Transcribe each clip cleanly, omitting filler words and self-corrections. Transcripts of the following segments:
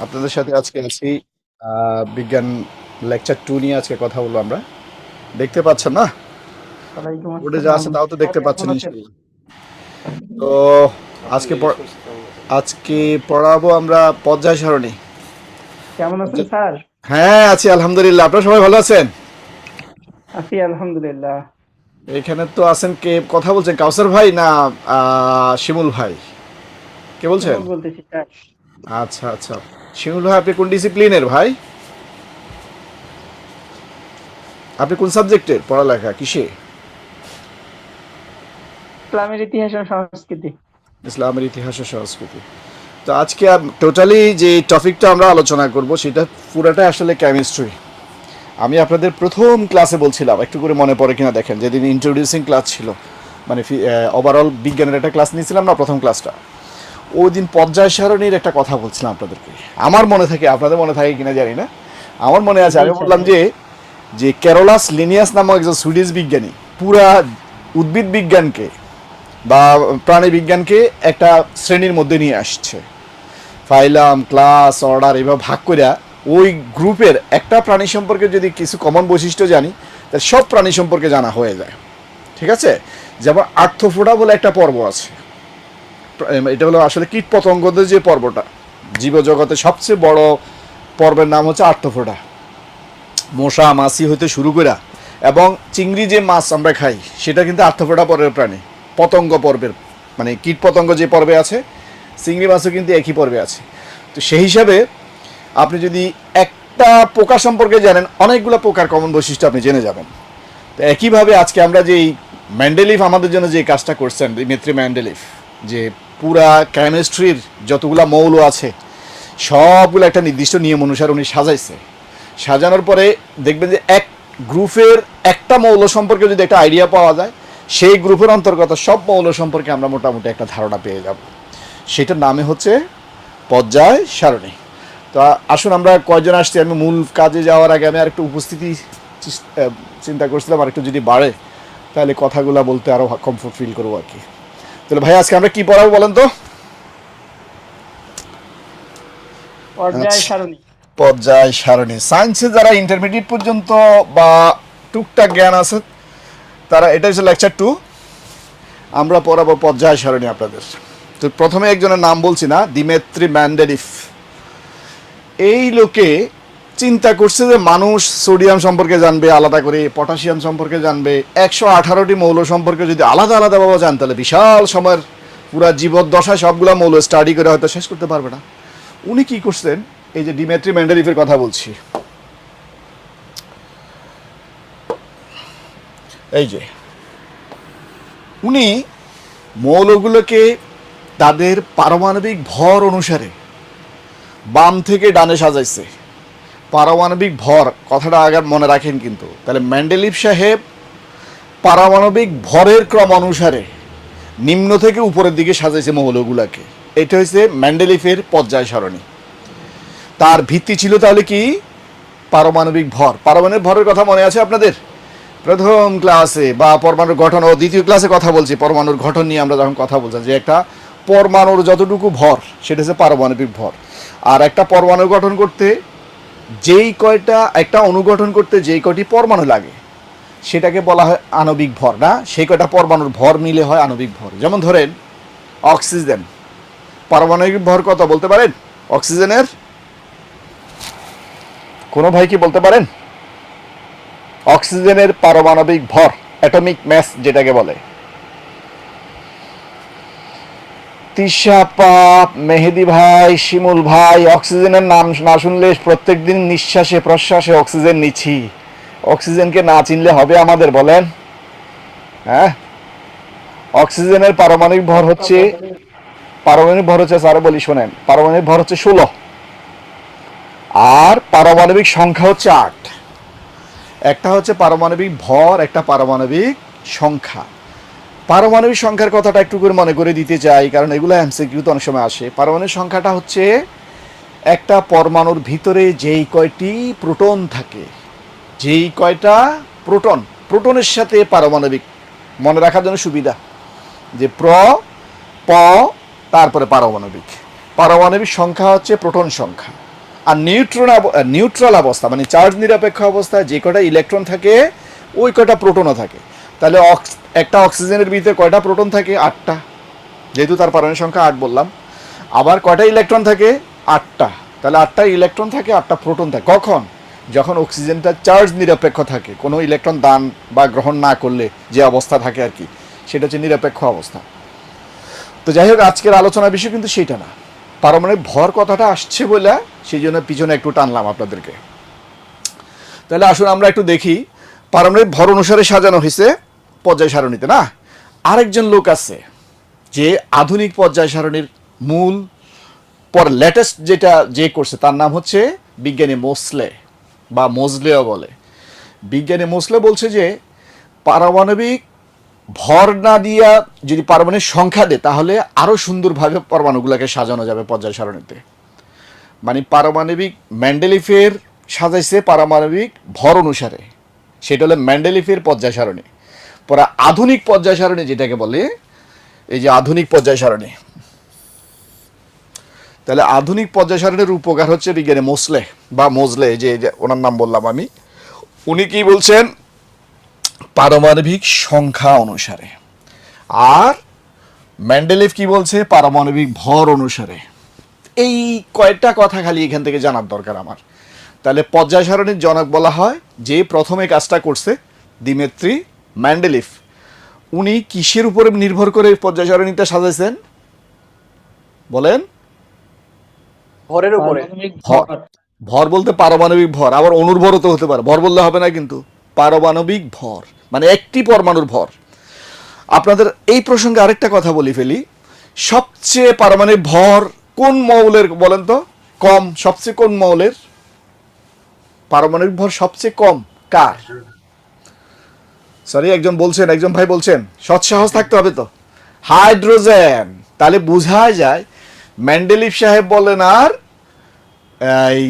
আপনাদের সাথে আজকে আছি বিজ্ঞান লেকচার 2 নিয়ে আজকে কথা বলবো আমরা। দেখতে পাচ্ছেন না? ওয়ালাইকুম বোর্ডে যা আসসালাম। আছে তাও তো স্যার দেখতে কেমন পাচ্ছেন আছেন? ইনশাআল্লাহ। তো আজকে আজকে পড়াবো আমরা পর্যায় সারণী। কেমন আছেন স্যার? হ্যাঁ, আছি আলহামদুলিল্লাহ। আপনারা সবাই ভালো আছেন? আছি আলহামদুলিল্লাহ। এখানে তো আছেন, কে কথা বলছেন? কাউসার ভাই না শিমুল ভাই? কে বলছেন? শিমুল বলতেছি স্যার। আচ্ছা আচ্ছা। শিমুল ভাই, আপনি কোন ডিসিপ্লিনের ভাই? আপনি কোন সাবজেক্টের পড়ালেখা, কিসে? ইসলামের ইতিহাস ও সংস্কৃতি। ইসলামের ইতিহাস ও সংস্কৃতি। তো আজকে টোটালি যে টপিকটা আমরা আলোচনা করব সেটা পুরোটাই আসলে কেমিস্ট্রি। আমি আপনাদের প্রথম ক্লাসে বলছিলাম, একটু করে মনে পড়ে কিনা দেখেন, যেদিন ইন্ট্রোডিউসিং ক্লাস ছিল, মানে ওভারঅল বিজ্ঞানের একটা ক্লাস নিয়েছিলাম না, প্রথম ক্লাসটা। ওই দিন পর্যায় সারণীর একটা কথা বলছিলাম আপনাদেরকে। আমার মনে থাকে, আপনাদের মনে থাকে কিনা জানি না, আমার মনে আছে। জি আমি স্যার। বললাম যে যে ক্যারোলাস লিনিয়াস নামক একজন সুইডিশ বিজ্ঞানী পুরা উদ্ভিদ বিজ্ঞানকে বা প্রাণী বিজ্ঞানকে একটা শ্রেণীর মধ্যে নিয়ে আসছে। ফাইলাম, ক্লাস, অর্ডার এভাবে ভাগ করিয়া ওই গ্রুপের একটা প্রাণী সম্পর্কে যদি কিছু কমন বৈশিষ্ট্য জানি, তাহলে সব প্রাণী সম্পর্কে জানা হয়ে যায়। ঠিক আছে? যেমন আর্থ্রোপোডা বলে একটা পর্ব আছে। এটা হলো আসলে কীট পতঙ্গদের যে পর্বটা, জীবজগতের সবচেয়ে বড় পর্বের নাম হচ্ছে আর্থ্রোপোডা। মশা মাছি হইতে শুরু করে এবং চিংড়ি যে মাছ আমরা খাই সেটা কিন্তু আর্থ্রোপোডা পর্বের প্রাণী, পতঙ্গ পর্বের, মানে কীট পতঙ্গ যে পর্বে আছে, চিংড়ি মাছও কিন্তু একই পর্বে আছে। তো সেই হিসাবে আপনি যদি একটা পোকা সম্পর্কে জানেন, অনেকগুলো পোকার কমন বৈশিষ্ট্য আপনি জেনে যাবেন। তো একইভাবে আজকে আমরা যেই ম্যান্ডেলিফ আমাদের জন্য যে কাজটা করছেন, দিমিত্রি ম্যান্ডেলিফ, যে পুরা কেমিস্ট্রির যতগুলা মৌল আছে সবগুলো একটা নির্দিষ্ট নিয়ম অনুসারে উনি সাজাইছে। সাজানোর পরে দেখবেন যে এক গ্রুপের একটা মৌল সম্পর্কে যদি একটা আইডিয়া পাওয়া যায়, সেই গ্রুপের অন্তর্গত সব মৌল সম্পর্কে আমরা মোটামুটি একটা ধারণা পেয়ে যাব। সেটার নামে হচ্ছে পর্যায় সারণী। তো আসুন, আমরা কয়জন আসছি, আমি মূল কাজে যাওয়ার আগে আমি আর একটু উপস্থিতি চিন্তা করছিলাম, আর একটু যদি বাড়ে তাহলে কথাগুলো বলতে আরও কমফোর্ট ফিল করবো আর কি। তাহলে ভাই, আজকে আমরা কি পড়াবো বলেন তো? পর্যায় আচ্ছা, সারণী। পর্যায় সারণী। সায়েন্সে যারা ইন্টারমিডিয়েট পর্যন্ত বা টুকটাক জ্ঞান আছে তারা, এটা হচ্ছে লেকচার 2, আমরা পড়াবো পর্যায় সারণী আপনাদের। তো প্রথমে একজনের নাম বলছি না, দিমেত্রি ম্যান্ডেলিফ। এই লোকে চিন্তা করছে যে মানুষ সোডিয়াম সম্পর্কে জানবে আলাদা করে, পটাশিয়াম সম্পর্কে জানবে, 118টি মৌল সম্পর্কে যদি আলাদা আলাদাভাবে জান, তাহলে বিশাল সময়ের পুরা জীবদ্দশায় সবগুলা মৌল স্টাডি করে হয়তো শেষ করতে পারবে না। উনি কি করছেন, এই যে ডিমেট্রি মেন্ডেলিফের কথা বলছি, এই যে উনি মৌলগুলোকে তাদের পারমাণবিক ভর অনুসারে বাম থেকে ডানে সাজাইছে। পারমাণবিক ভর কথাটা আগে মনে রাখেন কিন্তু, তাহলে মেন্ডেলিফ সাহেব পারমাণবিক ভরের ক্রম অনুসারে নিম্ন থেকে উপরের দিকে সাজাইছে মৌলগুলোকে। এটা হচ্ছে মেন্ডেলিফের পর্যায় সারণী। তার ভিত্তি ছিল তাহলে কি? পারমাণবিক ভর। পারমাণবিক ভরের কথা মনে আছে আপনাদের? প্রথম ক্লাসে বা পরমাণুর গঠন ও দ্বিতীয় ক্লাসে কথা বলছি, পরমাণুর গঠন নিয়ে আমরা যখন কথা বলছি, যে একটা পরমাণুর যতটুকু ভর সেটা হচ্ছে পারমাণবিক ভর। আর একটা পরমাণু গঠন করতে যেই কয়টা, একটা অনুগঠন করতে যেই কয়টি পরমাণু লাগে সেটাকে বলা হয় আণবিক ভর, না? সেই কয়টা পরমাণুর ভর মিলে হয় আণবিক ভর। যেমন ধরেন অক্সিজেন, পারমাণবিক ভর কত বলতে পারেন অক্সিজেনের? কোনো ভাই কি বলতে পারেন অক্সিজেনের পারমাণবিক ভর, অ্যাটমিক ম্যাস যেটাকে বলে? তিশা পাপ, মেহেদি ভাই, শিমুল ভাই, অক্সিজেনের নাম না শুনলে প্রত্যেকদিন নিঃশ্বাসে প্রশ্বাসে অক্সিজেন নিচ্ছি, অক্সিজেনকে না চিনলে হবে আমাদের, বলেন? হ্যাঁ, অক্সিজেনের পারমাণবিক ভর হচ্ছে, স্যার বলি শোনেন, পারমাণবিক ভর হচ্ছে 16, আর পারমাণবিক সংখ্যা হচ্ছে 8। একটা হচ্ছে পারমাণবিক ভর, একটা পারমাণবিক সংখ্যা। পারমাণবিক সংখ্যার কথাটা একটু করে মনে করে দিতে চাই, কারণ এগুলো এমসিকিউ তো অনেক সময় আসে। পারমাণবিক সংখ্যাটা হচ্ছে একটা পরমাণুর ভিতরে যেই কয়টি প্রোটন থাকে, যেই কয়টা প্রোটন, প্রোটনের সাথে পারমাণবিক, মনে রাখার জন্য সুবিধা, যে প তারপরে পারমাণবিক। পারমাণবিক সংখ্যা হচ্ছে প্রোটন সংখ্যা। আর নিউট্রাল অবস্থা মানে চার্জ নিরপেক্ষ অবস্থায় যে কটা ইলেকট্রন থাকে ওই কটা প্রোটনও থাকে। তাহলে একটা অক্সিজেনের ভিতরে কয়টা প্রোটন থাকে? 8টা, যেহেতু তার পারমাণবিক সংখ্যা 8 বললাম। আবার কয়টা ইলেকট্রন থাকে? 8টা। তাহলে 8টা ইলেকট্রন থাকে, 8টা প্রোটন থাকে। কখন? যখন অক্সিজেনটা চার্জ নিরপেক্ষ থাকে, কোনো ইলেকট্রন দান বা গ্রহণ না করলে যে অবস্থা থাকে আর কি, সেটা হচ্ছে নিরপেক্ষ অবস্থা। তো যাই হোক, আজকের আলোচনার বিষয় কিন্তু সেটা না। পারমাণবিক ভর কথাটা আসছে বলে সেই জন্য পিছনে একটু টানলাম আপনাদেরকে। তাহলে আসুন আমরা একটু দেখি পারমাণবিক ভর অনুসারে সাজানো হয়েছে পর্যায় সারণীতে না। আরেকজন লোক আছে যে আধুনিক পর্যায় সারণীর মূল পর লেটেস্ট যেটা যে করছে তার নাম হচ্ছে বিজ্ঞানী মোসলে বা মোজলেও বলে। বিজ্ঞানী মোসলে বলছে যে পারমাণবিক ভর না দিয়া যদি পারমাণবিক সংখ্যা দেয় তাহলে আরও সুন্দরভাবে পরমাণুগুলোকে সাজানো যাবে পর্যায় সারণীতে। মানে পারমাণবিক ম্যান্ডেলিফের সাজাইছে পারমাণবিক ভর অনুসারে, সেটা হলো ম্যান্ডেলিফের পর্যায় সারণী। পরে আধুনিক পর্যায় সারণী যেটাকে বলে, এই যে আধুনিক পর্যায় সারণী, তাহলে আধুনিক পর্যায় সারণীর উপকার হচ্ছে বিজ্ঞানী মোসলে বা মোজলে, যে ওনার নাম বললাম আমি। উনি কি বলছেন? পারমাণবিক সংখ্যা অনুসারে। আর ম্যান্ডেলিফ কি বলছে? পারমাণবিক ভর অনুসারে। এই কয়েকটা কথা খালি এখান থেকে জানার দরকার আমার। তাহলে পর্যায় সারণীর জনক বলা হয় যে প্রথমে কাজটা করছে দিমিত্রি ম্যান্ডেলিফ। উনি কিসের উপরে নির্ভর করে পর্যায় সারণীটা সাজাইছেন বলেন? ভরের উপরে। পারমাণবিক ভর। ভর। ভর বলতে পারমাণবিক ভর, আবার অণুর ভরও তো হতে পারে, ভর বললে হবে না কিন্তু। পারমাণবিক ভর মানে একটি পরমাণুর ভর। আপনাদের এই প্রসঙ্গে আরেকটা কথা বলি ফেলি, সবচেয়ে পারমাণবিক ভর কোন মৌলের বলেন তো? কম সবচেয়ে কোন মৌলের পারমাণবিক ভর সবচেয়ে কম? কার? সরি, একজন বলছেন, একজন ভাই বলছেন, সৎসাহস থাকতে হবে তো। হাইড্রোজেন। তাহলে বোঝা যায় ম্যান্ডেলিফ সাহেব বলেন আর এই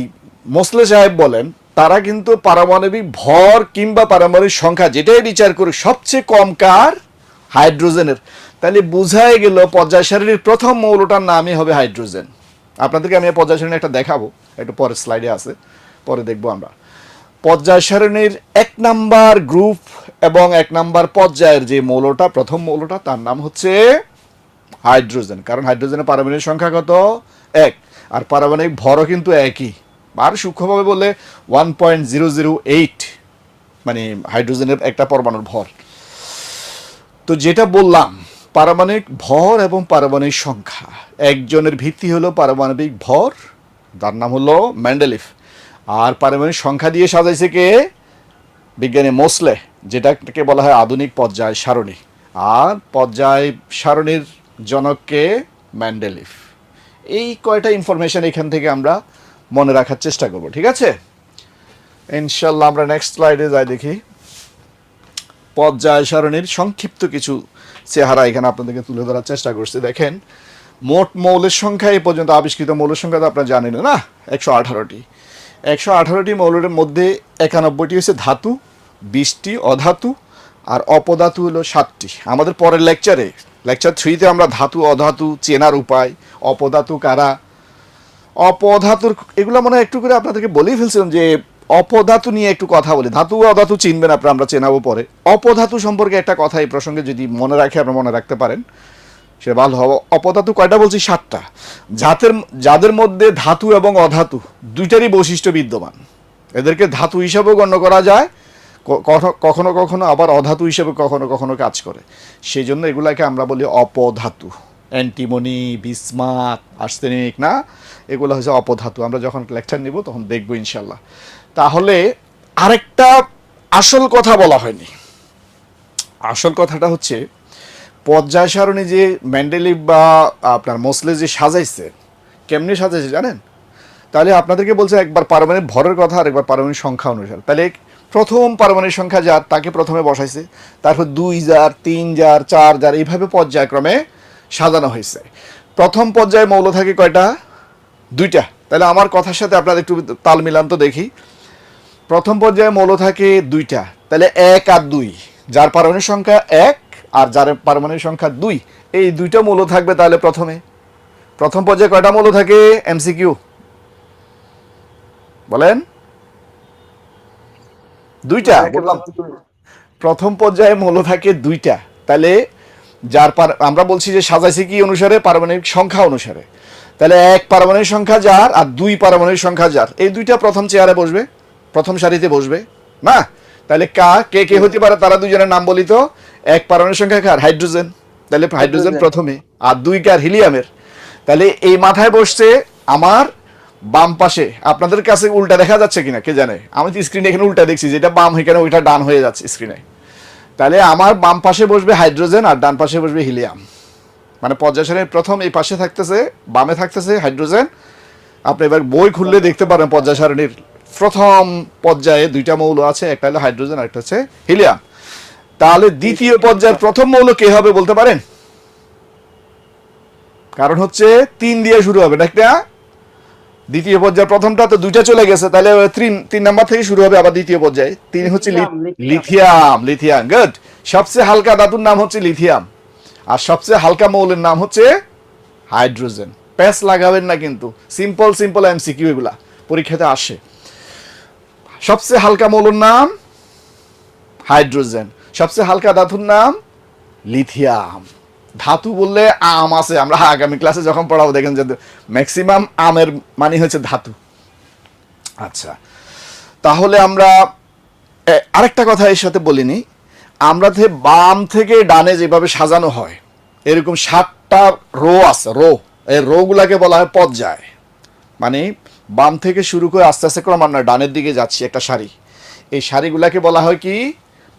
মোসলে সাহেব বলেন, তারা কিন্তু পারমাণবিক ভর কিংবা পারমাণবিক সংখ্যা যেটাই বিচার করে সবচেয়ে কম কার? হাইড্রোজেনের। তাহলে বোঝাই গেল পর্যায় সারণীর প্রথম মৌলটার নামই হবে হাইড্রোজেন। আপনাদেরকে আমি পর্যায় সারণী একটা দেখাবো, একটু পরের স্লাইডে আছে, পরে দেখবো আমরা। পর্যায় সারণীর 1 নাম্বার গ্রুপ এবং 1 নাম্বার পর্যায়ের যে মৌলটা, প্রথম মৌলটা, তার নাম হচ্ছে হাইড্রোজেন। কারণ হাইড্রোজেনের পারমাণবিক সংখ্যা কত? 1। আর পারমাণবিক ভরও কিন্তু একই। আর সূক্ষ্মভাবে বললে 1.008 মানে হাইড্রোজেনের একটা পরমাণুর ভর। তো যেটা বললাম, পারমাণবিক ভর এবং পারমাণবিক সংখ্যা, একজনের ভিত্তি হলো পারমাণবিক ভর, তার নাম হলো ম্যান্ডেলিফ। আর পারমাণবিক সংখ্যা দিয়ে সাজাইছে কে? বিজ্ঞানী মোসলে, যেটাকে বলা হয় আধুনিক পর্যায় সারণী। আর পর্যায় সারণীর জনককে ম্যান্ডেলিফ। এই কয়টা ইনফরমেশন এখান থেকে আমরা মনে রাখার চেষ্টা করব, ঠিক আছে? ইনশাল্লাহ আমরা নেক্সট স্লাইডে যাই, দেখি পর্যায় সারণীর সংক্ষিপ্ত কিছু চেহারা এখানে আপনাদেরকে তুলে ধরার চেষ্টা করছি। দেখেন, মোট মৌলের সংখ্যা এই পর্যন্ত আবিষ্কৃত মৌলের সংখ্যা তো আপনারা জানেন না, 118টি। 118টি মৌলের মধ্যে 91টি হচ্ছে ধাতু, 20টি অধাতু, আর অপধাতু হলো 7টি। আমাদের পরের লেকচার 3-তে আমরা ধাতু অধাতু চেনার উপায়, অপধাতু কারা, অপধাতুর এগুলো মনে হয় একটু করে আপনাদেরকে বলেই ফেলছিলাম যে অপধাতু নিয়ে একটু কথা বলি। ধাতু অধাতু চিনবেন আপনারা, আমরা চেনাবো পরে। অপধাতু সম্পর্কে একটা কথা এই প্রসঙ্গে যদি মনে রাখে, আপনারা মনে রাখতে পারেন, সেটা ভালো হবে। অপধাতু কয়টা বলছি? 7টা। যাদের মধ্যে ধাতু এবং অধাতু দুইটারই বৈশিষ্ট্য বিদ্যমান। এদেরকে ধাতু হিসাবেও গণ্য করা যায়, কখনো কখনো আবার অধাতু হিসেবে কখনো কখনো কাজ করে। সেই জন্য এগুলাকে আমরা বলি অপধাতু। অ্যান্টিমনি, বিসমাথ, আর্সেনিক না, এগুলো হচ্ছে অপধাতু। আমরা যখন লেকচার নিব তখন দেখবো ইনশাল্লাহ। তাহলে আরেকটা আসল কথা বলা হয়নি। আসল কথাটা হচ্ছে পর্যায় সারণী যে ম্যান্ডেলিফ বা আপনার মোসলে যে সাজাইছে, কেমনি সাজাইছে জানেন? তাহলে আপনাদেরকে বলছে একবার পারমাণবিক ভরের কথা আর একবার পারমাণবিক সংখ্যা অনুসারে। তাহলে প্রথম পারমাণবিক সংখ্যা যার, তাকে প্রথমে বসাইছে, তারপর 2 জার, 3 জার, 4 জার, এইভাবে পর্যায়ক্রমে সাজানো হয়েছে। প্রথম পর্যায়ে মৌল থাকে কয়টা? 2টা। তাহলে আমার কথার সাথে আপনারা একটু তাল মিলান তো দেখি। প্রথম পর্যায়ে মৌল থাকে 2টা, তাহলে 1 আর 2, যার পারমাণবিক সংখ্যা 1 আর যার পারমাণবিক সংখ্যা 2, এই 2টা মৌল থাকবে। তাহলে প্রথম পর্যায়ে কয়টা মৌল থাকে? এমসিকিউ বলেন দুইটা বললাম প্রথম পর্যায়ে মৌল থাকে দুইটা। তাহলে আমরা বলছি যে সাজাইছি কি অনুসারে, পারমাণবিক সংখ্যা অনুসারে। তাহলে এক পারমাণবিক সংখ্যা যার আর দুই পারমাণবিক সংখ্যা যার, এই দুইটা প্রথম চেয়ারে বসবে, প্রথম সারিতে বসবে না। তাহলে কে কে হতে পারে, তারা দুজনের নাম বলি তো। এক পারমাণবিক সংখ্যা কার? হাইড্রোজেন। তাহলে হাইড্রোজেন প্রথমে, আর দুই কার? হিলিয়ামের। তাহলে এই মাথায় বসছে আমার বাম পাশে। আপনাদের কাছে উল্টা দেখা যাচ্ছে কিনা কে জানে, আমি তো স্ক্রিনে এখানে উল্টা দেখছি, যেটা বাম এখানে ওইটা ডান হয়ে যাচ্ছে স্ক্রিনে। তাহলে আমার বাম পাশে বসবে হাইড্রোজেন আর ডান পাশে বসবে হিলিয়াম। মানে পর্যায় সারণীর প্রথম এই পাশে থাকতেছে, বামে থাকতেছে হাইড্রোজেন। আপনি এবার বই খুললে দেখতে পারেন পর্যায় সারণীর প্রথম পর্যায়ে দুইটা মৌল আছে, একটা হলো হাইড্রোজেন আর একটা হচ্ছে হিলিয়াম। তাহলে দ্বিতীয় পর্যায়ের প্রথম মৌল কে হবে বলতে পারেন? কারণ হচ্ছে 3 দিয়ে শুরু হবে না একটা। দ্বিতীয় পর্যায়ের প্রথমটা তো দুইটা চলে গেছে, তাহলে 3 নাম্বার থেকে শুরু হবে আবার দ্বিতীয় পর্যায়ে। 3 হচ্ছে লিথিয়াম। Lithium, good. সবচেয়ে হালকা ধাতুর নাম হচ্ছে লিথিয়াম, আর সবচেয়ে হালকা মৌলের নাম হচ্ছে হাইড্রোজেন। প্যাচ লাগাবেন না কিন্তু, সিম্পল এমসিকিউ এগুলা পরীক্ষাতে আসে। সবচেয়ে হালকা মৌলের নাম হাইড্রোজেন, সবচেয়ে হালকা ধাতুর নাম লিথিয়াম। ধাতু বললে আম আছে, আমরা আগামী ক্লাসে যখন পড়াবো দেখেন যে ম্যাক্সিমাম আমের মানে হচ্ছে ধাতু। আচ্ছা, তাহলে আমরা আরেকটা কথা এর সাথে বলিনি, আমরা বাম থেকে ডানে যেভাবে সাজানো হয় এরকম 7টা রো আছে। এই রো গুলাকে বলা হয় পর্যায়। মানে বাম থেকে শুরু করে আস্তে আস্তে ক্রমান্বয়ে ডানের দিকে যাচ্ছি একটা সারি, এই সারিগুলাকে বলা হয় কি?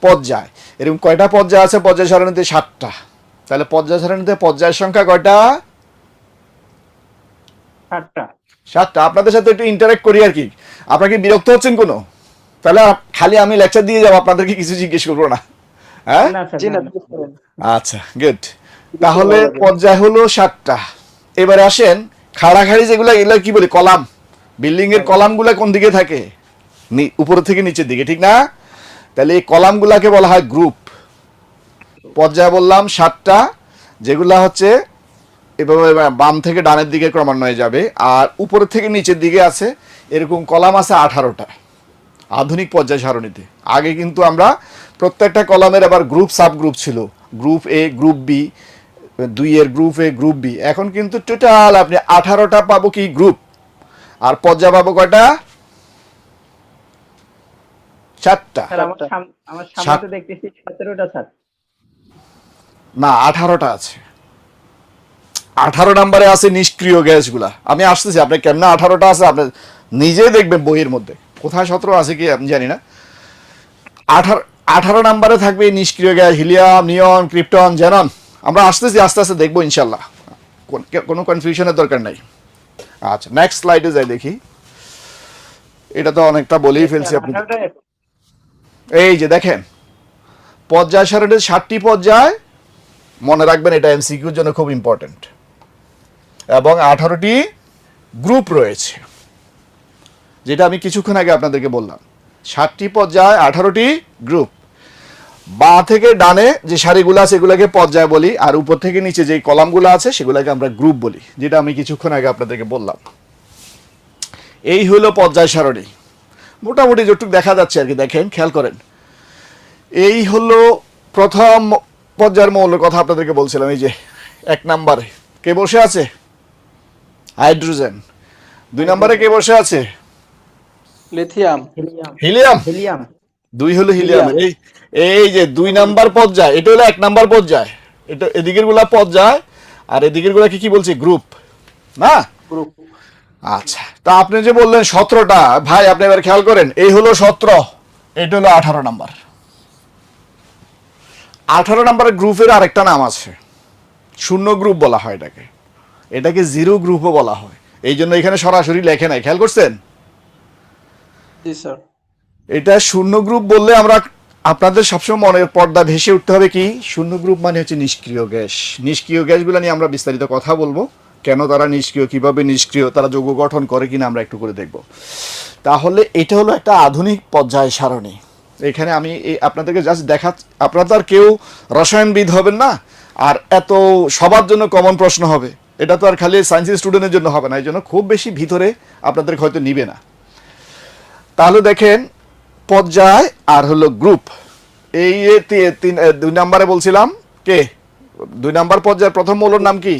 পর্যায়। এরকম কয়টা পর্যায় আছে পর্যায় সারণীতে? 7টা। তাহলে পর্যায় সারণীতে পর্যায়ের সংখ্যা কয়টা? 7টা। আপনাদের সাথে একটু ইন্টারেক্ট করি আর কি। আপনারা কি বিরক্ত হচ্ছেন কোনো? তাহলে খালি আমি লেকচার দিয়ে যাবো, আপনাদেরকে কিছু জিজ্ঞেস করবো না, হ্যাঁ? আচ্ছা, গুড। তাহলে পর্যায় হলো 7টা। এবারে আসেন খাড়াখাড়ি যেগুলো, এগুলো কি বলি? কলাম। বিল্ডিং এর কলামগুলো কোন দিকে থাকে? উপর থেকে নিচের দিকে, ঠিক না? তাহলে এই কলামগুলাকে বলা হয় গ্রুপ। পর্যায় বললাম 7টা, যেগুলা হচ্ছে এভাবে বাম থেকে ডানের দিকে ক্রমান্বয়ে যাবে, আর উপরের থেকে নিচের দিকে আছে এরকম কলাম আছে 18টা আধুনিক পর্যায় সারণীতে। আগে কিন্তু আমরা প্রত্যেকটা কলামের আবার গ্রুপ সাব গ্রুপ ছিল, গ্রুপ এ, গ্রুপ বি, 2 এর গ্রুপ এ, গ্রুপ বি। এখন কিন্তু টোটাল আপনি 18টা পাবো কি গ্রুপ, আর পর্যায় পাবো কয়টা? 7টা। আমার সামনে তো দেখতেছি 17টা স্যার। না, 18টা আছে। 18 নম্বরে আছে নিষ্ক্রিয় গ্যাসগুলা। আমি আসতেছি, আপনি কেমন 18টা আছে আপনি নিজেই দেখবেন বইয়ের মধ্যে, কোথায় 17 আছে কি আমি জানি না। 18 নম্বরে থাকবে নিষ্ক্রিয় গ্যাস, হিলিয়াম, নিয়ন, ক্রিপ্টন, জেনন। আমরা আসতেছি, আস্তে আস্তে দেখবো ইনশাল্লাহ, কোনো কনফিউশনের দরকার নাই। আচ্ছা, নেক্সট স্লাইডে যাই দেখি। এটা তো অনেকটা বলেই ফেলছি আপনি। এই যে দেখেন পর্যায় সারণীর 7টি পর্যায়, মনে রাখবেন এটা এমসিকিউর জন্য খুব ইম্পর্টেন্ট, এবং 18টি গ্রুপ রয়েছে, যেটা আমি কিছুক্ষণ আগে আপনাদেরকে বললাম। 7টি পর্যায়, 18টি গ্রুপ। বাঁ থেকে ডানে যে সারিগুলো আছে এগুলোকে পর্যায় বলি, আর উপর থেকে নিচে যে কলামগুলো আছে সেগুলোকে আমরা গ্রুপ বলি, যেটা আমি কিছুক্ষণ আগে আপনাদেরকে বললাম। এই হলো পর্যায় সারণী, মোটামুটি যতটুকু দেখা যাচ্ছে আর কি। দেখেন, খেয়াল করেন, এই হলো প্রথম পর্যায়ের মৌলের কথা আপনাদেরকে বলছিলাম। এই যে 1 নম্বরে কে বসে আছে? হাইড্রোজেন। 2 নম্বরে কে বসে আছে? লিথিয়াম। হিলিয়াম। 2 হলো হিলিয়াম। এই যে 2 নাম্বার পর্যায়, এটা হলো 1 নাম্বার পর্যায়। এটা এদিকের গুলা পর্যায়, আর এদিকের গুলা কি বলছি? গ্রুপ না? গ্রুপ। আচ্ছা, তা আপনি যে বললেন 17টা, ভাই আপনি এবার খেয়াল করেন, এই হলো 17, এটা হলো 18 নাম্বার। 18 নাম্বারের গ্রুপের আরেকটা নাম আছে, শূন্য গ্রুপ বলা হয় এটাকে। এটাকে জিরো গ্রুপও বলা হয়, এই জন্য এখানে সরাসরি লেখে নাই, খেয়াল করছেন? জি স্যার। এটা শূন্য গ্রুপ বললে আমরা আপনাদের সবসময় মনের পর্দা ভেসে উঠতে হবে কি? শূন্য গ্রুপ মানে হচ্ছে নিষ্ক্রিয় গ্যাস। নিষ্ক্রিয় গ্যাসগুলো নিয়ে আমরা বিস্তারিত কথা বলবো, কেন তারা নিষ্ক্রিয়, কিভাবে নিষ্ক্রিয়, তারা যৌগ গঠন করে কিনা আমরা একটু করে দেখব। তাহলে এটা হলো একটা আধুনিক পর্যায় সারণী। এখানে আমি আপনাদেরকে জাস্ট আপনারা তো আর কেউ রসায়নবিদ হবেন না, আর এত সবার জন্য কমন প্রশ্ন হবে, এটা তো আর খালি সায়েন্সের স্টুডেন্টের জন্য হবে না, এই জন্য খুব বেশি ভিতরে আপনাদের হয়তো নিবে না। তাহলে দেখেন পর্যায় আর হলো গ্রুপ, এই যে দুই নম্বরে বলছিলাম কে, 2 নম্বর পর্যায়ের প্রথম মৌলের নাম কি?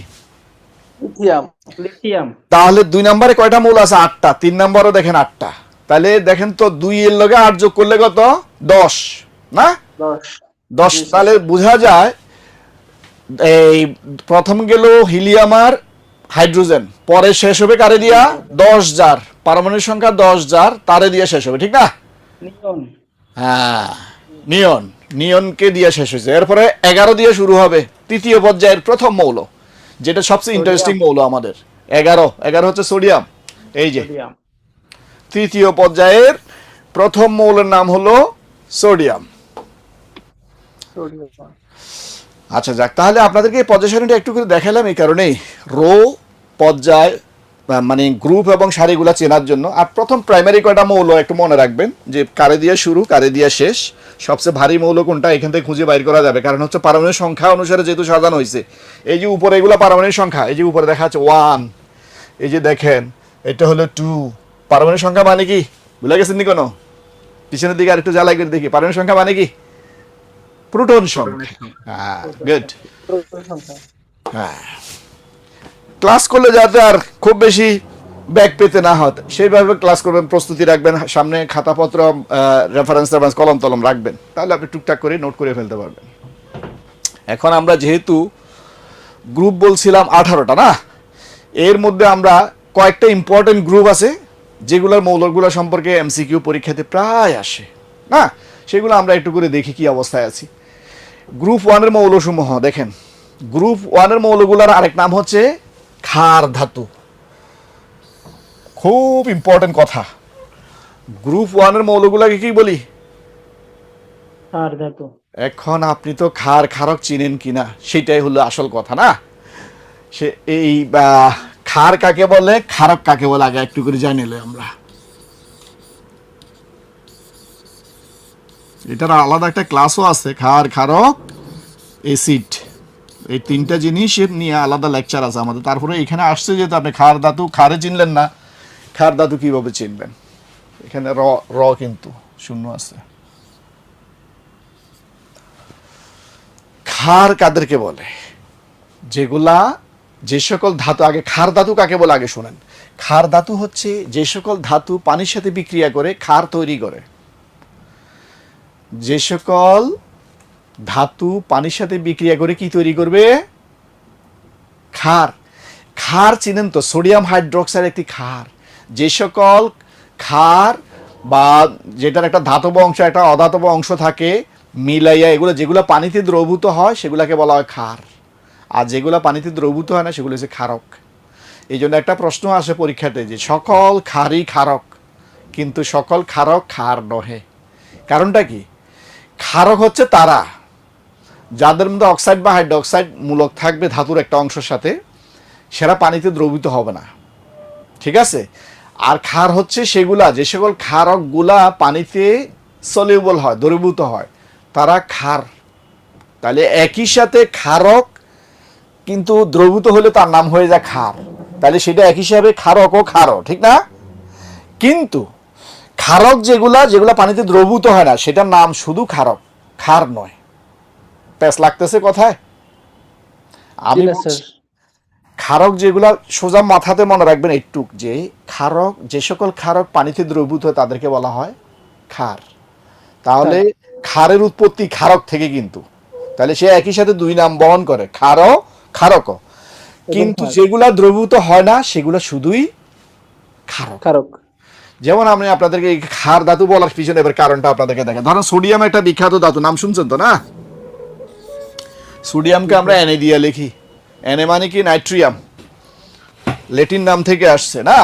লিথিয়াম। লিথিয়াম। তাহলে 2 নম্বরে কয়টা মৌল আছে? 8টা। 3 নম্বরও দেখেন 8টা। তাহলে দেখেন তো 2 এর লগে 8 যোগ করলে কত? 10 না? 10। 10। জি স্যার। তাহলে বোঝা যায় এই প্রথম গেল হিলিয়াম আর হাইড্রোজেন, পরে শেষ হবে কারে দিয়া? 10 জার, পারমাণবিক সংখ্যা 10 জার, তারে দিয়ে শেষ হবে, ঠিক না? নিয়ন। হ্যাঁ, নিয়ন, নিয়নকে দিয়ে শেষ হয়েছে। এরপরে 11 দিয়ে শুরু হবে তৃতীয় পর্যায়ের প্রথম মৌল, যেটা সবচেয়ে ইন্টারেস্টিং মৌল আমাদের। 11 হচ্ছে সোডিয়াম। এই যে সোডিয়াম। তৃতীয় পর্যায়ের প্রথম মৌলের নাম হলো সোডিয়াম। সোডিয়াম। আচ্ছা যাক, তাহলে আপনাদেরকে এই পর্যায় সারণীটা একটু করে দেখালাম এই কারণেই, রো পর্যায় মানে গ্রুপ এবং সারিগুলা চেনার জন্য। আর প্রথম প্রাইমারি কয়টা মৌল একটু মনে রাখবেন, যে কারে দিয়ে শুরু কারে দিয়ে শেষ, সবচেয়ে ভারী মৌল কোনটা এখান থেকে খুঁজে বাইর করা যাবে, কারণ হচ্ছে পারমাণবিক সংখ্যা অনুসারে যেহেতু সাজানো হয়েছে। এই যে উপরে এগুলো পারমাণবিক সংখ্যা, এই যে উপরে দেখা যাচ্ছে 1, এই যে দেখেন এটা হলো 2। পারমাণবিক সংখ্যা মানে কি ভুলে গেছেন নি কোনো? পিছনের দিকে আরেকটু জ্বালাই করে দেখি, পারমাণবিক সংখ্যা মানে কি? প্রোটন সংখ্যা। হ্যাঁ, গুড। সংখ্যা। হ্যাঁ, ক্লাস করলে যাতে আর খুব বেশি ব্যাক পেতে না হয় সেইভাবে ক্লাস করবেন, প্রস্তুতি রাখবেন, সামনে খাতাপত্র রেফারেন্স কলম টলম রাখবেন, তাহলে আপনি টুকটাক করে নোট করে ফেলতে পারবেন। এখন আমরা যেহেতু গ্রুপ বলছিলাম 18টা না, এর মধ্যে আমরা কয়েকটা ইম্পর্টেন্ট গ্রুপ আছে যেগুলোর মৌলগুলো সম্পর্কে এমসিকিউ পরীক্ষাতে প্রায় আসে না, সেগুলো আমরা একটু করে দেখি কি অবস্থায় আছি। গ্রুপ 1-এর মৌলসমূহ দেখেন, গ্রুপ 1-এর মৌলগুলোর আরেক নাম হচ্ছে ক্ষার ধাতু। খুব ইম্পর্টেন্ট কথা, গ্রুপ 1-এর মৌলগুলোকে কি বলি? ক্ষার ধাতু। এখন আপনি তো ক্ষার ক্ষারক চিনেন কিনা সেটাই হলো আসল কথা না। সে এই ক্ষার কাকে বলে, ক্ষারক কাকে বলে আগে একটু করে জানিলে আমরা। এটার আলাদা একটা ক্লাসও আছে, ক্ষার ক্ষারক অ্যাসিড, এই 3টা জিনিস নিয়ে আলাদা লেকচার আছে আমাদের। তারপরে এখানে আসছে যেহেতু আপনি ক্ষার ধাতু, ক্ষারে চিনলেন না, ক্ষার ধাতু কিভাবে চিনবেন? এখানে র কিন্তু শূন্য আছে। ক্ষার কাদেরকে বলে? যেগুলা, যে সকল ধাতু, আগে ক্ষার ধাতু কাকে বলে আগে শোনেন। ক্ষার ধাতু হচ্ছে যে সকল ধাতু পানির সাথে বিক্রিয়া করে ক্ষার তৈরি করে। যে সকল ধাতু পানির সাথে বিক্রিয়া করে কি তৈরি করবে? ক্ষার। ক্ষার চিনেন তো, সোডিয়াম হাইড্রোক্সাইড একটি ক্ষার। যে সকল ক্ষার বা যেটার একটা ধাতব অংশ একটা অধাতব অংশ থাকে মিলাইয়া, এগুলো যেগুলো পানিতে দ্রবীভূত হয় সেগুলোকে বলা হয় ক্ষার, আর যেগুলো পানিতে দ্রবীভূত হয় না সেগুলো হচ্ছে ক্ষারক। এই জন্য একটা প্রশ্ন আসে পরীক্ষাতে যে সকল ক্ষারই ক্ষারক, কিন্তু সকল ক্ষারক ক্ষার নহে। কারণটা কি? ক্ষারক হচ্ছে তারা যাদের মধ্যে অক্সাইড বা হাইড্রোক্সাইড মূলক থাকবে ধাতুর একটা অংশের সাথে, সেটা পানিতে দ্রবীভূত হবে না, ঠিক আছে? আর ক্ষার হচ্ছে সেগুলা, যে সকল ক্ষারকগুলা পানিতে সলিউবল হয়, দ্রবীভূত হয়, তারা ক্ষার। তাহলে একই সাথে ক্ষারক কিন্তু দ্রবীভূত হলে তার নাম হয়ে যায় ক্ষার, তাহলে সেটা একই হিসাবে ক্ষারক ও ক্ষারও, ঠিক না? কিন্তু ক্ষারক যেগুলা পানিতে দ্রবীভূত হয় না সেটার নাম শুধু ক্ষারক, ক্ষার নয়। প্যাস লাগতেছে কথায়? আমি ক্ষারক যেগুলা সোজা মাথাতে মনে রাখবেন একটু, যে ক্ষারক, যে সকল ক্ষারক পানিতে দ্রবীভূত হয় তাদেরকে বলা হয় ক্ষার। তাহলে ক্ষারের উৎপত্তি ক্ষারক থেকে, কিন্তু তাহলে সে একই সাথে 2 নাম বহন করে, ক্ষার ও ক্ষারক। কিন্তু যেগুলা দ্রবীভূত হয় না সেগুলা শুধুই ক্ষারক। ক্ষারক। যেমন আমি আপনাদেরকে এই ক্ষার ধাতু বলার পিছনে এবার কারণটা আপনাদেরকে দেখেন। ধরেন সোডিয়াম একটা বিখ্যাত ধাতু, নাম শুনছেন তো না? সোডিয়ামকে আমরা এনে দিয়ে লিখি, এনে মানে কি নাইট্রিয়াম, ল্যাটিন নাম থেকে আসছে না?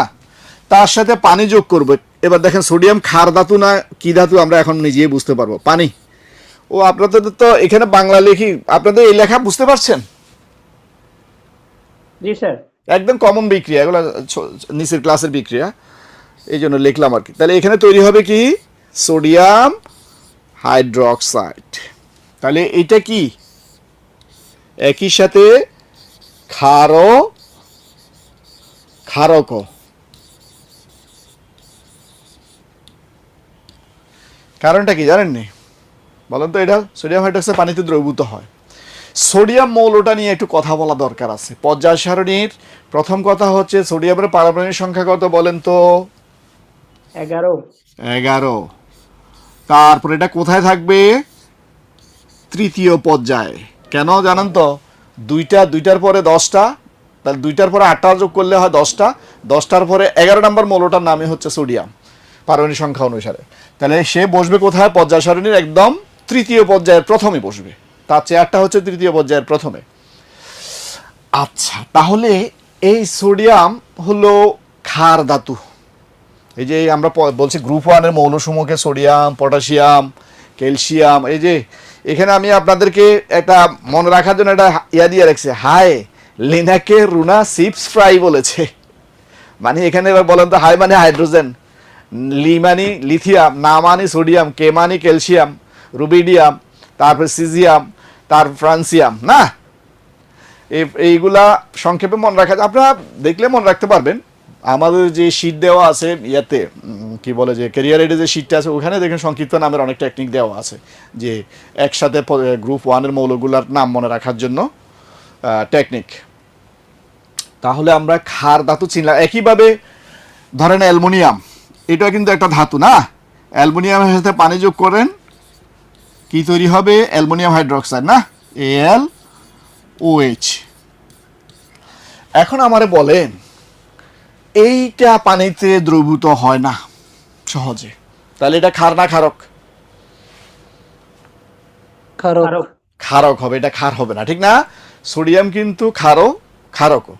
তার সাথে পানি যোগ করবে। এবার দেখেন সোডিয়াম ক্ষার ধাতু না কি ধাতু আমরা এখন নিজেই বুঝতে পারবো, পানি। ও আপনাদের তো এখানে বাংলা লিখি, আপনাদের এই লেখা বুঝতে পারছেন? জি স্যার। একদম কমন বিক্রিয়া, এগুলো নিচের ক্লাসের বিক্রিয়া, এই জন্য লিখলাম আর কি। তাহলে এখানে তৈরি হবে কি? Sodium hydroxide. তাহলে এটা কি? একই সাথে ক্ষার ও ক্ষারক। কারণটা কি জানেননি? বলেন তো, এটা সোডিয়াম হাইড্রোক্সাইড পানিতে দ্রবীভূত হয়। সোডিয়াম মৌলটা নিয়ে একটু কথা বলা দরকার আছে। পর্যায় সারণীর প্রথম কথা হচ্ছে সোডিয়ামের পারমাণবিক সংখ্যা কত বলেন তো? 11। 11। তারপর এটা কোথায় থাকবে? তৃতীয় পর্যায়ে। কেন জানেন তো? দুইটার পরে 10টা, তাহলে 2টার পরে 8টা যোগ করলে হয় 10টা, 10টার পরে 11 নম্বর মৌলটার নামই হচ্ছে সোডিয়াম পারমাণবিক সংখ্যা অনুসারে। তাহলে সে বসবে কোথায়? পর্যায় সারণীর একদম তৃতীয় পর্যায়ের প্রথমে বসবে। তার চেয়ারটা হচ্ছে তৃতীয় পর্যায়ের প্রথমে। আচ্ছা, তাহলে এই সোডিয়াম হলো ক্ষার ধাতু। এই যে আমরা বলছি গ্রুপ 1-এর মৌলসমূহকে সোডিয়াম, পটাশিয়াম, ক্যালসিয়াম। এই যে এখানে আমি আপনাদেরকে একটা মনে রাখার জন্য একটা ইয়া দিয়ে রাখছি, হাই লিনাকে রুনা চিপস ফ্রাই বলেছে। মানে এখানে এবার বলেন তো, হাই মানে হাইড্রোজেন, লি মানে লিথিয়াম, না মানে সোডিয়াম, কে মানে ক্যালসিয়াম, রুবিডিয়াম, তারপর সিজিয়াম, তারপর ফ্রান্সিয়াম, না? এইগুলা সংক্ষেপে মনে রাখা, আপনারা দেখলে মনে রাখতে পারবেন। আমাদের যে শীট দেওয়া আছে ইয়াতে, কি বলে যে ক্যারিয়ার এডে যে শীটটা আছে, ওখানে দেখেন সংক্ষিপ্ত নামের অনেক টেকনিক দেওয়া আছে, যে একসাথে গ্রুপ 1-এর মৌলগুলার নাম মনে রাখার জন্য টেকনিক। তাহলে আমরা ক্ষার ধাতু চিনলাম। একইভাবে ধরেন অ্যালুমিনিয়াম, এটা কিন্তু একটা ধাতু, না? অ্যালুমিনিয়ামের সাথে পানি যোগ করেন, কি তৈরি হবে? অ্যালুমিনিয়াম হাইড্রোক্সাইড, না? AlOH। এখন আমারে বলেন, এইটা পানিতে দ্রবীভূত হয় না সহজে, তাহলে এটা ক্ষার না ক্ষারক? খারক। ক্ষারক হবে, এটা ক্ষার হবে না, ঠিক না? সোডিয়াম কিন্তু ক্ষারকও।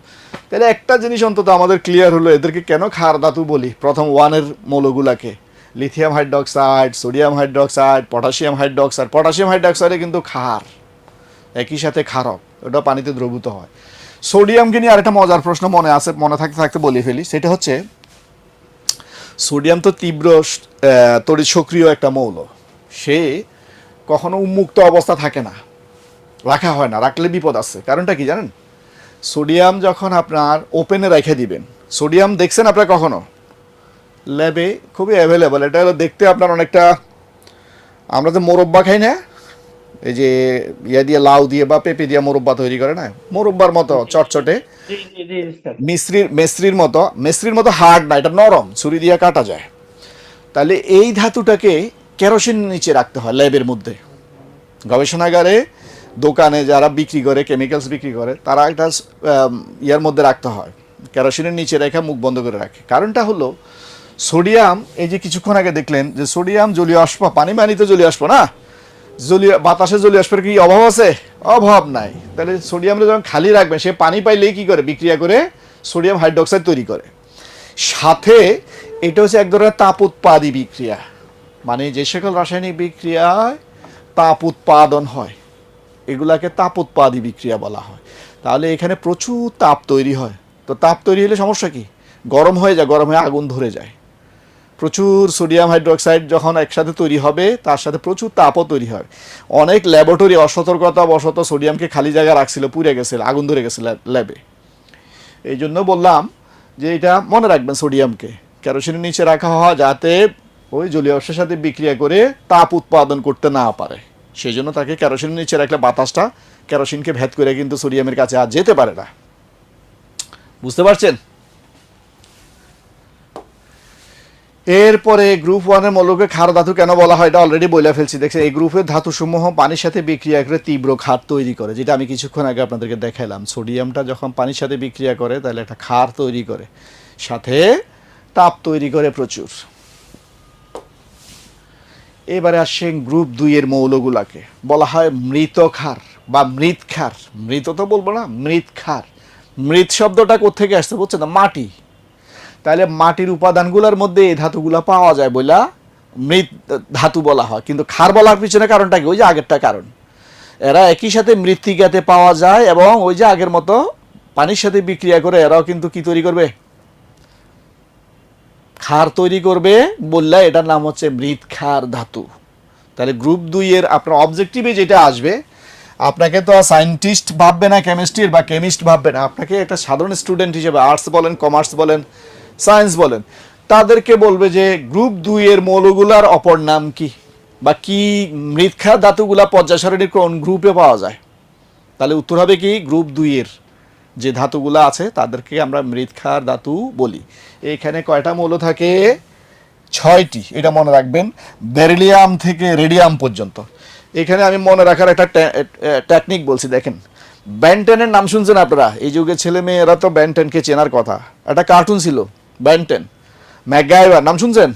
তাহলে একটা জিনিস অন্তত আমাদের ক্লিয়ার হলো, এদেরকে কেন ক্ষার ধাতু বলি? প্রথম 1-এর মৌলগুলাকে lithium hydroxide, sodium hydroxide, potassium hydroxide. Potassium হাইড্রোক্সাইডে কিন্তু ক্ষার, একই সাথে ক্ষারক, ওটা পানিতে দ্রবীভূত হয়। সোডিয়ামকে নিয়ে আরেকটা মজার প্রশ্ন মনে থাকতে থাকতে বলে ফেলি, সেটা হচ্ছে সোডিয়াম তো তীব্র তড়িৎ সক্রিয় একটা মৌল। সে কখনো উন্মুক্ত অবস্থা থাকে না, রাখা হয় না, রাখলে বিপদ আছে। কারণটা কি জানেন? সোডিয়াম যখন আপনার ওপেনে রেখে দিবেন, সোডিয়াম দেখছেন আপনারা কখনো? ল্যাবে খুবই অ্যাভেলেবল। এটা হলো দেখতে আপনার অনেকটা, আমরা যে মোরব্বা খাই না, এই যে ইয়া দিয়ে লাউ দিয়ে বা পেঁপে দিয়ে মোরব্বা তৈরি করে না, মোরব্বার মতো চটচটে, জি জি জি স্যার। মেসরির মতো হার্ড না, এটা নরম, ছুরি দিয়ে কাটা যায়। তাহলে এই ধাতুটাকে কেরোসিন নিচে রাখতে হয় ল্যাবের মধ্যে। গবেষণাগারে, দোকানে যারা বিক্রি করে, কেমিক্যালস বিক্রি করে, তারা একটা ইয়ার মধ্যে রাখতে হয়, কেরোসিনের নিচে রেখে মুখ বন্ধ করে রাখে। কারণটা হলো সোডিয়াম, এই যে কিছুক্ষণ আগে দেখলেন যে সোডিয়াম জলীয় বাষ্প, পানি তো জলীয় বাষ্প, না? বাতাসে জলীয় বাষ্পের কি অভাব আছে? অভাব নাই। তাহলে সোডিয়ামটা যখন খালি রাখবেন, সে পানি পাইলেই কি করে? বিক্রিয়া করে সোডিয়াম হাইড্রোক্সাইড তৈরি করে। সাথে এটা হচ্ছে এক ধরনের তাপ উৎপাদী বিক্রিয়া, মানে যে সকল রাসায়নিক বিক্রিয়ায় তাপ উৎপাদন হয় এগুলাকে তাপ উৎপাদী বিক্রিয়া বলা হয়। তাহলে এখানে প্রচুর তাপ তৈরি হয়। তো তাপ তৈরি হলে সমস্যা কি? গরম হয়ে যায়, গরম হয়ে আগুন ধরে যায়। প্রচুর সোডিয়াম হাইড্রোক্সাইড যখন একসাথে তৈরি হবে, তার সাথে প্রচুর তাপও তৈরি হয়। অনেক ল্যাবরেটরি অসতর্কতা বশত সোডিয়ামকে খালি জায়গায় রাখছিল, পুড়ে গেছিল, আগুন ধরে গেছিল ল্যাবে। এই জন্য বললাম যে এটা মনে রাখবেন, সোডিয়ামকে কেরোসিনের নিচে রাখা হয় যাতে ওই জলীয় বাষ্পের সাথে বিক্রিয়া করে তাপ উৎপাদন করতে না পারে। সেই জন্য তাকে কেরোসিনের নিচে রাখলে বাতাসটা কেরোসিনকে ভেদ করে কিন্তু সোডিয়ামের কাছে আর যেতে পারে না। বুঝতে পারছেন? এরপরে গ্রুপ 1-এর মৌলকে ক্ষার ধাতু কেন বলা হয়, এটা অলরেডি বলে ফেলছি। দেখছেন, এই গ্রুপের ধাতুসমূহ পানির সাথে বিক্রিয়া করে তীব্র ক্ষার তৈরি করে, যেটা আমি কিছুক্ষণ আগে আপনাদেরকে দেখাইলাম। সোডিয়ামটা যখন পানির সাথে বিক্রিয়া করে, তাহলে একটা ক্ষার তৈরি করে, সাথে তাপ তৈরি করে প্রচুর। এবারে আসেন গ্রুপ 2-এর মৌলগুলাকে বলা হয় মৃত ক্ষার বা মৃৎ ক্ষার। মৃত তো বলবো না, মৃৎ ক্ষার। মৃৎ শব্দটা কোত্থেকে আসছে বুঝছেন না? মাটি। তাহলে মাটির উপাদানগুলোর মধ্যে এই ধাতুগুলা পাওয়া যায় বলে মৃৎ ধাতু বলা হয়। কিন্তু ক্ষার বলার পিছনে কারণটা কি? ওই যে আগেরটা কারণ, এরা একই সাথে মৃত্তিকাতে পাওয়া যায় এবং ওই যে আগের মতো পানির সাথে বিক্রিয়া করে এরাও কিন্তু কি তৈরি করবে? ক্ষার তৈরি করবে, বললে এটার নাম হচ্ছে মৃৎ ক্ষার ধাতু। তাহলে গ্রুপ 2-এর আপনার অবজেক্টিভে যেটা আসবে, আপনাকে তো সায়েন্টিস্ট ভাববে না, কেমিস্ট্রির বা কেমিস্ট ভাববে না, আপনাকে একটা সাধারণ স্টুডেন্ট হিসেবে, আর্টস বলেন, কমার্স বলেন, সায়েন্স বলেন, তাদেরকে বলবে যে গ্রুপ 2-এর মৌলগুলার অপর নাম কি। বা কি মৃৎক্ষার ধাতুগুলা পর্যায় সারণীর কোন গ্রুপে পাওয়া যায়? তাহলে উত্তর হবে কি গ্রুপ 2 এর যে ধাতুগুলো আছে তাদেরকে আমরা মৃৎক্ষার ধাতু বলি। এখানে কয়টা মৌল থাকে? 6টি, এটা মনে রাখবেন, বেরিলিয়াম থেকে রেডিয়াম পর্যন্ত। এখানে আমি মনে রাখার একটা টেকনিক বলছি, দেখেন ব্যান্টেনের নাম শুনছেন আপনারা? এই যুগের ছেলে মেয়েরা তো ব্যান্টেনকে চেনার কথা, একটা কার্টুন ছিল ব্যান্টেন, ম্যাকগাইভার নাম শুনছেন?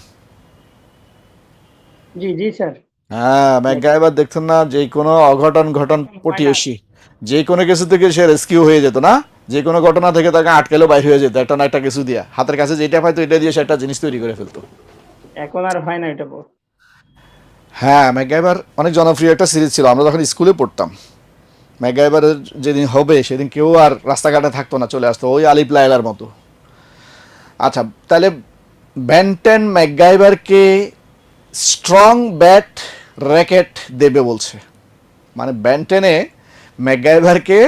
জি জি স্যার। হ্যাঁ, ম্যাকগাইভার দেখতেন না? যে কোনো অঘটন ঘটন পটিয়সী, যে কোনো কিছু থেকে সে রেস্কিউ হয়ে যেত না, যে কোনো ঘটনা থেকে তাকে আটকেলেও বাইর হয়ে যেত একটা না একটা কিছু দিয়া, হাতের কাছে যেটা পাইতো এটা দিয়ে সে একটা জিনিস তৈরি করে ফেলতো। এখন আর হয় না এটা বল। হ্যাঁ, ম্যাকগাইভার অনেক জনপ্রিয় একটা সিরিজ ছিল, আমরা যখন স্কুলে পড়তাম। ম্যাকগাইভারের যেদিন হবে সেদিন কেউ আর রাস্তাঘাটে থাকতো না, চলে আসতো ওই আলিপ লায়লার মতো। আচ্ছা, তাহলে ব্যান্টেন ম্যাকগাইভারকে স্ট্রং ব্যাট র্যাকেট দেবে বলছে, মানে ব্যান্টেনে ম্যাকগাইভারকে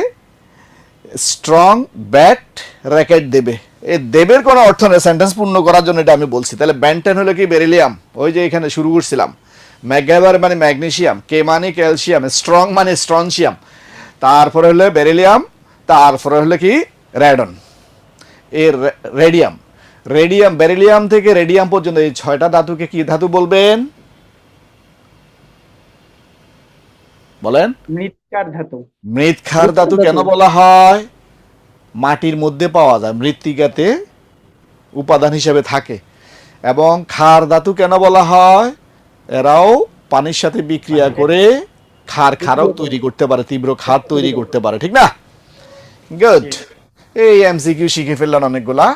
স্ট্রং ব্যাট র্যাকেট দেবে। এই দেবের কোনো অর্থ নেই, সেন্টেন্স পূর্ণ করার জন্য এটা আমি বলছি। তাহলে ব্যান্টেন হলো কি বেরিলিয়াম, ওই যে এখানে শুরু করছিলাম। ম্যাকগাইভার মানে ম্যাগনেসিয়াম, কে মানে ক্যালসিয়াম, স্ট্রং মানে স্ট্রনশিয়াম, তারপরে হলো বেরিলিয়াম, তারপরে হলো কি র্যাডন, এর রেডিয়াম। রেডিয়াম, বেরিলিয়াম থেকে রেডিয়াম পর্যন্ত এই 6টা ধাতুকে কি ধাতু বলবেন বলেন? মৃৎকার ধাতু। মৃৎক্ষার ধাতু কেন বলা হয়? মাটির মধ্যে পাওয়া যায়, মৃত্তিকাতে উপাদান হিসেবে থাকে। এবং ক্ষার ধাতু কেন বলা হয়? এরাও পানির সাথে বিক্রিয়া করে ক্ষারক তৈরি করতে পারে, তীব্র ক্ষার তৈরি করতে পারে, ঠিক না? গুড। এই এমসিকিউ শিখে ফেললেন অনেকগুলা।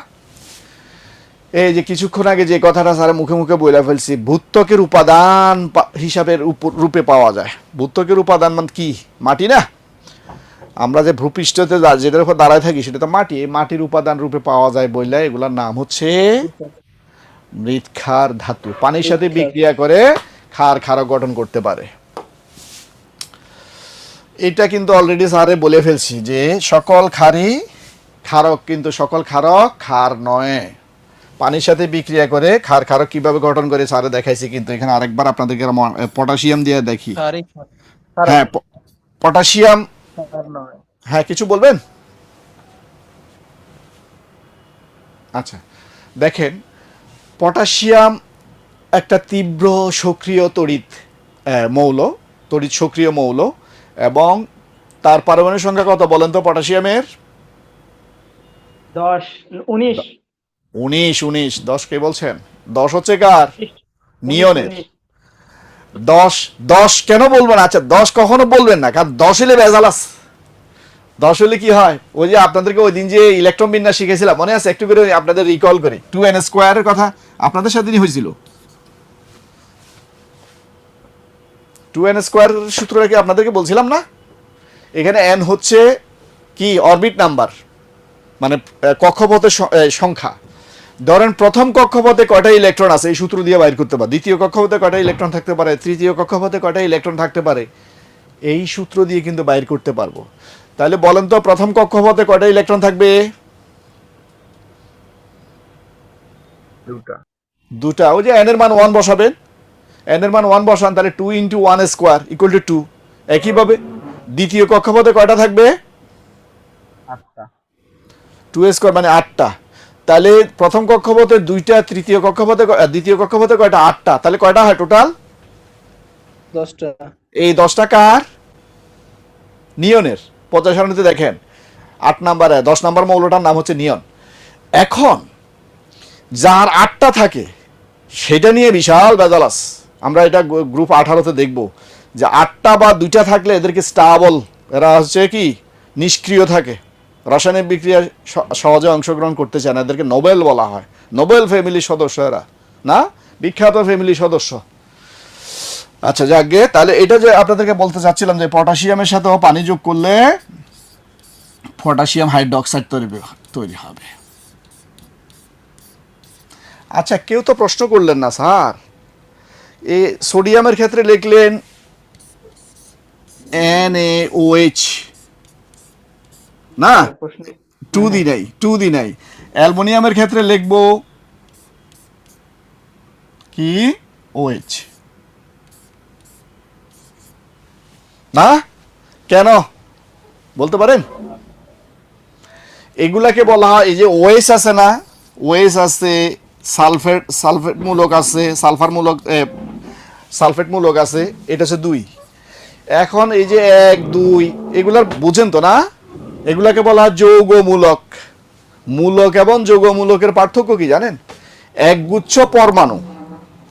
এই যে কিছুক্ষণ আগে যে কথাটা স্যার মুখে মুখে বলে ফেলছি, ভূত্বকের উপাদান হিসাবে রূপে পাওয়া যায়। ভূত্বকের উপাদান মানে কি? মাটি না? আমরা যে ভূপৃষ্ঠতে যেটার উপর দাঁড়ায় থাকি সেটা তো মাটি। এই মাটির উপাদান রূপে পাওয়া যায় বললে এগুলার নাম হচ্ছে মৃৎক্ষার ধাতু। পানির সাথে বিক্রিয়া করে ক্ষারক গঠন করতে পারে। এটা কিন্তু অলরেডি স্যারে বলে ফেলছি যে সকল ক্ষারই ক্ষারক, কিন্তু সকল ক্ষারক ক্ষার নয়। পানির সাথে বিক্রিয়া করে ক্ষারক কিভাবে গঠন করে স্যারে দেখাইছি, কিন্তু এখানে আরেকবার আপনাদেরকে পটাশিয়াম দিয়ে দেখি। হ্যাঁ, পটাশিয়াম। হ্যাঁ, কিছু বলবেন? আচ্ছা, দেখেন পটাশিয়াম একটা তীব্র সক্রিয় মৌল, তড়িৎ সক্রিয় মৌল। এবং তার পারমাণবিক সংখ্যা কত বলেন তো পটাশিয়ামের? 10 19 19। 19 10 কে বলছেন? 10 হচ্ছে কার? নিয়নের। 10 10 কেন বলবেন? আচ্ছা 10 কখনো বলবেন না, কারণ 10 হলে ভেজাল আছে। 10 হলে কি হয়? ওই যে আপনাদেরকে ওই দিন যে ইলেকট্রন বিন্যাস শিখেছিলাম মনে আছে? একটু করে আপনাদের রিকল করি, 2n স্কোয়ারের কথা আপনাদের সাথেই হয়েছিল। 2n স্কোয়ার সূত্রটা কি আপনাদেরকে বলছিলাম না? এখানে n হচ্ছে কি অরবিট নাম্বার, মানে কক্ষপথের সংখ্যা। ধরেন প্রথম কক্ষপথে কয়টা ইলেকট্রন আছে এই সূত্র দিয়ে বাইর করতে পারে, দ্বিতীয় কক্ষপথে কয়টা ইলেকট্রন থাকতে পারে, তৃতীয় কক্ষপথে কয়টা ইলেকট্রন থাকতে পারে, এই সূত্র দিয়ে কিন্তু বাইর করতে পারবো। তাহলে বলেন তো প্রথম কক্ষপথে কয়টা ইলেকট্রন থাকবে? দুটা। ওই যে n এর মান 1 বসাবেন, n এর মান 1 বসান, তাহলে 2 × 1 স্কোয়ার ইকুয়াল টু 2। একইভাবে দ্বিতীয় কক্ষপথে কয়টা থাকবে? 2 স্কোয়ার মানে 8টা। তাহলে প্রথম কক্ষপথে 2টা, দ্বিতীয় কক্ষপথে কয়টা? 8টা। তাহলে কয়টা হয় টোটাল? 10টা। এই 10টা কার? নিয়নের। পর্যায় সারণীতে দেখেন 8 নাম্বার 10 নাম্বার মৌলটার নাম হচ্ছে নিয়ন। এখন যার 8টা থাকে সেটা নিয়ে বিশাল ভেজাল আছে। আমরা এটা গ্রুপ 18তে দেখব যে 8টা বা 2টা থাকলে এদেরকে স্টাবল, এরা হচ্ছে কি নিষ্ক্রিয় থাকে, রাসায়নিক বিক্রিয়া সহজে অংশগ্রহণ করতে চায় না, এদেরকে নোবেল বলা হয়। নোবেল ফ্যামিলির সদস্য এরা, না বিখ্যাত ফ্যামিলির সদস্য। আচ্ছা যাকে, তাহলে এটা যে আপনাদেরকে বলতে চাচ্ছিলাম যে পটাশিয়ামের সাথেও পানি যোগ করলে পটাশিয়াম হাইড্রোক্সাইড তৈরি হবে। আচ্ছা কেউ তো প্রশ্ন করলেন না স্যার, এই সোডিয়ামের ক্ষেত্রে লিখলেন NaOH না, 2 দি নাই। অ্যালুমিনিয়ামের ক্ষেত্রে লিখব কি? OH। না? কেন বলতে পারেন? এগুলাকে বলা হয়, এই যে ওএস আছে না, ওএস আছে, সালফেট মূলক আছে, সালফেট মূলক আছে, এটা হচ্ছে 2। এখন এই যে 1 2 এগুলার বুঝেন তো না, এগুলাকে বলা হয় যৌগমূলক। মূলক এবং যৌগমূলকের পার্থক্য কি জানেন? একগুচ্ছ পরমাণু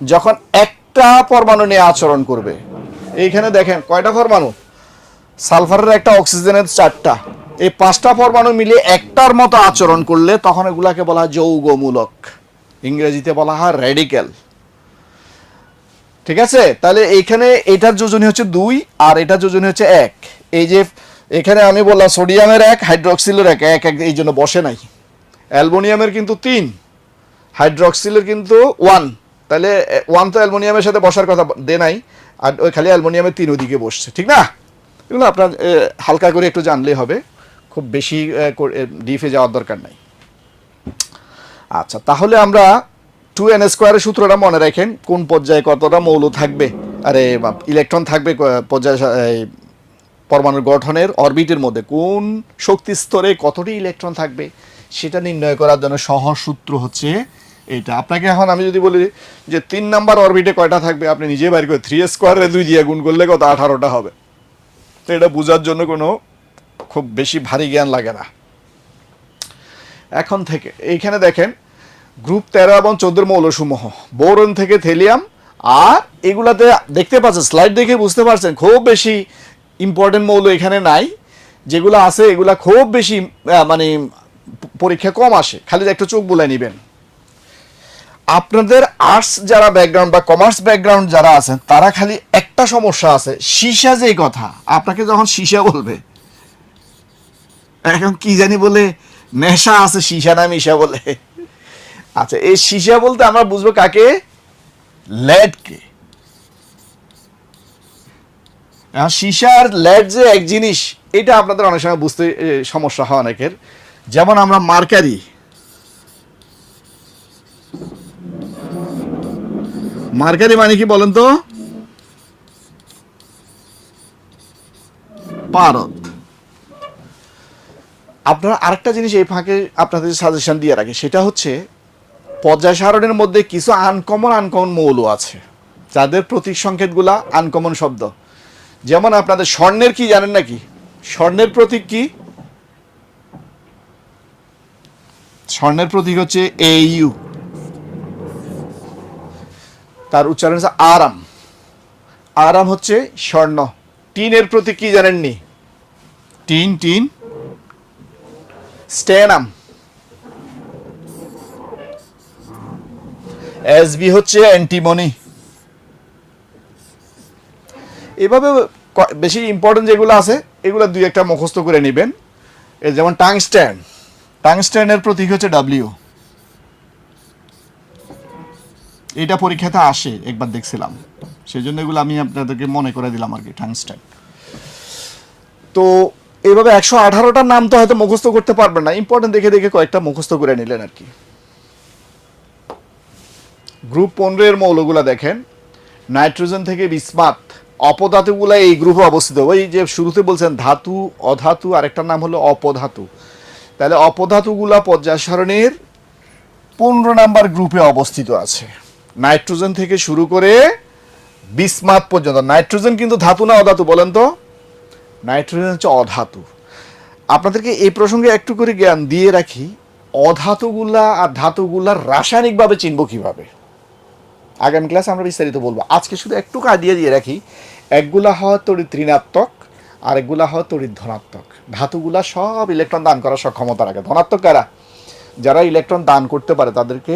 যখন একটা পরমাণু নিয়ে আচরণ করবে, এইখানে দেখেন কয়টা পরমাণু, সালফারের একটা, অক্সিজেনের 4টা, এই 5টা পরমাণু মিলিয়ে একটার মতো আচরণ করলে তখন এগুলাকে বলা হয় যৌগমূলক, ইংরেজিতে বলা হয় রেডিক্যাল। ঠিক আছে? তাহলে এইখানে এটার যোজনী হচ্ছে 2 আর এটার যোজনী হচ্ছে 1। এই যে এখানে আমি বললাম সোডিয়ামের 1, হাইড্রোক্সিলের 1, এই জন্য বসে নাই। অ্যালুমিনিয়ামের কিন্তু 3, হাইড্রোক্সিলের কিন্তু 1, তাহলে 1 তো অ্যালুমিনিয়ামের সাথে বসার কথা দে নাই, আর ওই খালি অ্যালুমিনিয়ামের 3 ওদিকে বসছে, ঠিক না? এগুলো আপনার হালকা করে একটু জানলেই হবে, খুব বেশি ডিপে যাওয়ার দরকার নাই। আচ্ছা, তাহলে আমরা 2n² সূত্রটা মনে রাখেন, কোন পর্যায়ে কতটা মৌল থাকবে, আরে ইলেকট্রন থাকবে পর্যায়ে, পরমাণুর গঠনের অরবিটের মধ্যে কোন শক্তি স্তরে কতটি ইলেকট্রন থাকবে সেটা নির্ণয় করার জন্য সহজ সূত্র হচ্ছে এইটা। আপনাকে এখন আমি যদি বলি যে 3 নাম্বার অরবিটে কয়টা থাকবে, আপনি নিজে বাইর করে 3² 2 দিয়ে গুণ করলে কত, 18টা হবে। তো এটা বোঝার জন্য কোনো খুব বেশি ভারী জ্ঞান লাগে না। এখন থেকে এইখানে দেখেন গ্রুপ 13 এবং 14 মৌলসমূহ, বোরন থেকে থেলিয়াম, আর এগুলাতে দেখতে পাচ্ছেন, স্লাইড দেখে বুঝতে পারছেন খুব বেশি ইম্পর্টেন্ট মৌল এখানে নাই, যেগুলো আছে এগুলা খুব বেশি মানে পরীক্ষা কম আসে, খালি একটু চোখ বুলাই নেবেন। আপনাদের আর্টস যারা ব্যাকগ্রাউন্ড বা কমার্স ব্যাকগ্রাউন্ড যারা আছেন তারা খালি একটা সমস্যা আছে, সীসা, যে কথা আপনাকে যখন সীসা বলবে, এখন কি জানি বলে নেশা আছে, সীসা না মিশা বলে। আচ্ছা, এই সীসা বলতে আমরা বুঝবো কাকে? লেডকে। সীসা আর লেড যে এক জিনিস, এটা আপনাদের অনেক সময় বুঝতে সমস্যা হয় অনেকের। যেমন আমরা মার্কারি, মার্কারি মানে কি বলেন তো? পারদ। আপনারা আরেকটা জিনিস এই ফাঁকে আপনাদের সাজেশন দিয়ে রাখি, সেটা হচ্ছে পর্যায় সারণীর মধ্যে কিছু আনকমন মৌল আছে যাদের প্রতীক সংকেতগুলা আনকমন শব্দ। যেমন আপনাদের স্বর্ণের কি জানেন নাকি? স্বর্ণের প্রতীক কি? স্বর্ণের প্রতীক হচ্ছে AU, তার উচ্চারণ হচ্ছে আরাম। আরাম হচ্ছে স্বর্ণ। টিনের প্রতীক কি জানেননি? Tin stannum. SB হচ্ছে অ্যান্টিমনি। এভাবে বেশি ইম্পর্টেন্ট যেগুলো আছে এগুলো 2-1টা মুখস্থ করে নেবেন। যেমন টাংস্টেন, টাংস্টেনের প্রতীক হচ্ছে W। এটা পরীক্ষাতে আসে, একবার দেখছিলাম, সেই জন্য এগুলো আমি আপনাদেরকে মনে করে দিলাম আর কি, টাংস্টেন। তো এইভাবে 118টার নাম তো হয়তো মুখস্থ করতে পারবেন না, ইম্পর্টেন্ট দেখে দেখে কয়েকটা মুখস্থ করে নিলেন আর কি। গ্রুপ 15 এর মৌলগুলা দেখেন, নাইট্রোজেন থেকে বিসমাথ, অপধাতুগুলা এই গ্রুপে অবস্থিত। ওই যে শুরুতে বলছেন ধাতু, অধাতু, আরেকটার নাম হলো অপধাতু। তাহলে অপধাতুগুলা পর্যায় সারণীর 15 নাম্বার গ্রুপে অবস্থিত আছে, নাইট্রোজেন থেকে শুরু করে বিসমাথ পর্যন্ত। নাইট্রোজেন কিন্তু ধাতু না অধাতু বলেন তো? নাইট্রোজেন হচ্ছে অধাতু। আপনাদেরকে এই প্রসঙ্গে একটু করে জ্ঞান দিয়ে রাখি, অধাতুগুলা আর ধাতুগুলার রাসায়নিকভাবে চিনব কিভাবে, আগামী ক্লাসে আমরা বিস্তারিত বলবো। আজকে শুধু একটু আইডিয়া দিয়ে রাখি, একগুলা হয় তড়িৎ ঋণাত্মক, আর একগুলা হয় তড়িৎ ধনাত্মক। ধাতুগুলা সব ইলেকট্রন দান করার সক্ষমতা রাখে। ধনাত্মক কারা? যারা ইলেকট্রন দান করতে পারে তাদেরকে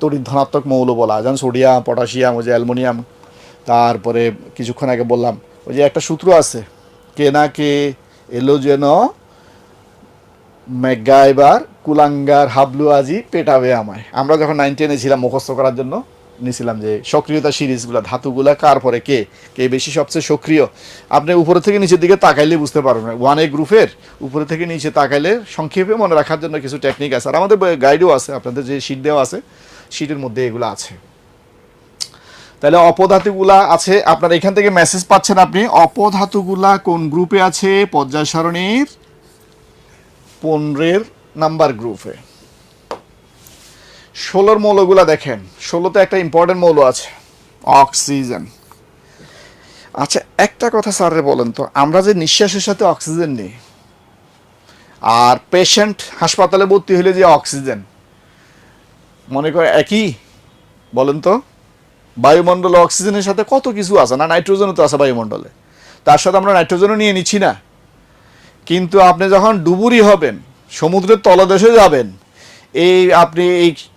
তড়িৎ ধনাত্মক মৌল বলা হয়, যেমন সোডিয়াম, পটাশিয়াম, ওই যে অ্যালুমিনিয়াম। তারপরে কিছুক্ষণ আগে বললাম ওই যে একটা সূত্র আছে, কে না কে এলো যেন ম্যাকগাইভার কুলাঙ্গার হাবলু আজি পেটাবে আমায়। আমরা যখন 9 10-এ ছিলাম মুখস্থ করার জন্য নিয়েছিলাম যে সক্রিয়তা সিরিজগুলো, ধাতুগুলা কার পরে কে কে বেশি সবচেয়ে সক্রিয়। আপনি উপরে থেকে নিচের দিকে তাকাইলে বুঝতে পারবেন, 1A গ্রুপের উপরে থেকে নিচে তাকাইলে সংক্ষেপে মনে রাখার জন্য কিছু টেকনিক আছে, আর আমাদের গাইডও আছে, আপনাদের যে শিট দেওয়া আছে শিটের মধ্যে এগুলো আছে। তাহলে অপধাতুগুলা আছে আপনার এখান থেকে মেসেজ পাচ্ছেন আপনি অপধাতুগুলা কোন গ্রুপে আছে পর্যায় সারণীর 15 নাম্বার গ্রুপে। 16 মৌলগুলা দেখেন, 16তে একটা ইম্পর্টেন্ট মৌল আছে অক্সিজেন। আচ্ছা একটা কথা স্যারের বলেন তো, আমরা যে নিঃশ্বাসের সাথে অক্সিজেন নিই আর পেশেন্ট হাসপাতালে ভর্তি হলে যে অক্সিজেন, মনে করে একই? বলেন তো, বায়ুমণ্ডলে অক্সিজেনের সাথে কত কিছু আছে না, নাইট্রোজেনও তো আছে বায়ুমণ্ডলে, তার সাথে আমরা নাইট্রোজেনও নিয়ে নিচ্ছি না। কিন্তু আপনি যখন ডুবুরি হবেন, সমুদ্রের তলদেশে যাবেন, আপনি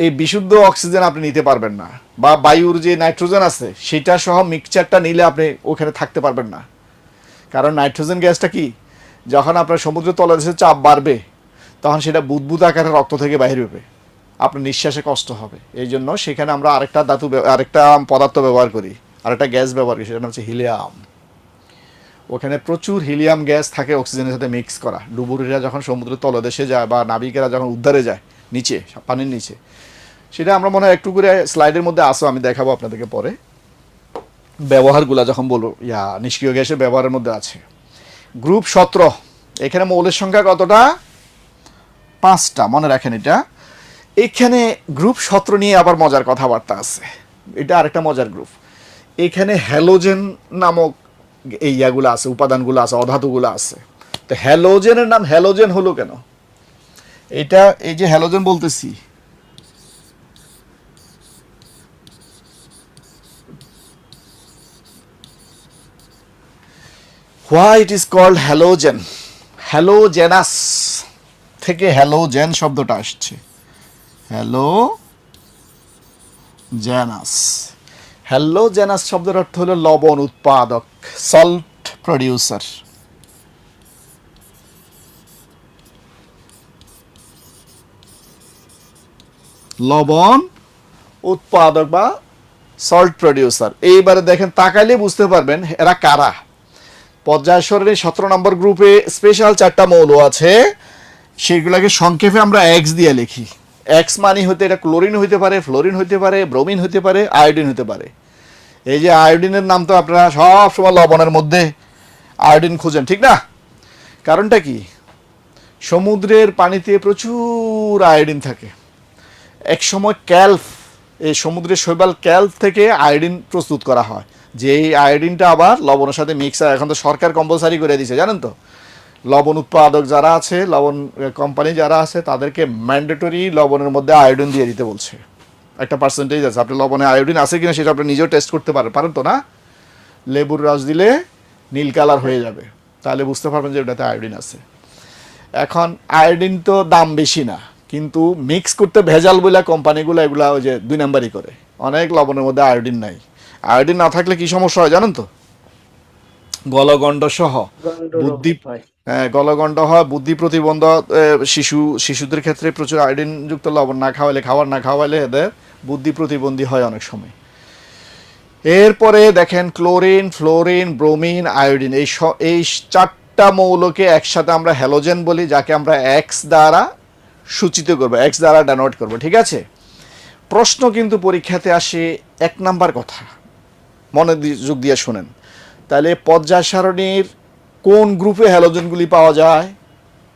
এই বিশুদ্ধ অক্সিজেন আপনি নিতে পারবেন না, বা বায়ুর যে নাইট্রোজেন আছে সেটা সহ মিক্সচারটা নিলে আপনি ওখানে থাকতে পারবেন না। কারণ নাইট্রোজেন গ্যাসটা কি, যখন আপনার সমুদ্রের তলদেশে চাপ বাড়বে তখন সেটা বুদবুদ আকারে রক্ত থেকে বাইরে হবে, আপনার নিঃশ্বাসে কষ্ট হবে। এই জন্য সেখানে আমরা আরেকটা পদার্থ ব্যবহার করি, আরেকটা গ্যাস ব্যবহার করি, সেটা হচ্ছে হিলিয়াম। ওখানে প্রচুর হিলিয়াম গ্যাস থাকে অক্সিজেনের সাথে মিক্স করা। ডুবুরিরা যখন সমুদ্রের তলদেশে যায় বা নাবিকেরা যখন উদ্ধারে যায় নিচে, পানির নিচে, সেটা আমরা মনে হয় একটু করে স্লাইডের মধ্যে আসো, আমি দেখাবো আপনাদেরকে পরে। ব্যবহারগুলা যখন বলবো নিষ্ক্রিয় গ্যাসের ব্যবহারের মধ্যে আছে। গ্রুপ 17, এখানে মৌলের সংখ্যা কতটা? 5টা, মনে রাখেন এটা। এখানে গ্রুপ 17 নিয়ে আবার মজার কথাবার্তা আছে, এটা আরেকটা মজার গ্রুপ। এখানে হ্যালোজেন নামক এই ইয়াগুলো আছে, উপাদানগুলো আছে, অধাতুগুলো আছে। তো হ্যালোজেনের নাম হ্যালোজেন হলো কেন? এটা এই যে হ্যালোজেন বলতেছি, why it is called halogen? হ্যালোজেনাস থেকে হ্যালোজেন শব্দটা আসছে, হ্যালোজেনাস। হ্যালোজেনাস শব্দের অর্থ হলো লবণ উৎপাদক, সল্ট প্রডিউসার। লবণ উৎপাদক বা সল্ট প্রডিউসার। এইবারে দেখেন, তাকাইলে বুঝতে পারবেন এরা কারা। পর্যায় সারণীর 17 নম্বর গ্রুপে স্পেশাল 4টা মৌল আছে, সেগুলোকে সংক্ষেপে আমরা এক্স দিয়ে লিখি। এক্স মানে হতে এটা ক্লোরিন হইতে পারে, ফ্লোরিন হইতে পারে, ব্রোমিন হইতে পারে, আয়োডিন হতে পারে। এই যে আয়োডিনের নাম তো আপনারা সব সময় লবণের মধ্যে আয়োডিন খুঁজেন, ঠিক না? কারণটা কি? সমুদ্রের পানিতে প্রচুর আয়োডিন থাকে। এক সময় ক্যালফ, এই সমুদ্রের শৈবাল ক্যালফ থেকে আয়োডিন প্রস্তুত করা হয়, যে এই আয়োডিনটা আবার লবণের সাথে মিক্স হয়। এখন তো সরকার কম্পালসারি করে দিয়েছে, জানেন তো, লবণ উৎপাদক যারা আছে, লবণ কোম্পানি যারা আছে, তাদেরকে ম্যান্ডেটরি লবণের মধ্যে আয়োডিন দিয়ে দিতে বলছে। একটা পার্সেন্টেজ আছে, আপনি লবণে আয়োডিন আছে কিনা সেটা আপনি নিজেও টেস্ট করতে পারেন তো না? লেবুর রস দিলে নীল কালার হয়ে যাবে, তাহলে বুঝতে পারবেন যে ওটাতে আয়োডিন আছে। এখন আয়োডিন তো দাম বেশি না, কিন্তু মিক্স করতে ভেজাল বলে কোম্পানিগুলো এগুলা ওই যে 2 নাম্বারই করে। অনেক লবণের মধ্যে আয়োডিন নাই। আয়োডিন না থাকলে কি সমস্যা হয় জানেন তো? গলগণ্ড সহ বুদ্ধি, গলগণ্ড হয়, বুদ্ধি প্রতিবন্ধ, শিশুদের ক্ষেত্রে প্রচুর আয়োডিন যুক্ত লবণ খাবার না খাওয়াইলে এদের বুদ্ধি প্রতিবন্ধী হয় অনেক সময়। এরপরে দেখেন ক্লোরিন, ফ্লোরিন, ব্রোমিন, আয়োডিন, এই 4টা মৌলকে একসাথে আমরা হ্যালোজেন বলি, যাকে আমরা এক্স দ্বারা সূচিত করবো, এক্স দ্বারা ডেনোট করবো, ঠিক আছে? প্রশ্ন কিন্তু পরীক্ষাতে আসে 1 নাম্বার কথা, মনোযোগ দিয়ে শোনেন। তাহলে পর্যায় সারণীর কোন গ্রুপে হ্যালোজেনগুলি পাওয়া যায়,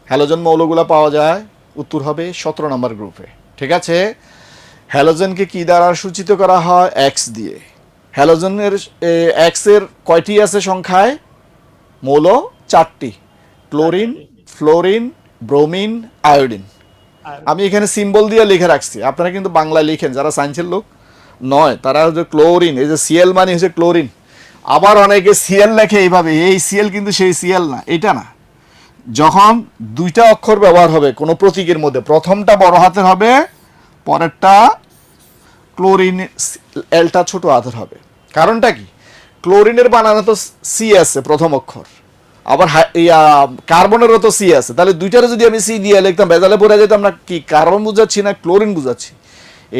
হ্যালোজেন মৌলগুলো পাওয়া যায়? উত্তর হবে 17 নম্বর গ্রুপে, ঠিক আছে? হ্যালোজেনকে কি দ্বারা সূচিত করা হয়? এক্স দিয়ে। হ্যালোজেনের এক্সের কয়টি আছে সংখ্যায়? মৌল 4টি, ক্লোরিন, ফ্লোরিন, ব্রোমিন, আয়োডিন। আমি এখানে সিম্বল দিয়ে লিখে রাখছি, আপনারা কিন্তু বাংলায় লিখেন, যারা সায়েন্সের লোক নয় তারা হচ্ছে ক্লোরিন, এই যে সিএল মানে হচ্ছে ক্লোরিন। আবার অনেকে সিএল লেখে এইভাবে, এই সিএল কিন্তু সেই সিএল না, এটা না। যখন 2টা অক্ষর ব্যবহার হবে কোনো প্রতীকের মধ্যে, প্রথমটা বড় হাতের হবে, পরেরটা ক্লোরিন এলটা ছোট হাতের হবে। কারণটা কি? ক্লোরিনের বানানো তো সি আছে প্রথম অক্ষর, আবার কার্বনেরও তো সি আছে, তাহলে 2টারে যদি আমি সি দিয়ে লিখতাম বেজালে পড়ে যেতাম না। কি কার্বন বুঝাচ্ছি না ক্লোরিন বুঝাচ্ছি?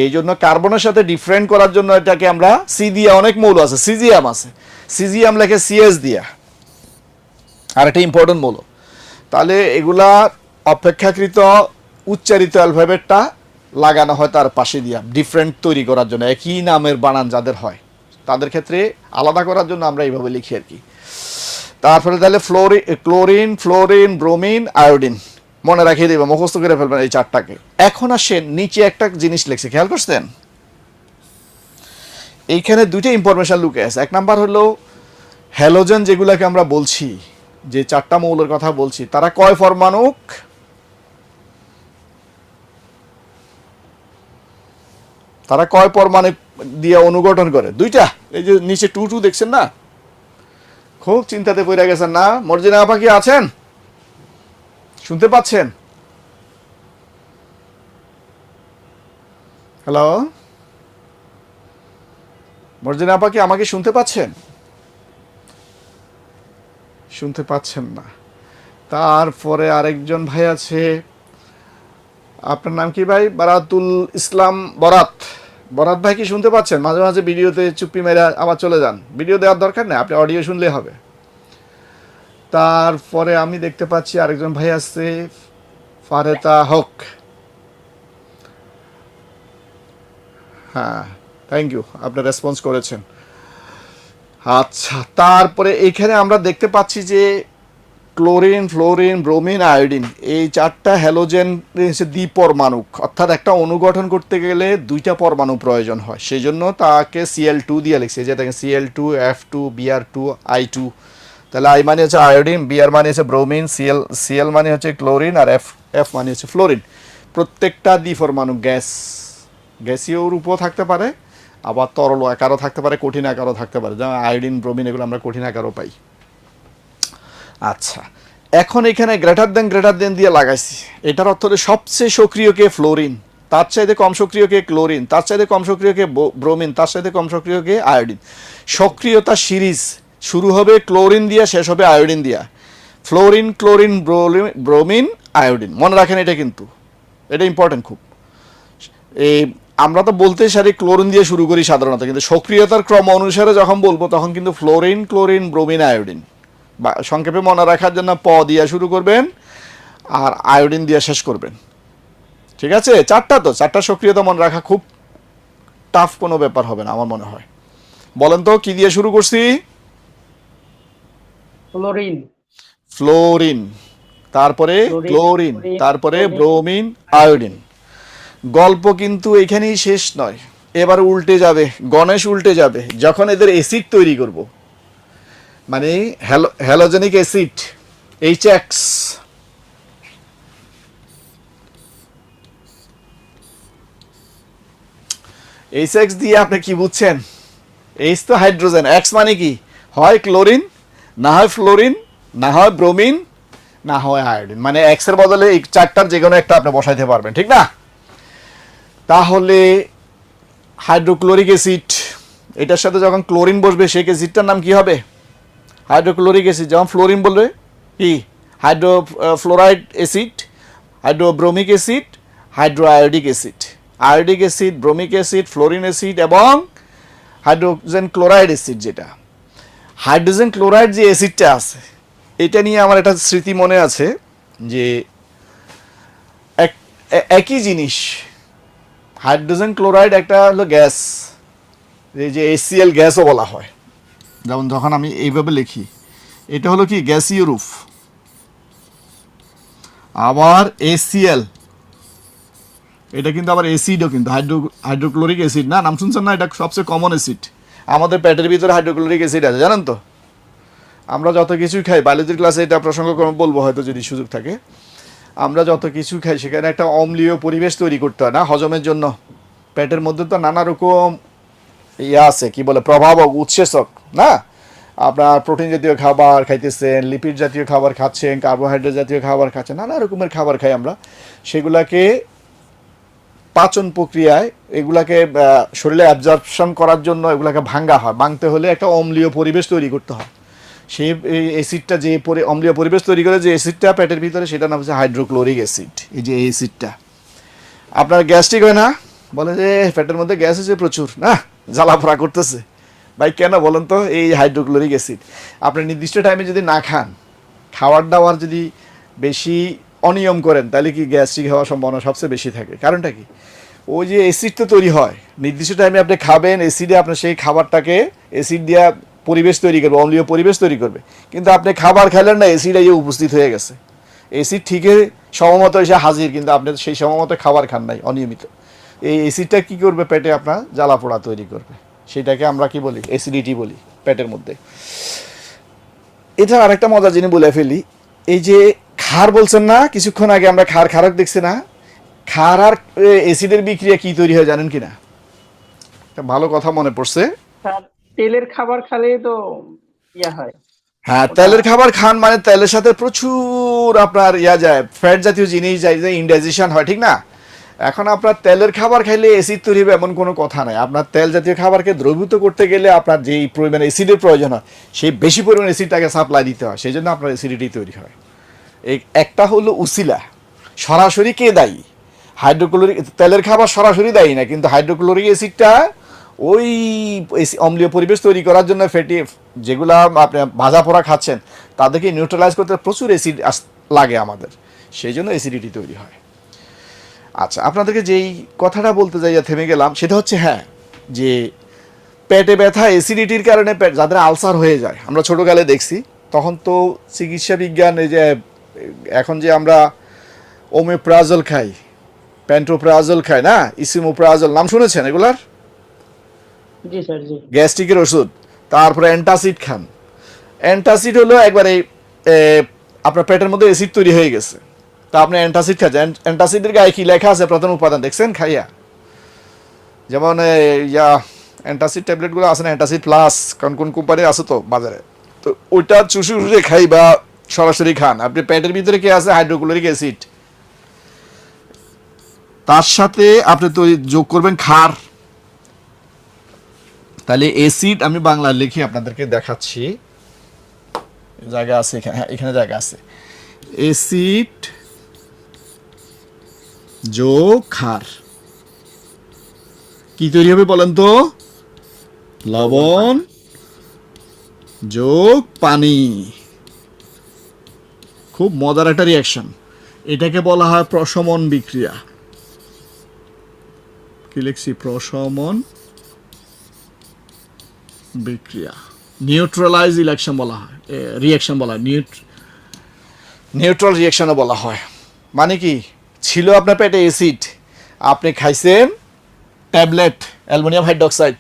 এই জন্য কার্বনের সাথে ডিফারেন্ট করার জন্য এটাকে আমরা সি দিয়ে, অনেক মৌল আছে, সিজিয়াম আছে, সিজিয়াম লেখে সিএস দিয়া, আর একটা ইম্পর্টেন্ট মৌল। তাহলে এগুলা অপেক্ষাকৃত উচ্চারিত অ্যালফাবেটটা লাগানো হয় তার পাশে দিয়া, ডিফারেন্ট তৈরি করার জন্য, একই নামের বানান যাদের হয় তাদের ক্ষেত্রে আলাদা করার জন্য আমরা এইভাবে লিখি আর কি। তারপরে তাহলে ক্লোরিন, ফ্লোরিন, ব্রোমিন, আয়োডিন মনে রাখিয়ে দেবে, মুখস্থ করে ফেলবেন এই চারটাকে। এখন আসেন নিচে একটা জিনিস লিখছে, খেয়াল করছেন? এইখানে দুইটা ইনফরমেশন লুকে আছে। এক নাম্বার হলো হ্যালোজেন যেগুলোকে আমরা বলছি, যে চারটা মৌলের কথা বলছি, তারা কয় পরমাণুক? তারা কয় পরমাণু দিয়ে অনুগঠন করে? দুইটা। এই যে নিচে 2 2 দেখছেন না, খুব চিন্তাতে পড়ে গেছেন না? মর্জিনা আপা কি আছেন? শুনতে পাচ্ছেন? হ্যালো, মর্জিনা আপা কি আমাকে শুনতে পাচ্ছেন? শুনতে পাচ্ছেন না। তারপরে আরেকজন ভাই আছে, আপনার নাম কি ভাই? বারাতুল ইসলাম বরাত। বরাত ভাই কি শুনতে পাচ্ছেন? মাঝে মাঝে ভিডিওতে চুপ্পি মেরে আবার চলে যান, ভিডিও দেওয়ার দরকার নেই, আপনি অডিও শুনলে হবে। তারপরে আমি দেখতে পাচ্ছি আরেকজন ভাই আছে, ফারেতা হক। হ্যাঁ, থ্যাংক ইউ, আপনি রেসপন্স করেছেন। আচ্ছা, তারপরে এইখানে আমরা দেখতে পাচ্ছি যে ক্লোরিন, ফ্লোরিন, ব্রোমিন, আয়োডিন এই চারটা হ্যালোজেন দ্বিপরমাণুক, অর্থাৎ একটা অণু গঠন করতে গেলে দুইটা পরমাণু প্রয়োজন হয়, সেই জন্য তাকে Cl2 দিয়ে লিখছে, যে দেখেন Cl2, F2, Br2, I2। তাহলে I মানে হচ্ছে আয়োডিন, Br মানে হচ্ছে ব্রোমিন, Cl মানে হচ্ছে ক্লোরিন, আর F মানে হচ্ছে ফ্লোরিন। প্রত্যেকটা দ্বিপরমাণু গ্যাস, গ্যাসীয় রূপও থাকতে পারে, আবার তরল আকারও থাকতে পারে, কঠিন আকারও থাকতে পারে, যেমন আয়োডিন, ব্রোমিন এগুলো আমরা কঠিন আকারও পাই। আচ্ছা, এখন এখানে গ্রেটার দেন দিয়ে লাগাইছি, এটার অর্থ হলো সবচেয়ে সক্রিয় কে? ফ্লোরিন। তার চাইতে কম সক্রিয় কে? ক্লোরিন। তার চাইতে কম সক্রিয় কে? ব্রোমিন। তার চাইতে কম সক্রিয় কে? আয়োডিন। সক্রিয়তা সিরিজ শুরু হবে ক্লোরিন দিয়া, শেষ হবে আয়োডিন দিয়া। ফ্লোরিন, ক্লোরিন, ব্রোমিন, আয়োডিন, মনে রাখেন এটা, কিন্তু এটা ইম্পর্টেন্ট খুব। এই আমরা তো বলতে সারি ক্লোরিন দিয়ে শুরু করি সাধারণত, কিন্তু সক্রিয়তার ক্রম অনুসারে যখন বলবো তখন কিন্তু ফ্লোরিন, ক্লোরিন, ব্রোমিন, আয়োডিন, বা সংক্ষেপে মনে রাখার জন্য প দিয়ে শুরু করবেন আর আয়োডিন দিয়ে শেষ করবেন। ঠিক আছে? চারটা সক্রিয়তা মনে রাখা খুব টাফ কোনো ব্যাপার হবে না আমার মনে হয়। বলেন তো কি দিয়ে শুরু করছি? ফ্লোরিন, ফ্লোরিন, তারপরে ক্লোরিন, তারপরে ব্রোমিন, আয়োডিন। গল্প কিন্তু এখানেই শেষ নয়, এবার উল্টে যাবে, গণেশ উল্টে যাবে যখন এদের অ্যাসিড তৈরি করব, মানে হ্যালোজেনিক অ্যাসিড HX। HX দিয়ে আপনি কি বুঝছেন? H তো হাইড্রোজেন, X মানে কি? হয় ক্লোরিন, না হয় ফ্লোরিন, না হয় ব্রোমিন, না হয় আয়োডিন। মানে X এর বদলে এই চারটার যে কোনো একটা আপনি বসাইতে পারবেন, ঠিক না? তাহলে হাইড্রোক্লোরিক অ্যাসিড, এটার সাথে যখন ক্লোরিন বসবে সেই অ্যাসিডটার নাম কি হবে? Hydrochloric acid. যেমন ফ্লোরিন বললে কি? Hydrofluoride acid, hydrobromic acid, hydroiodic acid. Iodic acid, bromic acid, fluorine acid এবং হাইড্রোজেন ক্লোরাইড অ্যাসিড। যেটা হাইড্রোজেন ক্লোরাইড যে অ্যাসিডটা আছে, এটা নিয়ে আমার একটা স্মৃতি মনে আছে যে একই জিনিস, হাইড্রোজেন ক্লোরাইড একটা হলো গ্যাস, এই যে HCl গ্যাসও বলা হয়। যেমন যখন আমি এইভাবে লিখি, এটা হলো কি? গ্যাসীয় রূপ। আবার HCl, এটা কিন্তু আবার অ্যাসিডও, কিন্তু হাইড্রোক্লোরিক অ্যাসিড না, নাম শুনছেন না? এটা সবচেয়ে কমন অ্যাসিড। আমাদের পেটের ভিতরে হাইড্রোক্লোরিক অ্যাসিড আছে, জানেন তো? আমরা যত কিছুই খাই, বায়োলজির ক্লাসে এটা প্রসঙ্গক্রমে বলবো হয়তো যদি সুযোগ থাকে, আমরা যত কিছু খাই সেখানে একটা অম্লীয় পরিবেশ তৈরি করতে হয় না হজমের জন্য? পেটের মধ্যে তো নানা রকম আছে, কি বলে, প্রভাবক, উৎসেচক না? আপনার প্রোটিন জাতীয় খাবার খাইতেছেন, লিপিড জাতীয় খাবার খাচ্ছেন, কার্বোহাইড্রেট জাতীয় খাবার খাচ্ছেন, নানা রকমের খাবার খাই আমরা। সেগুলাকে পাচন প্রক্রিয়ায় এগুলাকে শরীরে অ্যাবজর্পশন করার জন্য এগুলাকে ভাঙা হয়, ভাঙতে হলে একটা অম্লীয় পরিবেশ তৈরি করতে হয়। সেই অ্যাসিডটা যে অম্লীয় পরিবেশ তৈরি করে যে অ্যাসিডটা পেটের ভিতরে, সেটা নাম হচ্ছে হাইড্রোক্লোরিক অ্যাসিড। এই যে অ্যাসিডটা আপনার গ্যাস্ট্রিক হয় না? বলে যে পেটের মধ্যে গ্যাস আছে প্রচুর, না জ্বালাফোড়া করতেছে, ভাই কেন বলেন তো? এই হাইড্রোক্লোরিক অ্যাসিড। আপনি নির্দিষ্ট টাইমে যদি না খান, খাওয়ার দাওয়ার যদি বেশি অনিয়ম করেন, তাহলে কি গ্যাস্ট্রিক হওয়ার সম্ভাবনা সবচেয়ে বেশি থাকে। কারণটা কি? ওই যে অ্যাসিড তো তৈরি হয় নির্দিষ্ট টাইমে আপনি খাবেন, অ্যাসিডে আপনার সেই খাবারটাকে অ্যাসিড দিয়া পরিবেশ তৈরি করবে, অম্লীয় পরিবেশ তৈরি করবে। কিন্তু আপনি খাবার খাইলেন না, অ্যাসিড এই উপস্থিত হয়ে গেছে, অ্যাসিড ঠিকই সময়মতো এসে হাজির, কিন্তু আপনি সেই সময়মতো খাবার খান নাই, অনিয়মিত। এই অ্যাসিডটা কী করবে, পেটে আপনার জ্বালা পোড়া তৈরি করবে, সেটাকে আমরা কি বলি, অ্যাসিডিটি বলি পেটের মধ্যে। এটা আরেকটা মজার জিনিস বলে ফেলি, এই যে ক্ষার বলছেন না কিছুক্ষণ আগে, আমরা ক্ষারক দেখছি না, ক্ষার আর অ্যাসিডের বিক্রিয়া কি তৈরি হয় জানেন কিনা? একটা ভালো কথা মনে পড়ছে। স্যার তেলের খাবার খেলে তো ইয়া হয় হ্যাঁ, ওটা। তেলের খাবার খান মানে তেলের সাথে প্রচুর আপনার যায়, ফ্যাট জাতীয় জিনিস যায়, যে ইনডাইজেশন হয়, ঠিক না? এখন আপনার তেলের খাবার খাইলে অ্যাসিড তৈরি হবে এমন কোনো কথা নাই। আপনার তেল জাতীয় খাবারকে দ্রবীভূত করতে গেলে আপনার যেই পরিমাণ অ্যাসিডের প্রয়োজন হয়, সেই বেশি পরিমাণ অ্যাসিডটাকে সাপ্লাই দিতে হয়, সেই জন্য আপনার অ্যাসিডিটি তৈরি হয়। এই একটা হলো উসিলা, সরাসরি কে দায়ী? হাইড্রোক্লোরিক, তেলের খাবার সরাসরি দায়ী না, কিন্তু হাইড্রোক্লোরিক অ্যাসিডটা ওই অম্লীয় পরিবেশ তৈরি করার জন্য ফ্যাটি, যেগুলো আপনি ভাজা পোড়া খাচ্ছেন তাদেরকে নিউট্রালাইজ করতে প্রচুর অ্যাসিড লাগে আমাদের, সেই জন্য অ্যাসিডিটি তৈরি হয়। আচ্ছা, আপনাদেরকে যেই কথাটা বলতে যাইয়া থেমে গেলাম সেটা হচ্ছে, হ্যাঁ, যে পেটে ব্যথা অ্যাসিডিটির কারণে যাদের আলসার হয়ে যায়, আমরা ছোটোকালে দেখছি, তখন তো চিকিৎসা বিজ্ঞান, এই যে এখন যে আমরা ওমেপ্রাজল খাই, প্যান্টোপ্রাজল খাই না, ইসিমোপ্রাজল, নাম শুনেছেন এগুলার? জি স্যার, জি। গ্যাস্ট্রিকের ওষুধ। তারপরে অ্যান্টাসিড খান। অ্যান্টাসিড হলো একবারে আপনার পেটের মধ্যে অ্যাসিড তৈরি হয়ে গেছে, তা আপনি অ্যান্টাসিড খাচ্ছেন। অ্যান্টাসিডের গায়ে কি লেখা আছে, প্রধান উপাদান দেখছেন খাইয়া? যেমন অ্যান্টাসিড ট্যাবলেটগুলো আছে না, অ্যান্টাসিড প্লাস, কারণ কোন কোম্পানির আছে তো বাজারে, তো ওইটা চুষে চুষে খাই বা সরাসরি খান, আপনি পেটের ভিতরে কি আছে, হাইড্রোক্লোরিক অ্যাসিড, তার সাথে আপনি তো যোগ করবেন ক্ষার, তাহলে অ্যাসিড, আমি বাংলা লিখে আপনাদেরকে দেখাচ্ছি, জায়গা আছে এখানে, হ্যাঁ এখানে জায়গা আছে, অ্যাসিড যোগ ক্ষার কি তৈরি হবে বলেন তো? লবণ যোগ পানি। খুব মজার একটা রিয়াকশন, এটাকে বলা হয় প্রশমন বিক্রিয়া। কি লিখছি, প্রশমন বিক্রিয়া, নিউট্রালাইজ ইলেকশন বলা হয়, রিয়াকশন বলা হয়, নিউট্রাল রিয়াকশনও বলা হয়। মানে কি, ছিল আপনার পেটে অ্যাসিড, আপনি খাইছেন ট্যাবলেট অ্যালুমিনিয়াম হাইড্রোক্সাইড,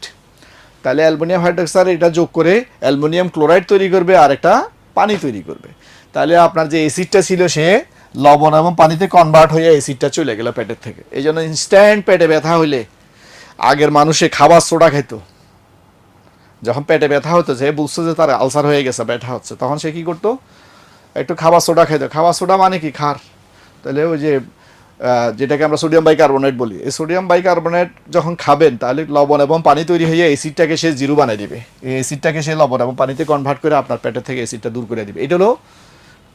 তাহলে অ্যালুমিনিয়াম হাইড্রোক্সাইড এটা যোগ করে অ্যালুমিনিয়াম ক্লোরাইড তৈরি করবে আর একটা পানি তৈরি করবে, তাহলে আপনার যে অ্যাসিডটা ছিল সে লবণ এবং পানিতে কনভার্ট হয়ে অ্যাসিডটা চলে গেল পেটের থেকে। এই জন্য ইনস্ট্যান্ট পেটে ব্যথা হইলে, আগের মানুষে খাবার সোডা খাইতো, যখন পেটে ব্যথা হতো, যে বুঝতো যে তার আলসার হয়ে গেছে, ব্যথা হচ্ছে, তখন সে কী করতো, একটু খাবার সোডা খাইতো। খাবার সোডা মানে কি, ক্ষার। তাহলে ওই যে যেটাকে আমরা সোডিয়াম বাইকার্বনেট বলি, এই সোডিয়াম বাইকার্বনেট যখন খাবেন, তাহলে লবণ এবং পানি তৈরি হয়ে অ্যাসিডটাকে সে জিরো বানিয়ে দিবে, এই অ্যাসিডটাকে সে লবণ এবং পানিতে কনভার্ট করে আপনার পেটের থেকে অ্যাসিডটা দূর করে দিবে। এটা হলো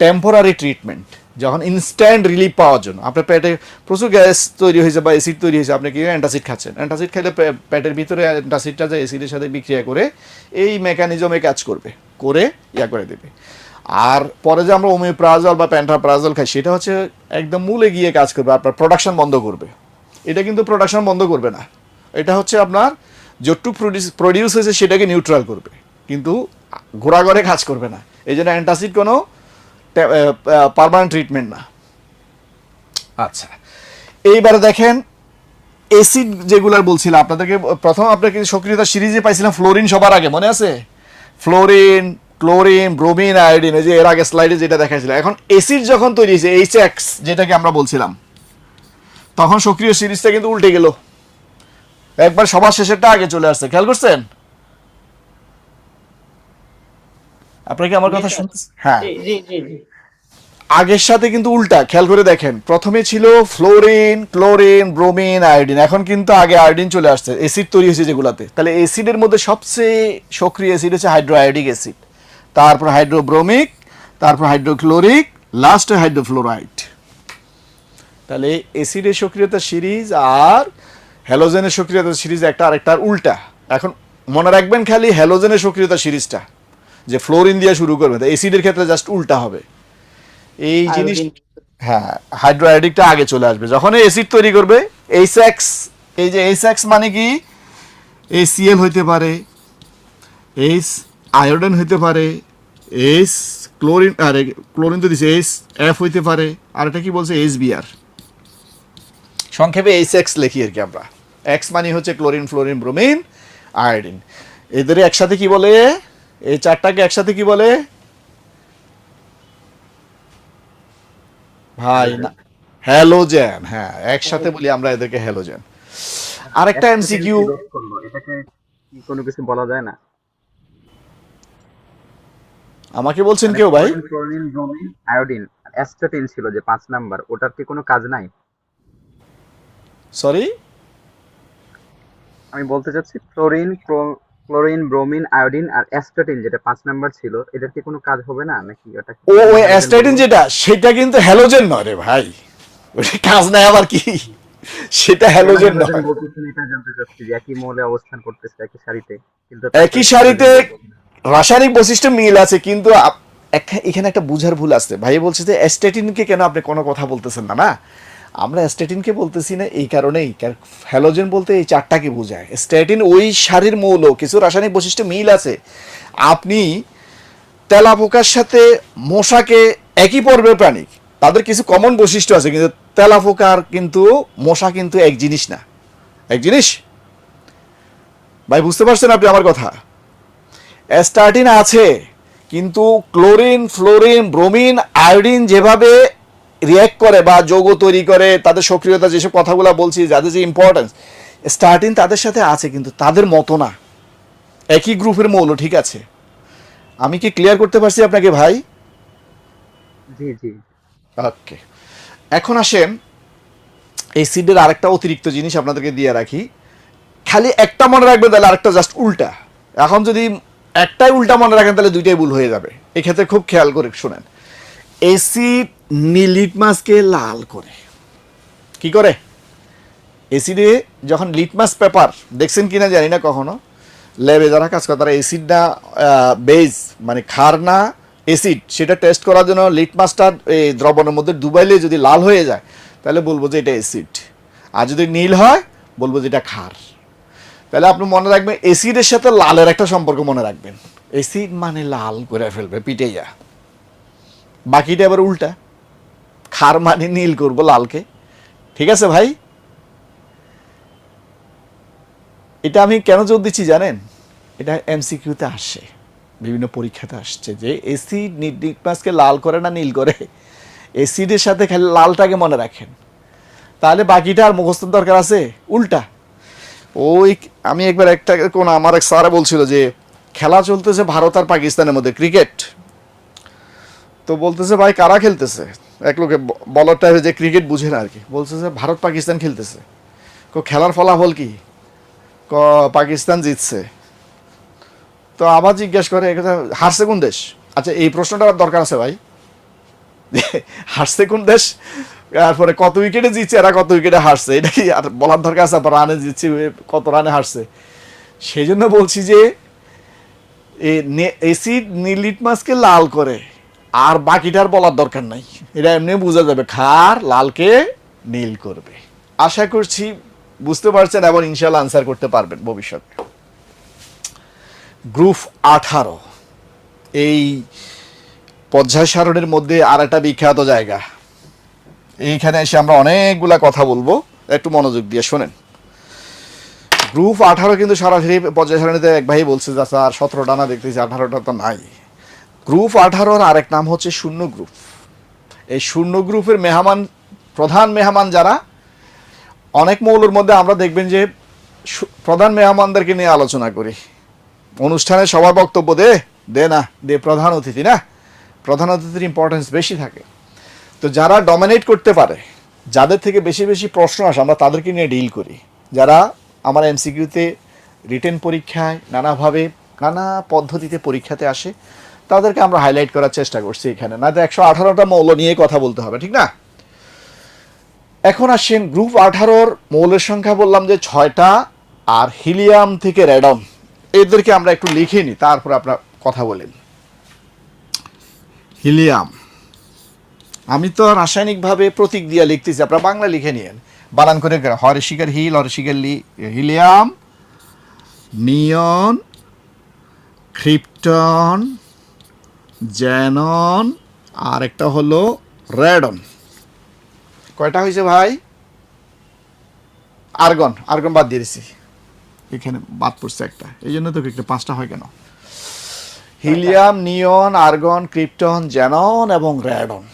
টেম্পোরারি ট্রিটমেন্ট, যখন ইনস্ট্যান্ট রিলিফ পাওয়ার জন্য। আপনার পেটে প্রচুর গ্যাস তৈরি হয়েছে বা অ্যাসিড তৈরি হয়েছে, আপনি কি অ্যান্টাসিড খাচ্ছেন, অ্যান্টাসিড খেলে পেটের ভিতরে অ্যান্টাসিডটা যে অ্যাসিডের সাথে বিক্রিয়া করে এই মেকানিজমে কাজ করবে, করে ইয়া করে দেবে। আর পরে যে আমরা ওমেপ্রাজল বা প্যান্টাপ্রাজল খাই, সেটা হচ্ছে একদম মূলে গিয়ে কাজ করবে, আপনার প্রোডাকশন বন্ধ করবে। এটা কিন্তু প্রোডাকশন বন্ধ করবে না, এটা হচ্ছে আপনার যতটুকু প্রডিউস হয়েছে সেটাকে নিউট্রাল করবে, কিন্তু ঘোরাঘরে কাজ করবে না। এই জন্য অ্যান্টাসিড কোনো পার্মানেন্ট ট্রিটমেন্ট না। আচ্ছা, এইবারে দেখেন অ্যাসিড যেগুলার বলছিলাম আপনাদেরকে, প্রথম আপনাকে সক্রিয়তা সিরিজে পাইছিলাম ফ্লোরিন, সবার আগে মনে আছে? ফ্লোরিন, ক্লোরিন, ব্রোমিন, আয়োডিন, এই যে এর আগে স্লাইডে যেটা দেখাইছিল। এখন অ্যাসিড যখন তৈরি হয়েছে, HX যেটাকে আমরা বলছিলাম, তখন সক্রিয় সিরিজটা কিন্তু উল্টে গেল, একবার সবার শেষেরটা আগে চলে আসছে, খেয়াল করছেন? আপনারা কি আমার কথা শুনতেছেন? হ্যাঁ, জি জি জি জি। আগের সাথে কিন্তু উল্টা, খেয়াল করে দেখেন, প্রথমে ছিল ফ্লোরিন, ক্লোরিন, ব্রোমিন, আয়োডিন, এখন কিন্তু আগে আয়োডিন চলে আসছে, অ্যাসিড তৈরি হয়েছে যেগুলাতে। তাহলে অ্যাসিডের মধ্যে সবচেয়ে সক্রিয় অ্যাসিড হচ্ছে হাইড্রোআয়োডিক অ্যাসিড, তারপর হাইড্রোব্রোমিক, তারপর হাইড্রোক্লোরিক, লাস্টে হাইড্রোফ্লোরাইড। তাহলে অ্যাসিডের সক্রিয়তা সিরিজ আর হ্যালোজেনের সক্রিয়তা সিরিজ একটা আরেকটার উল্টা। এখন মনে রাখবেন খালি হ্যালোজেনের সক্রিয়তা সিরিজটা, যে ফ্লোরিন দিয়ে শুরু করবে, অ্যাসিডের ক্ষেত্রে জাস্ট উল্টা হবে এই জিনিস। হ্যাঁ, হাইড্রোআয়োডিকটা আগে চলে আসবে, যখন অ্যাসিড তৈরি করবে HX এই যে H মানে কি, HCl হইতে পারে, H আয়োডিন হইতে পারে, H ক্লোরিন, আরে ক্লোরিন তো দিছে, HF হইতে পারে, আর এটা কি বলছে HBr, সংক্ষেপে H লিখি আর কি আমরা। এক্স মানে হচ্ছে ক্লোরিন, ফ্লোরিন, ব্রোমিন, আয়োডিন। এদের একসাথে কি বলে, এই চারটাকে একসাথে কি বলে ভাই? না, হ্যালোজেন। হ্যাঁ, একসাথে বলি আমরা এদেরকে হ্যালোজেন। আরেকটা এমসিকিউ, এটাকে কি কোনো কিছু বলা যায় না? আমাকে বলছেন কেউ ভাই? Chlorine, chlorine, bromine, iodine, astatine ছিল যে 5 নাম্বার, ওটার কি কোনো কাজ নাই? সরি, আমি বলতে চাচ্ছি ক্লোরিন, ক্লোরিন, ব্রোমিন, আয়োডিন আর অ্যাস্টাটিন যেটা 5 নাম্বার ছিল, এটার কি কোনো কাজ হবে না নাকি? ওটা কি ওই halogen অ্যাস্টাইডিন বলবো? যেটা, সেটা কিন্তু হ্যালোজেন নয় রে ভাই, ওটা কাজ নাই আবার কি, সেটা হ্যালোজেন halogen নয়। বলতেছেন, এটা জানতে চাচ্ছি যে একই মৌলে অবস্থান করতেছে একই সারিতে, কিন্তু একই সারিতে রাসায়নিক বৈশিষ্ট্য মিল আছে, কিন্তু এখানে একটা বুঝার ভুল আছে। ভাই বলছে যে অ্যাস্টাটিনকে কেন আপনি কোনো কথা বলতেছেন না? না, আমরা অ্যাস্টাটিনকে বলতেছি না এই কারণেই, কারণ হ্যালোজেন বলতে এই চারটাকে বোঝায়। স্ট্যাটিন ওই সারির মৌল, কিছু রাসায়নিক বৈশিষ্ট্য মিল আছে। আপনি তেলাপোকার সাথে মশাকে, একই পর্বের প্রাণী, তাদের কিছু কমন বৈশিষ্ট্য আছে, কিন্তু তেলাপোকার কিন্তু মশা কিন্তু এক জিনিস না। এক জিনিস ভাই, বুঝতে পারছেন আপনি আমার কথা? অ্যাস্টাটিন আছে, কিন্তু ক্লোরিন, ফ্লোরিন, ব্রোমিন, আয়োডিন যেভাবে রিয়্যাক্ট করে বা যৌগ তৈরি করে, তাদের সক্রিয়তা, যেসব কথাগুলো বলছি, যাদের যে ইম্পর্টেন্স, স্টার্টিন তাদের সাথে আছে, কিন্তু তাদের মতো না। একই গ্রুপের মৌল, ঠিক আছে? আমি কি ক্লিয়ার করতে পারছি আপনাকে ভাই? জি জি। ওকে, এখন আসেন অ্যাসিডের আরেকটা অতিরিক্ত জিনিস আপনাদেরকে দিয়ে রাখি। খালি একটা মনে রাখবেন, তাহলে আরেকটা জাস্ট উল্টা। এখন যদি একটাই উল্টা মনে রাখেন, তাহলে দুইটাই ভুল হয়ে যাবে। এক্ষেত্রে খুব খেয়াল করে শুনেন। অ্যাসিড লিটমাসকে লাল করে। কি করে? অ্যাসিডে যখন লিটমাস পেপার দেখছেন কিনা জানি না, কখনো ল্যাবে যারা কাজ করে তারা অ্যাসিড না বেজ, মানে ক্ষার না অ্যাসিড, সেটা টেস্ট করার জন্য লিটমাসটা এই দ্রবণের মধ্যে ডুবাইলে যদি লাল হয়ে যায়, তাহলে বলবো যে এটা অ্যাসিড। আর যদি নীল হয়, বলবো যে এটা ক্ষার। তাহলে আপনি মনে রাখবেন, অ্যাসিডের সাথে লালের একটা সম্পর্ক মনে রাখবেন। অ্যাসিড মানে লাল করে ফেলবে পিটাইয়া। বাকিটা এবার উল্টা, ক্ষার মানে নীল করবো লালকে। ঠিক আছে ভাই? এটা আমি কেন জোর দিচ্ছি জানেন? এটা এমসিকিউতে আসে, বিভিন্ন পরীক্ষাতে আসছে যে অ্যাসিড লিটমাসকে লাল করে না নীল করে। অ্যাসিডের সাথে খালি লালটাকে মনে রাখেন, তাহলে বাকিটা আর মুখস্থর দরকার আছে? উল্টা। ওই আমি একবার একটা কোন আমার এক স্যারে বলছিল যে খেলা চলতেছে ভারত আর পাকিস্তানের মধ্যে, ক্রিকেট। তো বলতেছে ভাই কারা খেলতেছে, এক লোকে বলার টাইপে যে ক্রিকেট বুঝে না আর কি, বলছে যে ভারত পাকিস্তান খেলতেছে। খেলার ফলাফল কি? পাকিস্তান জিতছে। তো আবার জিজ্ঞেস করে হারছে কোন দেশ? আচ্ছা, এই প্রশ্নটা দরকার আছে ভাই, হারছে কোন দেশ, তারপরে কত উইকেটে জিতছে, এরা কত উইকেটে হারছে, এটা কি আর বলার দরকার আছে? রানে জিতছে, কত রানে হারছে। সেই জন্য বলছি যে অ্যাসিড লিটমাসকে লাল করে, আর বাকিটার বলার দরকার নাই, এটা এমনি বোঝা যাবে, খার লালকে নীল করবে। আশা করছি বুঝতে পারছেন এবং ইনশাল্লাহ আনসার করতে পারবেন ভবিষ্যতে। গ্রুপ 18 এই পর্যায় সারণীর মধ্যে আর একটা বিখ্যাত জায়গা। এইখানে এসে আমরা অনেকগুলা কথা বলবো, একটু মনোযোগ দিয়ে শোনেন। গ্রুপ 18 কিন্তু সরাসরি পর্যায় সারণীতে এক ভাই বলছে যে স্যার 17টা না, দেখতেছি 18টা তো নাই। গ্রুপ 18-র আরেক নাম হচ্ছে শূন্য গ্রুপ। এই শূন্য গ্রুপের মেহমান, প্রধান মেহমান যারা, অনেক মৌলের মধ্যে আমরা দেখবেন যে প্রধান মেহমানদেরকে নিয়ে আলোচনা করি অনুষ্ঠানে, সবার বক্তব্য দে না দে প্রধান অতিথি, না প্রধান অতিথির ইম্পর্টেন্স বেশি থাকে। তো যারা ডমিনেট করতে পারে, যাদের থেকে বেশি বেশি প্রশ্ন আসে, আমরা তাদেরকে নিয়ে ডিল করি। যারা আমার এমসিকিউতে, রিটেন পরীক্ষায়, নানাভাবে নানা পদ্ধতিতে পরীক্ষাতে আসে, তাদেরকে আমরা হাইলাইট করার চেষ্টা করছি এখানে। না তো 118টা মৌল নিয়ে কথা বলতে হবে, ঠিক না? এখন আসেন গ্রুপ 18-র মৌলের সংখ্যা বললাম যে 6টা, আর হিলিয়াম থেকে রেডন, এদেরকে আমরা একটু লিখে নিই, তারপর আপনার কথা বলেন। হিলিয়াম, আমি তো রাসায়নিকভাবে প্রতীক দিয়ে লিখতেছি, আপনারা বাংলা লিখে নিয়েন। বানান করে হরেশিকার হিল, হরেশিকার লি, হিলিয়াম, নিয়ন, ক্রিপ্টন, জ্যানন, আর একটা হলো রেডন। কয়টা হয়েছে ভাই? আর্গন, আর্গন বাদ দিয়ে দিছি, এখানে বাদ পড়ছে একটা, এই জন্য তো একটা 5টা হয় কেন? হিলিয়াম, নিয়ন, আর্গন, ক্রিপ্টন, জ্যানন এবং রেডন,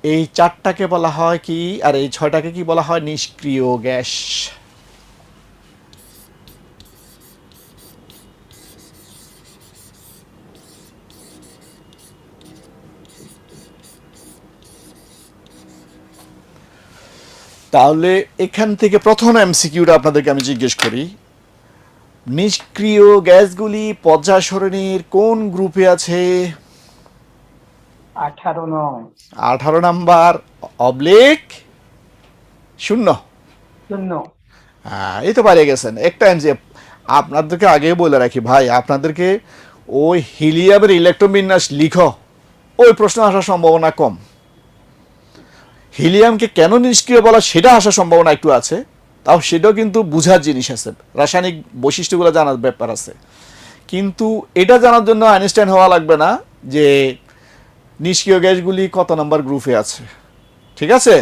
এই 4টাকে বলা হয় কি, আর এই 6টাকে কি বলা হয়? নিষ্ক্রিয় গ্যাস। তাহলে এখান থেকে প্রথম এমসিকিউটা আপনাদেরকে আমি জিজ্ঞেস করি, নিষ্ক্রিয় গ্যাসগুলি পর্যায় সারণীর কোন গ্রুপে আছে? 18 নয় 18 নাম্বার অবলিক 0। 0। এই তো পারে গেছেন। একটা যে আপনাদেরকে আগে বলে রাখি ভাই, আপনাদেরকে ওই হিলিয়ামের ইলেকট্রোবিন্যাস লিখো, ওই প্রশ্ন আসার সম্ভাবনা কম। হিলিয়ামকে কেন নিষ্ক্রিয় বলা সেটা আসার সম্ভাবনা একটু আছে, তাও সেটাও কিন্তু বুঝার জিনিস আছে, রাসায়নিক বৈশিষ্ট্যগুলো জানার ব্যাপার আছে। কিন্তু এটা জানার জন্য আইনস্টাইন হওয়া লাগবে না যে নিষ্ক্রিয় গ্যাসগুলি কত নাম্বার গ্রুপে আছে। ঠিক আছে,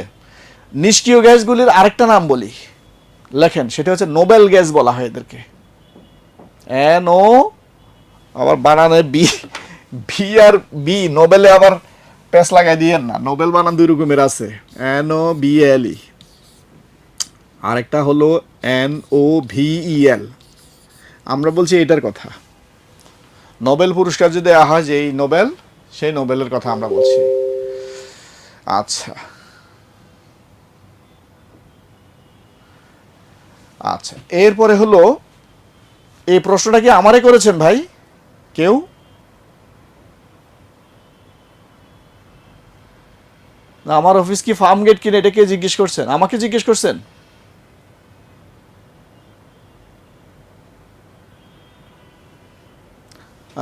নিষ্ক্রিয় গ্যাসগুলির আরেকটা নাম বলি, লেখেন, সেটা হচ্ছে নোবেল গ্যাস বলা হয় এদেরকে। NO, আবার বানানে বি, ভি আর বি, নোবেলে আবার প্যাস লাগাই দিয়েন না, নোবেল বানান 2 রকমের আছে, NOBLE, আরেকটা হলো NOVEL। আমরা বলছি এটার কথা, নোবেল পুরস্কার যদি দেওয়া হয় যে এই নোবেল, সেই নোবেলের কথা আমরা বলছি। আচ্ছা আচ্ছা, এরপরে হলো, এই প্রশ্নটা কি আমারে করেছেন ভাই কেউ? না, আমার অফিস কি ফার্ম গেট কিনে, এটা কে জিজ্ঞেস করছেন? আমাকে জিজ্ঞেস করছেন?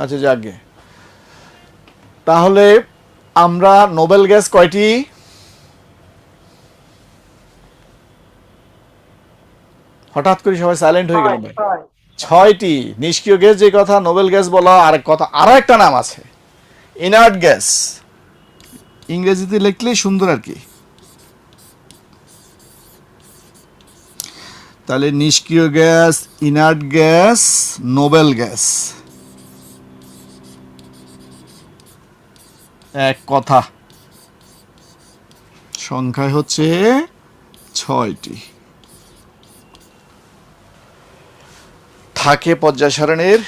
আচ্ছা যাকে, তাহলে আমরা নোবেল গ্যাস কয়টি? হঠাৎ করে সবাই সাইলেন্ট হয়ে গেল ভাই। 6টি নিষ্ক্রিয় গ্যাস, যে কথা নোবেল গ্যাস বলা, আরেক কথা, আরো একটা নাম আছে ইনার্ট গ্যাস, ইংরেজিতে লিখলেই সুন্দর আর কি। তাহলে নিষ্ক্রিয় gas, inert gas, Nobel gas, এক কথা, সংখ্যায় হচ্ছে 6টি, থাকে পর্যায় সারণীর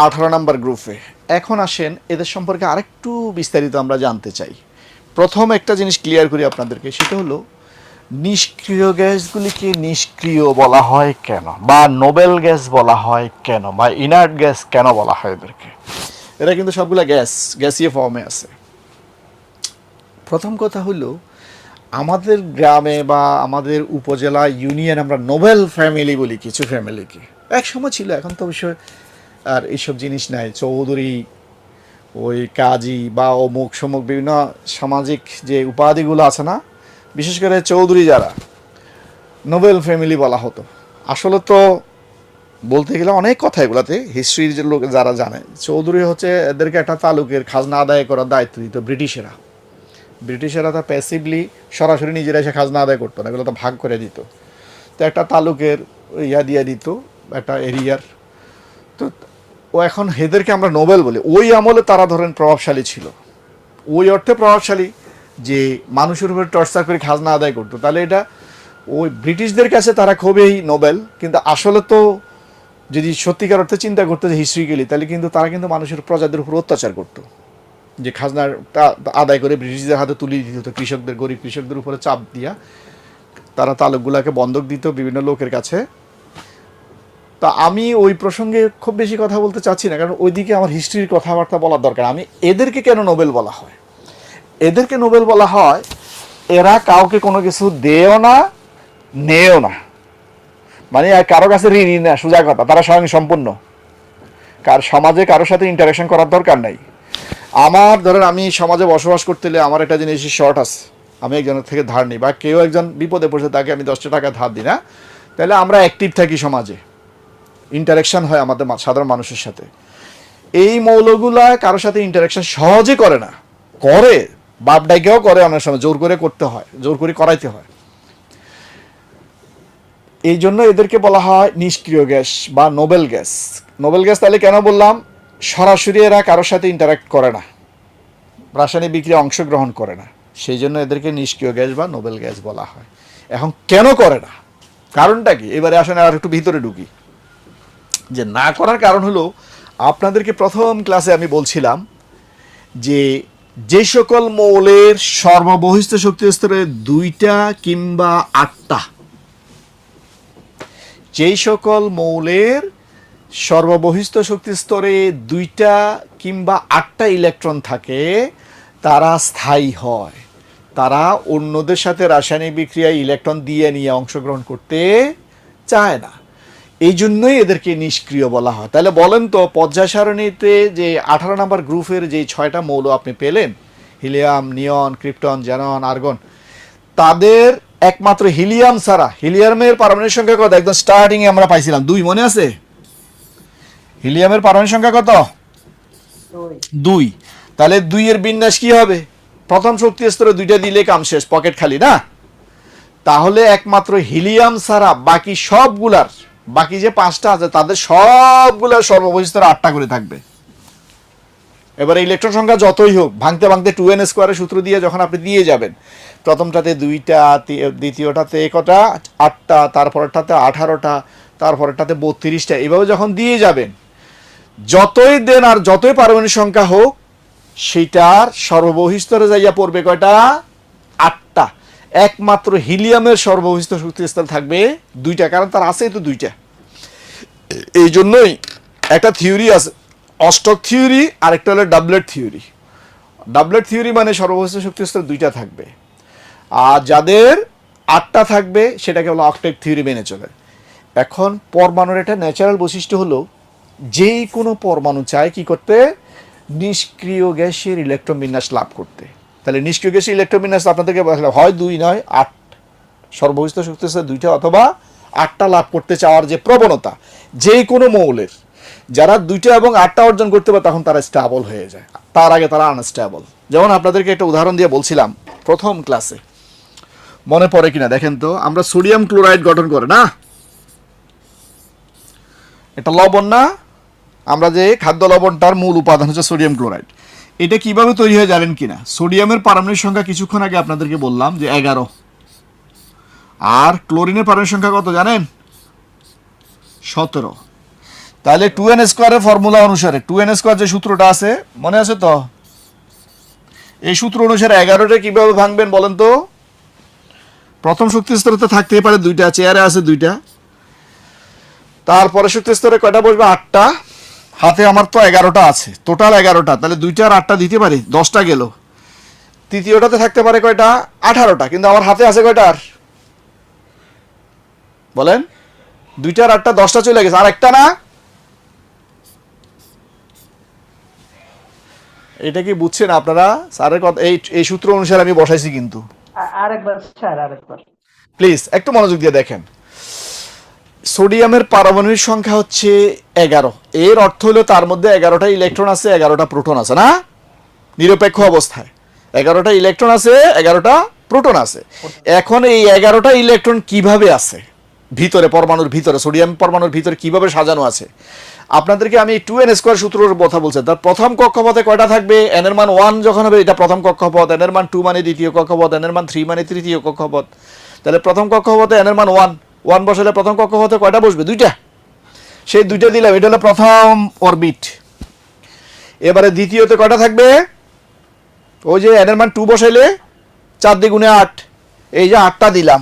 18 নম্বর গ্রুপে। এখন আসেন এদের সম্পর্কে আরেকটু বিস্তারিত আমরা জানতে চাই। প্রথম একটা জিনিস ক্লিয়ার করি আপনাদেরকে, সেটা হলো নিষ্ক্রিয় গ্যাসগুলিকে নিষ্ক্রিয় বলা হয় কেন, বা নোবেল গ্যাস বলা হয় কেন, বা ইনার্ট গ্যাস কেন বলা হয় এদেরকে? এরা কিন্তু সবগুলা গ্যাস, গ্যাসীয় ফর্মে আছে। প্রথম কথা হলো, আমাদের গ্রামে বা আমাদের উপজেলা, ইউনিয়ন, আমরা নোবেল ফ্যামিলি বলি কিছু ফ্যামিলিকে, এক সময় ছিল, এখন তো অবশ্যই আর এইসব জিনিস নাই। চৌধুরী, ওই কাজী বা অমুক সমুক বিভিন্ন সামাজিক যে উপাধিগুলো আছে না, বিশেষ করে চৌধুরী যারা, নোবেল ফ্যামিলি বলা হতো। আসলে তো বলতে গেলে অনেক কথা, এগুলাতে হিস্ট্রির যে লোক যারা জানে, চৌধুরী হচ্ছে এদেরকে একটা তালুকের খাজনা আদায় করার দায়িত্ব দিত ব্রিটিশেরা। ব্রিটিশেরা তো প্যাসিভলি সরাসরি নিজেরা এসে খাজনা আদায় করতো না, এগুলো তো ভাগ করে দিত। তো একটা তালুকের ইয়া দিয়ে দিত, একটা এরিয়ার। তো ও এখন এদেরকে আমরা নোবেল বলি। ওই আমলে তারা ধরেন প্রভাবশালী ছিল, ওই অর্থে প্রভাবশালী যে মানুষের উপরে টর্চার করে খাজনা আদায় করতো। তাহলে এটা ওই ব্রিটিশদের কাছে তারা খুবই নোবেল, কিন্তু আসলে তো যদি সত্যিকার অর্থে চিন্তা করতো যে হিস্ট্রিক্যালি, তাহলে কিন্তু তারা কিন্তু মানুষের প্রজাদের উপর অত্যাচার করতো, যে খাজনার আদায় করে ব্রিটিশদের হাতে তুলে দিত, কৃষকদের, গরিব কৃষকদের উপরে চাপ দিয়া তারা তালুকগুলাকে বন্ধক দিত বিভিন্ন লোকের কাছে। তা আমি ওই প্রসঙ্গে খুব বেশি কথা বলতে চাচ্ছি না, কারণ ওইদিকে আমার হিস্ট্রির কথাবার্তা বলার দরকার। আমি এদেরকে কেন নোবেল বলা হয়, এদেরকে নোবেল বলা হয়, এরা কাউকে কোনো কিছু দেও না, নেও না, মানে কারো কাছে ঋণী না, সোজা কথা, তারা স্বয়ং সম্পূর্ণ, কার সমাজে কারোর সাথে ইন্টারাকশন করার দরকার নাই। আমার ধরেন আমি সমাজে বসবাস করতে হলে আমার একটা জিনিস শর্ট আছে, আমি একজনের থেকে ধার নিই, বা কেউ একজন বিপদে পড়ছে তাকে আমি 10টা টাকা ধার দিই না, তাহলে আমরা অ্যাক্টিভ থাকি সমাজে, ইন্টারাকশন হয় আমাদের সাধারণ মানুষের সাথে। এই মৌলগুলা কারোর সাথে ইন্টারাকশন সহজে করে না, করে বাপ ডাইকেও করে, অনেক সময় জোর করে করতে হয়, জোর করে করাইতে হয়। এই জন্য এদেরকে বলা হয় নিষ্ক্রিয় গ্যাস বা নোবেল গ্যাস। নোবেল গ্যাস তাহলে কেন বললাম? সরাসরি এরা কারোর সাথে ইন্টারাক্ট করে না, রাসায়নিক বিক্রিয়া অংশগ্রহণ করে না, সেই জন্য এদেরকে নিষ্ক্রিয় গ্যাস বা নোবেল গ্যাস বলা হয়। এখন কেন করে না, কারণটা কি? এবারে আসলে আর একটু ভিতরে ঢুকি। যে না করার কারণ হলো, আপনাদেরকে প্রথম ক্লাসে আমি বলছিলাম যে যে সকল মৌলের সর্ববহিস্থ শক্তি স্তরে 2টা কিংবা 8টা, যেই সকল মৌলের সর্ববহিস্থ শক্তি স্তরে 2টা কিংবা 8টা ইলেকট্রন থাকে, তারা স্থায়ী হয়, তারা অন্যদের সাথে রাসায়নিক বিক্রিয়ায় ইলেকট্রন দিয়ে নিয়ে অংশগ্রহণ করতে চায় না, এই জন্যই এদেরকে নিষ্ক্রিয় বলা হয়। তাহলে বলেন তো, পর্যায় সারণীতে যে 18 নম্বর গ্রুপের যে 6টা মৌল আপনি পেলেন, হিলিয়াম, নিয়ন, ক্রিপ্টন, জ্যানন, আর্গন, তাদের একমাত্র হিলিয়াম ছাড়া, হিলিয়ামের পারমাণবিক সংখ্যা কত? একদম স্টার্টিং এ আমরা পাইছিলাম 2, মনে আছে? হিলিয়ামের পারমাণবিক সংখ্যা কত? 2। তাহলে 2 এর বিন্যাস কি হবে? প্রথম শক্তি স্তরে 2টা দিলে কাম শেষ, পকেট খালি না? তাহলে একমাত্র হিলিয়াম ছাড়া বাকি সবগুলার, বাকি যে 5টা আছে তাদের সবগুলার সর্ববহিস্থ স্তরে 8টা করে থাকবে। এবারে ইলেকট্রন সংখ্যা যতই হোক, ভাঙতে ভাঙতে 2n স্কোয়ারের সূত্র দিয়ে যখন আপনি দিয়ে যাবেন, প্রথমটাতে 2টা, দ্বিতীয়টাতে কটা? 8টা, তারপরেরটাতে 18টা, তারপরেরটাতে 32টা, এভাবে যখন দিয়ে যাবেন, যতই দেন আর যতই পারমাণবিক সংখ্যা হোক, সেটার সর্ববহিস্তরে যাইয়া পড়বে কয়টা? 8টা। একমাত্র হিলিয়ামের সর্ববহিস্থ শক্তি স্তর থাকবে 2টা, কারণ তার আছেই তো 2টা। এই জন্যই একটা থিওরি আছে, অষ্টক থিওরি, আর একটা হলো ডাবলেট থিওরি। ডাবলেট থিওরি মানে সর্ববহিস্থ শক্তি স্তর 2টা থাকবে, আর যাদের 8টা থাকবে সেটাকে হলো অক্টেট থিওরি মেনে চলে। এখন পরমাণুর একটা ন্যাচারাল বৈশিষ্ট্য হলো, যেই কোনো পরমাণু চায় কি করতে? নিষ্ক্রিয় গ্যাসের ইলেকট্রন বিন্যাস লাভ করতে। তাহলে নিষ্ক্রিয় গ্যাসের ইলেকট্রন বিন্যাস আপনাদেরকে বললাম, হয় 2 নয় 8, সর্ববহিস্থ শক্তি স্তর 2টা অথবা 8টা লাভ করতে চাওয়ার যে প্রবণতা যে কোনো মৌলের, যারা 2টা এবং 8টা অর্জন করতে পারে তখন তারা স্টেবল হয়ে যায়, তার আগে তারা আনস্টেবল। যেমন আপনাদেরকে একটা উদাহরণ দিয়ে বলছিলাম প্রথম ক্লাসে, মনে পড়ে কিনা দেখেন তো? আমরা সোডিয়াম ক্লোরাইড গঠন করে না, এটা লবণ না? আমরা যে খাদ্য লবণটার মূল উপাদান হচ্ছে সোডিয়াম ক্লোরাইড। এটা কিভাবে তৈরি হয় জানেন কিনা? সোডিয়ামের পারমাণবিক সংখ্যা কিছুক্ষণ আগে আপনাদেরকে বললাম যে 11, আর ক্লোরিনের পারমাণবিক সংখ্যা কত জানেন? 17। তাহলে 2n স্কোয়ারের ফর্মুলা অনুসারে, 2n স্কোয়ার যে সূত্রটা আছে মনে আছে তো? এই সূত্র অনুসারে 11টা কিভাবে ভাঙবেন বলেন তো? প্রথম শক্তি স্তরে তো থাকতেই পারে 2টা, চেয়ারে আছে 2টা, তারপরে শক্তি স্তরে কয়টা বসবে? 8টা, হাতে আমার তো 11টা আছে, টোটাল 11টা, তাহলে 2টা আর 8টা দিতে পারি, 10টা গেল। তৃতীয়টাতে থাকতে পারে কয়টা? 18টা, কিন্তু আমার হাতে আছে কয়টার বলেন? 2টা আর 8টা, 10টা চলে গেছে, আর একটা না? এটা কি বুঝছেন আপনারা? স্যারের কথা এই সূত্র অনুসারে আমি বসাইছি, কিন্তু আরেকবার স্যার, আরেকবার প্লিজ একটু মনোযোগ দিয়ে দেখেন। সোডিয়ামের পারমাণবিক সংখ্যা হচ্ছে 11, এর অর্থ হলো তার মধ্যে 11টা ইলেকট্রন আছে, 11টা প্রোটন আছে না? নিরপেক্ষ অবস্থায় 11টা ইলেকট্রন আছে, 11টা প্রোটন আছে। এখন এই 11টা ইলেকট্রন কিভাবে আছে ভিতরে, পরমাণুর ভিতরে, সোডিয়াম পরমাণুর ভিতরে কিভাবে সাজানো আছে? আপনাদেরকে আমি 2n স্কোয়ার সূত্রের কথা বলছি। তার প্রথম কক্ষপথে কয়টা থাকবে? n এর মান 1 যখন হবে এটা প্রথম কক্ষপথ, n এর মান 2 মানে দ্বিতীয় কক্ষপথ, n এর মান 3 মানে তৃতীয় কক্ষপথ। তাহলে প্রথম কক্ষপথে n এর মান 1 বসালে প্রথম কক্ষপথে কয়টা বসবে? 2টা। সেই 2টা দিলাম, এটা হলো প্রথম অরবিট। এবারে দ্বিতীয়তে কয়টা থাকবে? ওই যে n এর মান 2 বসাইলে 4 দ্বিগুণে 8, এই যে 8টা দিলাম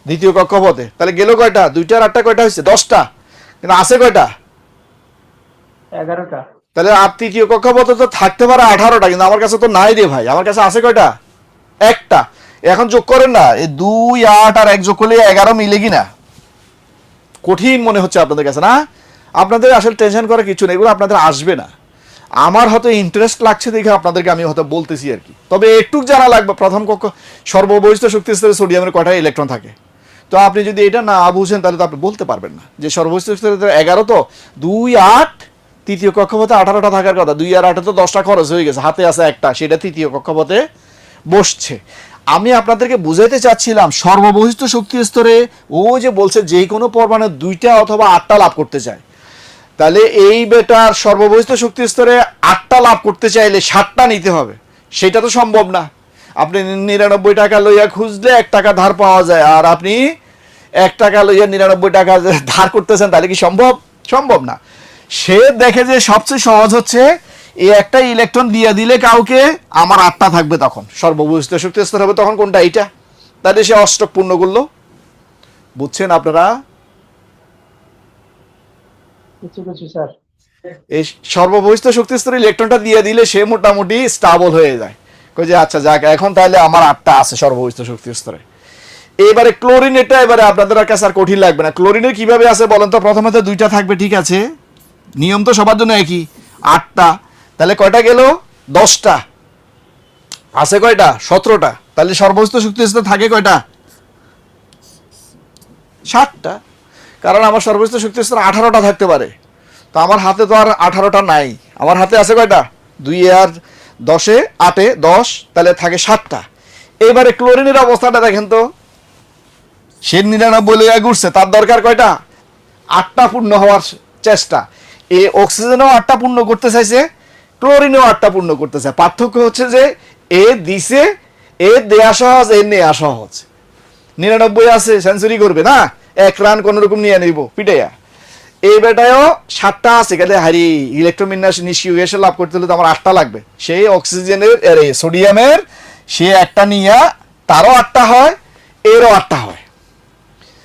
দ্বিতীয় কক্ষপথে। তাহলে গেল কয়টা? 2টা আর 8টা কয়টা হয়েছে? 10টা, কিন্তু আছে কয়টা? 11টা। তাহলে আর তৃতীয় কক্ষপথে তো থাকতে পারে 18টা, কিন্তু আমার কাছে তো নাই রে ভাই, আমার কাছে আছে কয়টা? একটা। এখন যোগ করেন না, এই 2, 8 আর 1 যোগ করলে 11 মিলে কিনা? কঠিন মনে হচ্ছে আপনাদের কাছে না? আপনাদের আসলে টেনশন করার কিছু নেই, এগুলো আপনাদের আসবে না। আমার হয়তো ইন্টারেস্ট লাগছে দেখে আপনাদেরকে আমি হয়তো বলতেছি আর কি। তবে একটু জানা লাগবে, প্রথম কক্ষ সর্ববহিষ্ঠ শক্তি স্তরে সোডিয়ামের কয়টা ইলেকট্রন থাকে। তো আপনি যদি এটা না বুঝেন তাহলে তো আপনি বলতে পারবেন না যে সর্ববহিষ্ঠ স্তরে 11 তো 2 8 তৃতীয় কক্ষপথে 18টা থাকার কথা, 2 আর 8 তো 10টা খরচ হয়ে গেছে, হাতে আছে একটা, সেটা তৃতীয় কক্ষপথে বসছে। আমি আপনাদেরকে বুঝাইতে চাচ্ছিলাম সর্ববহিষ্ঠ শক্তি স্তরে ও যে বলছে যে কোনো পরমাণু 2টা অথবা 8টা লাভ করতে চায়, তাহলে এই বেটার সর্ববহিষ্ঠ শক্তি স্তরে 8টা লাভ করতে চাইলে 7টা নিতে হবে, সেটা তো সম্ভব না। আপনি 99 টাকা লইয়া খুঁজলে 1 টাকা ধার পাওয়া যায়, আর আপনি 1 টাকা লইয়া 99 টাকা ধার করতেছেন, তাহলে কি সম্ভব? সম্ভব না। সে দেখে যে সবচেয়ে সহজ হচ্ছে এই একটা ইলেকট্রন দিয়ে দিলে কাউকে, আমার 8টা থাকবে, তখন সর্ববহিষ্ঠ শক্তি স্তর হবে তখন কোনটা? এইটা। তাহলে সে অষ্টক পূর্ণ করলো। বুঝছেন আপনারা? কিছু কিছু স্যার। এই সর্ববহিষ্ঠ শক্তি স্তরে ইলেকট্রনটা দিয়ে দিলে সে মোটামুটি স্টেবল হয়ে যায়, কই যে আচ্ছা যাক এখন তাহলে আমার 8টা আছে সর্ববহিষ্ঠ শক্তি স্তরে। এবারে ক্লোরিন, এটা এবারে আপনাদের কাছে আর কঠিন লাগবে না। ক্লোরিনের কিভাবে আছে বলেন তো? প্রথমে তো 2টা থাকবে, ঠিক আছে, নিয়ম তো সবার জন্য একই, 8টা। তাহলে কয়টা গেল? 10টা। আছে কয়টা? 17টা। তাহলে সর্ববহিষ্ঠ শক্তি স্তরে থাকে কয়টা? 7টা। কারণ আমার সর্ববহিষ্ঠ শক্তি স্তরে 18টা থাকতে পারে, তো আমার হাতে তো আর 18টা নাই। আমার হাতে আছে কয়টা? 2 আর 10 8 10, তাহলে থাকে 7টা। এবারে ক্লোরিনের অবস্থাটা দেখেন তো, সে 99 লইয়া ঘুরছে, তার দরকার কয়টা? 8টা পূর্ণ হওয়ার চেষ্টা। এই অক্সিজেনও 8টা পূর্ণ করতে চাইছে, ক্লোরিনও 8টা পূর্ণ করতে চায়। পার্থক্য হচ্ছে যে এ দিছে, এ দেয়া সহজ, এ নেয়া সহজ। 99 আছে, সেঞ্চুরি করবে না, 1 রান কোন রকম নিয়ে নিব পিটাইয়া। এই বেটায়ও 7টা আছে, গেলে হারি ইলেকট্রোবিন্যাস নিষ্ক্রিয় লাভ করতে হলে তো আমার 8টা লাগবে। সেই অক্সিজেনের সোডিয়ামের সে একটা নিয়া তারও 8টা হয়, এরও 8টা হয়।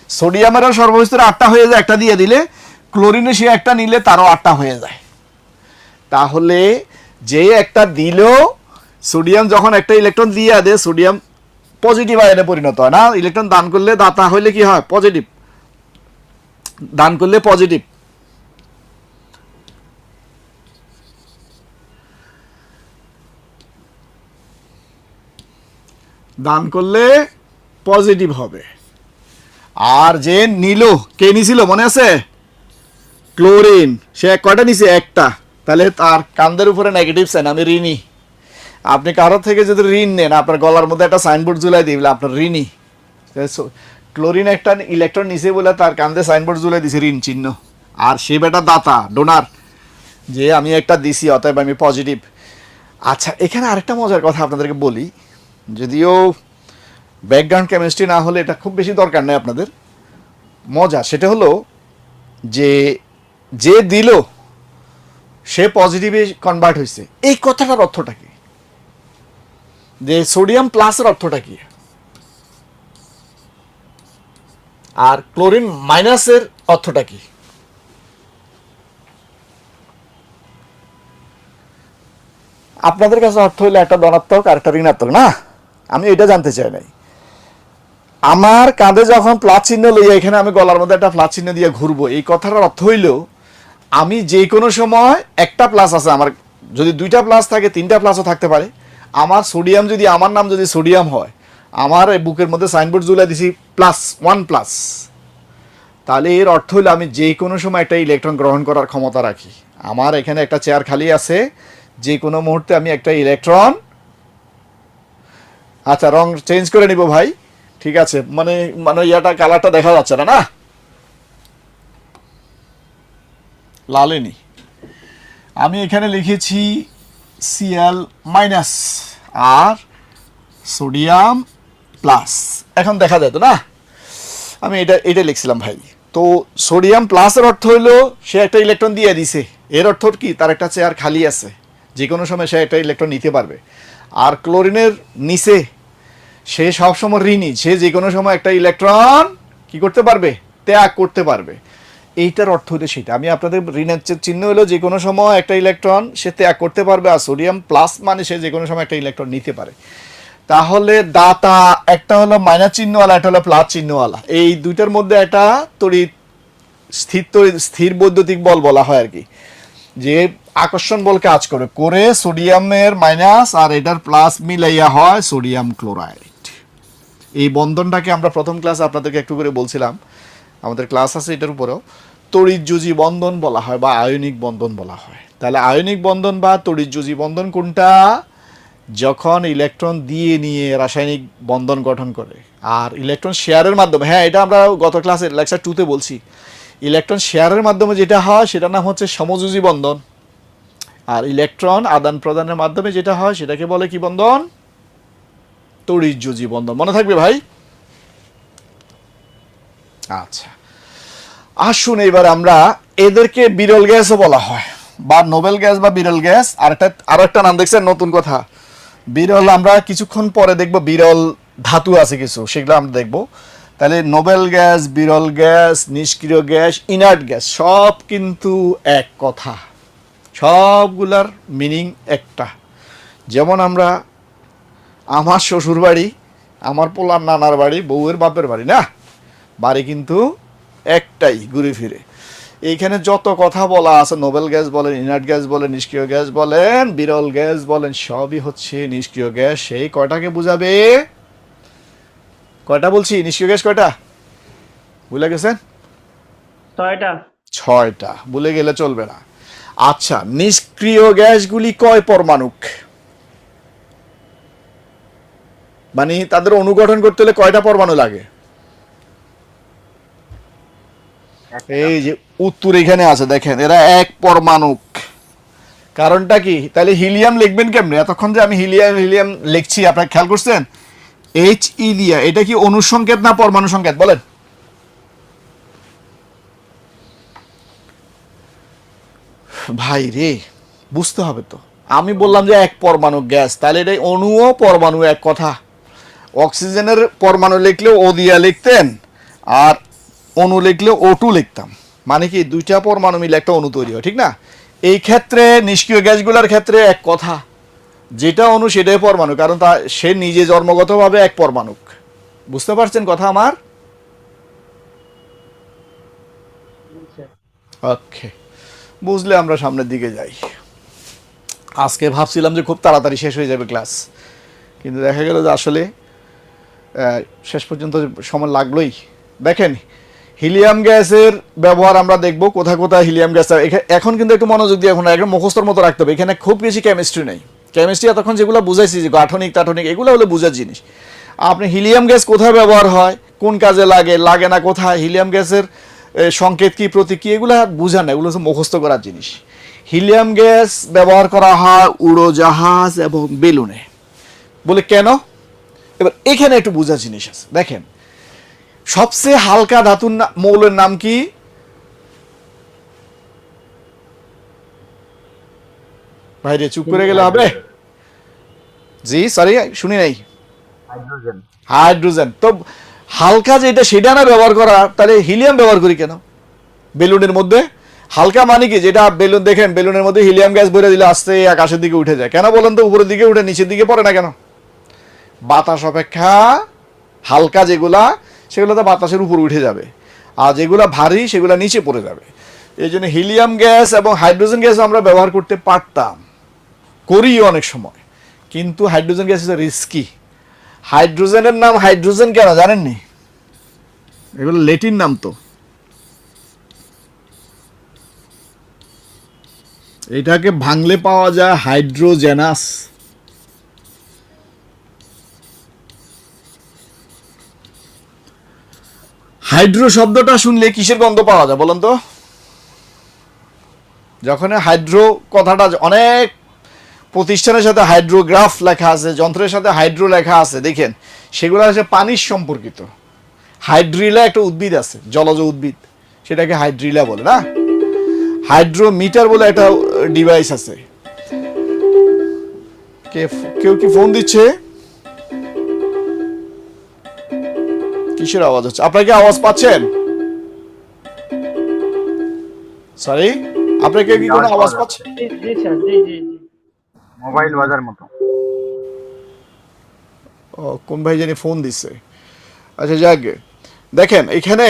সোডিয়ামেরও সর্বস্তরে 8টা হয়ে যায়, একটা দিয়ে দিলে। ক্লোরিনে সে একটা নিলে তারও 8টা হয়ে যায়। তাহলে যে একটা দিল, সোডিয়াম যখন একটা ইলেকট্রন দিয়ে দেয়, সোডিয়াম পজিটিভ আয়নে পরিণত হয় না? ইলেকট্রন দান করলে, দাতা হইলে কি হয়? পজিটিভ। দান করলে পজিটিভ। দান করলে পজিটিভ হবে। আর যে নিল, কে নিছিল মনে আছে? ক্লোরিন। সে কয়টা নিছে? একটা। তাহলে তার কান্দের উপরে নেগেটিভ সাইন, আমি ঋণী। আপনি কারোর থেকে যদি ঋণ নেন, আপনার গলার মধ্যে একটা সাইনবোর্ড ঝুলাই দিবলে আপনার ঋণী। ক্লোরিন একটা ইলেকট্রন নিছে বলে তার কান্দে সাইনবোর্ড ঝুলাই দিছে ঋণ চিহ্ন। আর সে বেটা দাতা, ডোনার, যে আমি একটা দিছি অতএব আমি পজিটিভ। আচ্ছা, এখানে আরেকটা মজার কথা আপনাদেরকে বলি, যদিও ব্যাকগ্রাউন্ড কেমিস্ট্রি না হলে এটা খুব বেশি দরকার নেই আপনাদের। মজা সেটা হলো যে যে দিল সে পজিটিভে কনভার্ট হয়েছে। এই কথাটার অর্থটা কি? যে সোডিয়াম প্লাসের অর্থটা কি? আর ক্লোরিন মাইনাসের অর্থটা কি? আপনাদের কাছে অর্থ হইলে একটা ধনাত্মক আর একটা ঋণাত্মক না? আমি এটা জানতে চাই নাই। আমার কাঁধে যখন প্লাস চিহ্ন লইয়া এখানে আমি গলার মধ্যে একটা প্লাস চিহ্ন দিয়ে ঘুরবো, এই কথাটার অর্থ হইল আমি যে কোনো সময় একটা প্লাস আছে আমার, যদি 2টা প্লাস থাকে 3টা প্লাসও থাকতে পারে। আমার সোডিয়াম যদি, আমার নাম যদি সোডিয়াম হয়, আমার বুকের মধ্যে সাইনবোর্ড ঝুলাই দিছি +1+, তাহলে এর অর্থ হইলো আমি যে কোনো সময় একটা ইলেকট্রন গ্রহণ করার ক্ষমতা রাখি। আমার এখানে একটা চেয়ার খালি আছে, যে কোনো মুহূর্তে আমি একটা ইলেকট্রন, আচ্ছা রং চেঞ্জ করে নিব ভাই, ঠিক আছে, মানে মানে ইয়াটা কালারটা দেখা যাচ্ছে না, না লালেনি। আমি এখানে লিখেছি Cl- আর সোডিয়াম প্লাস, এখন দেখা যায় তো না? আমি এটা লিখছিলাম ভাই। তো সোডিয়াম প্লাসের অর্থ হইলো সে একটা ইলেকট্রন দিয়ে দিছে, এর অর্থ কি? তার একটা চেয়ার খালি আছে, যে কোনো সময় সে একটা ইলেকট্রন নিতে পারবে। আর ক্লোরিনের নিচে সে সবসময় ঋণী, সে যে কোনো সময় একটা ইলেকট্রন কি করতে পারবে? ত্যাগ করতে পারবে। এইটার অর্থ হলো সেটা। আমি আপনাদের ঋণের চিহ্ন হলো যে কোনো সময় একটা ইলেকট্রন সে ত্যাগ করতে পারবে, আর সোডিয়াম প্লাস মানে সে যে কোনো সময় একটা ইলেকট্রন নিতে পারে। তাহলে দাতা একটা হলো মাইনাস চিহ্নওয়ালা, একটা হলো প্লাস চিহ্নওয়ালা। এই দুইটার মধ্যে একটা তড়িৎ স্থির বৈদ্যুতিক বল বলা হয় আর কি, যে আকর্ষণ বল কাজ করে করে সোডিয়ামের মাইনাস আর এটার প্লাস মিলাইয়া হয় সোডিয়াম ক্লোরাইড। এই বন্ধনটাকে আমরা প্রথম ক্লাসে আপনাদেরকে একটু করে বলছিলাম, আমাদের ক্লাস আছে এটার উপরেও, তড়িৎযোজী বন্ধন বলা হয় বা আয়নিক বন্ধন বলা হয়। তাহলে আয়নিক বন্ধন বা তড়িৎযোজী বন্ধন কোনটা? যখন ইলেকট্রন দিয়ে নিয়ে রাসায়নিক বন্ধন গঠন করে। আর ইলেকট্রন শেয়ারের মাধ্যমে, হ্যাঁ এটা আমরা গত ক্লাসে লেকচার 2-তে বলছি, ইলেকট্রন শেয়ারের মাধ্যমে যেটা হয় সেটার নাম হচ্ছে সমযোজী বন্ধন। আর ইলেকট্রন আদান প্রদানের মাধ্যমে যেটা হয় সেটাকে বলে কি বন্ধন? তড়িৎযোজী বন্ধন। মনে থাকবে ভাই? আচ্ছা, আসুন এবার আমরা এদেরকে বিরল গ্যাসও বলা হয় বা নোবেল গ্যাস বা বিরল গ্যাস। আরো একটা নাম দেখছেন নতুন কথা, বিরল। আমরা কিছুক্ষণ পরে দেখব বিরল ধাতু আছে কিছু, সেগুলো আমরা দেখব। তাহলে নোবেল গ্যাস, বিরল গ্যাস, নিষ্ক্রিয় গ্যাস, ইনার্ট গ্যাস সব কিন্তু এক কথা, সবগুলার মিনিং একটা। যেমন আমরা আমার শ্বশুর বাড়ি, আমার পোলার নানার বাড়ি, বউয়ের বাপের বাড়ি, না বাড়ি কিন্তু একটাই ঘুরে ফিরে। এইখানে যত কথা বলা আছে, নোবেল গ্যাস বলেন, ইনার্ট গ্যাস বলেন, নিষ্ক্রিয় গ্যাস বলেন, বিরল গ্যাস বলেন, সবই হচ্ছে নিষ্ক্রিয় গ্যাস। সেই কয়টাকে বুঝাবে? কয়টা বলছি? নিষ্ক্রিয় গ্যাস কয়টা ভুলে গেছেন? 6টা। 6টা, ভুলে গেলে চলবে না। আচ্ছা, নিষ্ক্রিয় গ্যাসগুলি কয় পরমাণুক? মানে তাদের অনুগঠন করতে হলে কয়টা পরমাণু লাগে? এই যে উত্তর এখানে আছে দেখেন, এরা এক পরমাণুক। কারণটা কি? তাহলে হিলিয়াম লিখবেন কেমনে? এতক্ষণ যে আমি হিলিয়াম হিলিয়াম লিখছি আপনারা খেয়াল করছেন? এইচ ই দিয়া, এটা কি অনুসংকেত না পরমাণু সংকেত বলেন? ভাই রে, বুঝতে হবে তো। আমি বললাম যে এক পরমাণু গ্যাস, তাহলে এটা অণু ও পরমাণু এক কথা। অক্সিজেনের পরমাণু লিখলেও ও দিয়া লিখতেন, আর অণু লিখলেও ও টু লিখতাম। মানে কি, দুইটা পরমাণু মিলে একটা অণু তৈরি হয়, ঠিক না? এই ক্ষেত্রে নিষ্ক্রিয় গ্যাসগুলোর ক্ষেত্রে এক কথা, যেটা অণু সেটাই পরমাণু, কারণ তা সে নিজে জন্মগতভাবে এক পরমাণুক। বুঝতে পারছেন কথা আমার? ওকে, বুঝলে আমরা সামনের দিকে যাই। আজকে ভাবছিলাম যে খুব তাড়াতাড়ি শেষ হয়ে যাবে ক্লাস, কিন্তু দেখা গেল যে আসলে শেষ পর্যন্ত সময় লাগলোই। দেখেন, হিলিয়াম গ্যাসের ব্যবহার আমরা দেখব কোথায় কোথায় হিলিয়াম গ্যাস। এখন কিন্তু একটু মনোযোগ দিয়ে, এখন একদম মুখস্থর মতো রাখতে হবে। এখানে খুব বেশি কেমিস্ট্রি নেই। কেমিস্ট্রি এতক্ষণ যেগুলো বুঝাইছি, যে গাঠনিক টাঠনিক, এগুলো হলো বোঝার জিনিস। আপনি হিলিয়াম গ্যাস কোথায় ব্যবহার হয়, কোন কাজে লাগে, লাগে না কোথায়, হিলিয়াম গ্যাসের সংকেত কি, প্রতীক কি, এগুলো বোঝা না, এগুলো হচ্ছে মুখস্থ করার জিনিস। হিলিয়াম গ্যাস ব্যবহার করা হয় উড়োজাহাজ এবং বেলুনে। বলে কেন? এবার এখানে একটু বোঝার জিনিস আছে। দেখেন, সবচেয়ে হালকা ধাতুর মৌলের নাম কি? ভাইরে চুপ করে গেলে হবে? জি সরি, শুনি নাই। হাইড্রোজেন। হাইড্রোজেন। তো হালকা যেটা সেটা না ব্যবহার করা, তাহলে হিলিয়াম ব্যবহার করি কেন বেলুনের মধ্যে? হালকা মানে কি, যেটা বেলুন, দেখেন বেলুনের মধ্যে হিলিয়াম গ্যাস ভরে দিলে আস্তে আকাশের দিকে উঠে যায়। কেন বলেন তো? উপরের দিকে উঠে নিচের দিকে পড়ে না কেন? বাতাস অপেক্ষা হালকা যেগুলা, সেগুলো তো বাতাসের উপর উঠে যাবে, আর যেগুলা ভারী সেগুলা নিচে পড়ে যাবে। এই জন্য হিলিয়াম গ্যাস এবং হাইড্রোজেন গ্যাস আমরা ব্যবহার করতে পারতাম, করি অনেক সময়, কিন্তু হাইড্রোজেন গ্যাস ইজ রিস্কি। হাইড্রোজেনের নাম হাইড্রোজেন কেন জানেননি? এগুলো ল্যাটিন নাম তো। এটাকে ভাঙলে পাওয়া যায় হাইড্রোজেনাস। হাইড্রো শব্দটা শুনলে কিসের গন্ধ পাওয়া যায় বলেন তো? যখন হাইড্রো কথাটা, অনেক প্রতিষ্ঠানের সাথে হাইড্রোগ্রাফ লেখা আছে, যন্ত্রের সাথে হাইড্রো লেখা আছে, দেখেন সেগুলো হচ্ছে পানির সম্পর্কিত। হাইড্রিলা একটা উদ্ভিদ আছে, জলজ উদ্ভিদ, সেটাকে হাইড্রিলা বলে না। হাইড্রোমিটার বলে একটা ডিভাইস আছে। কেউ কি ফোন দিচ্ছে? কিসের আওয়াজ হচ্ছে? আপনারা কি আওয়াজ পাচ্ছেন? সরি, আপনারা কি কোনো আওয়াজ পাচ্ছেন? জি স্যার, জি জি জি। মোবাইল বাজার মতো। ও, কোন ভাই জানি ফোন দিচ্ছে। আচ্ছা যাক, দেখেন এখানে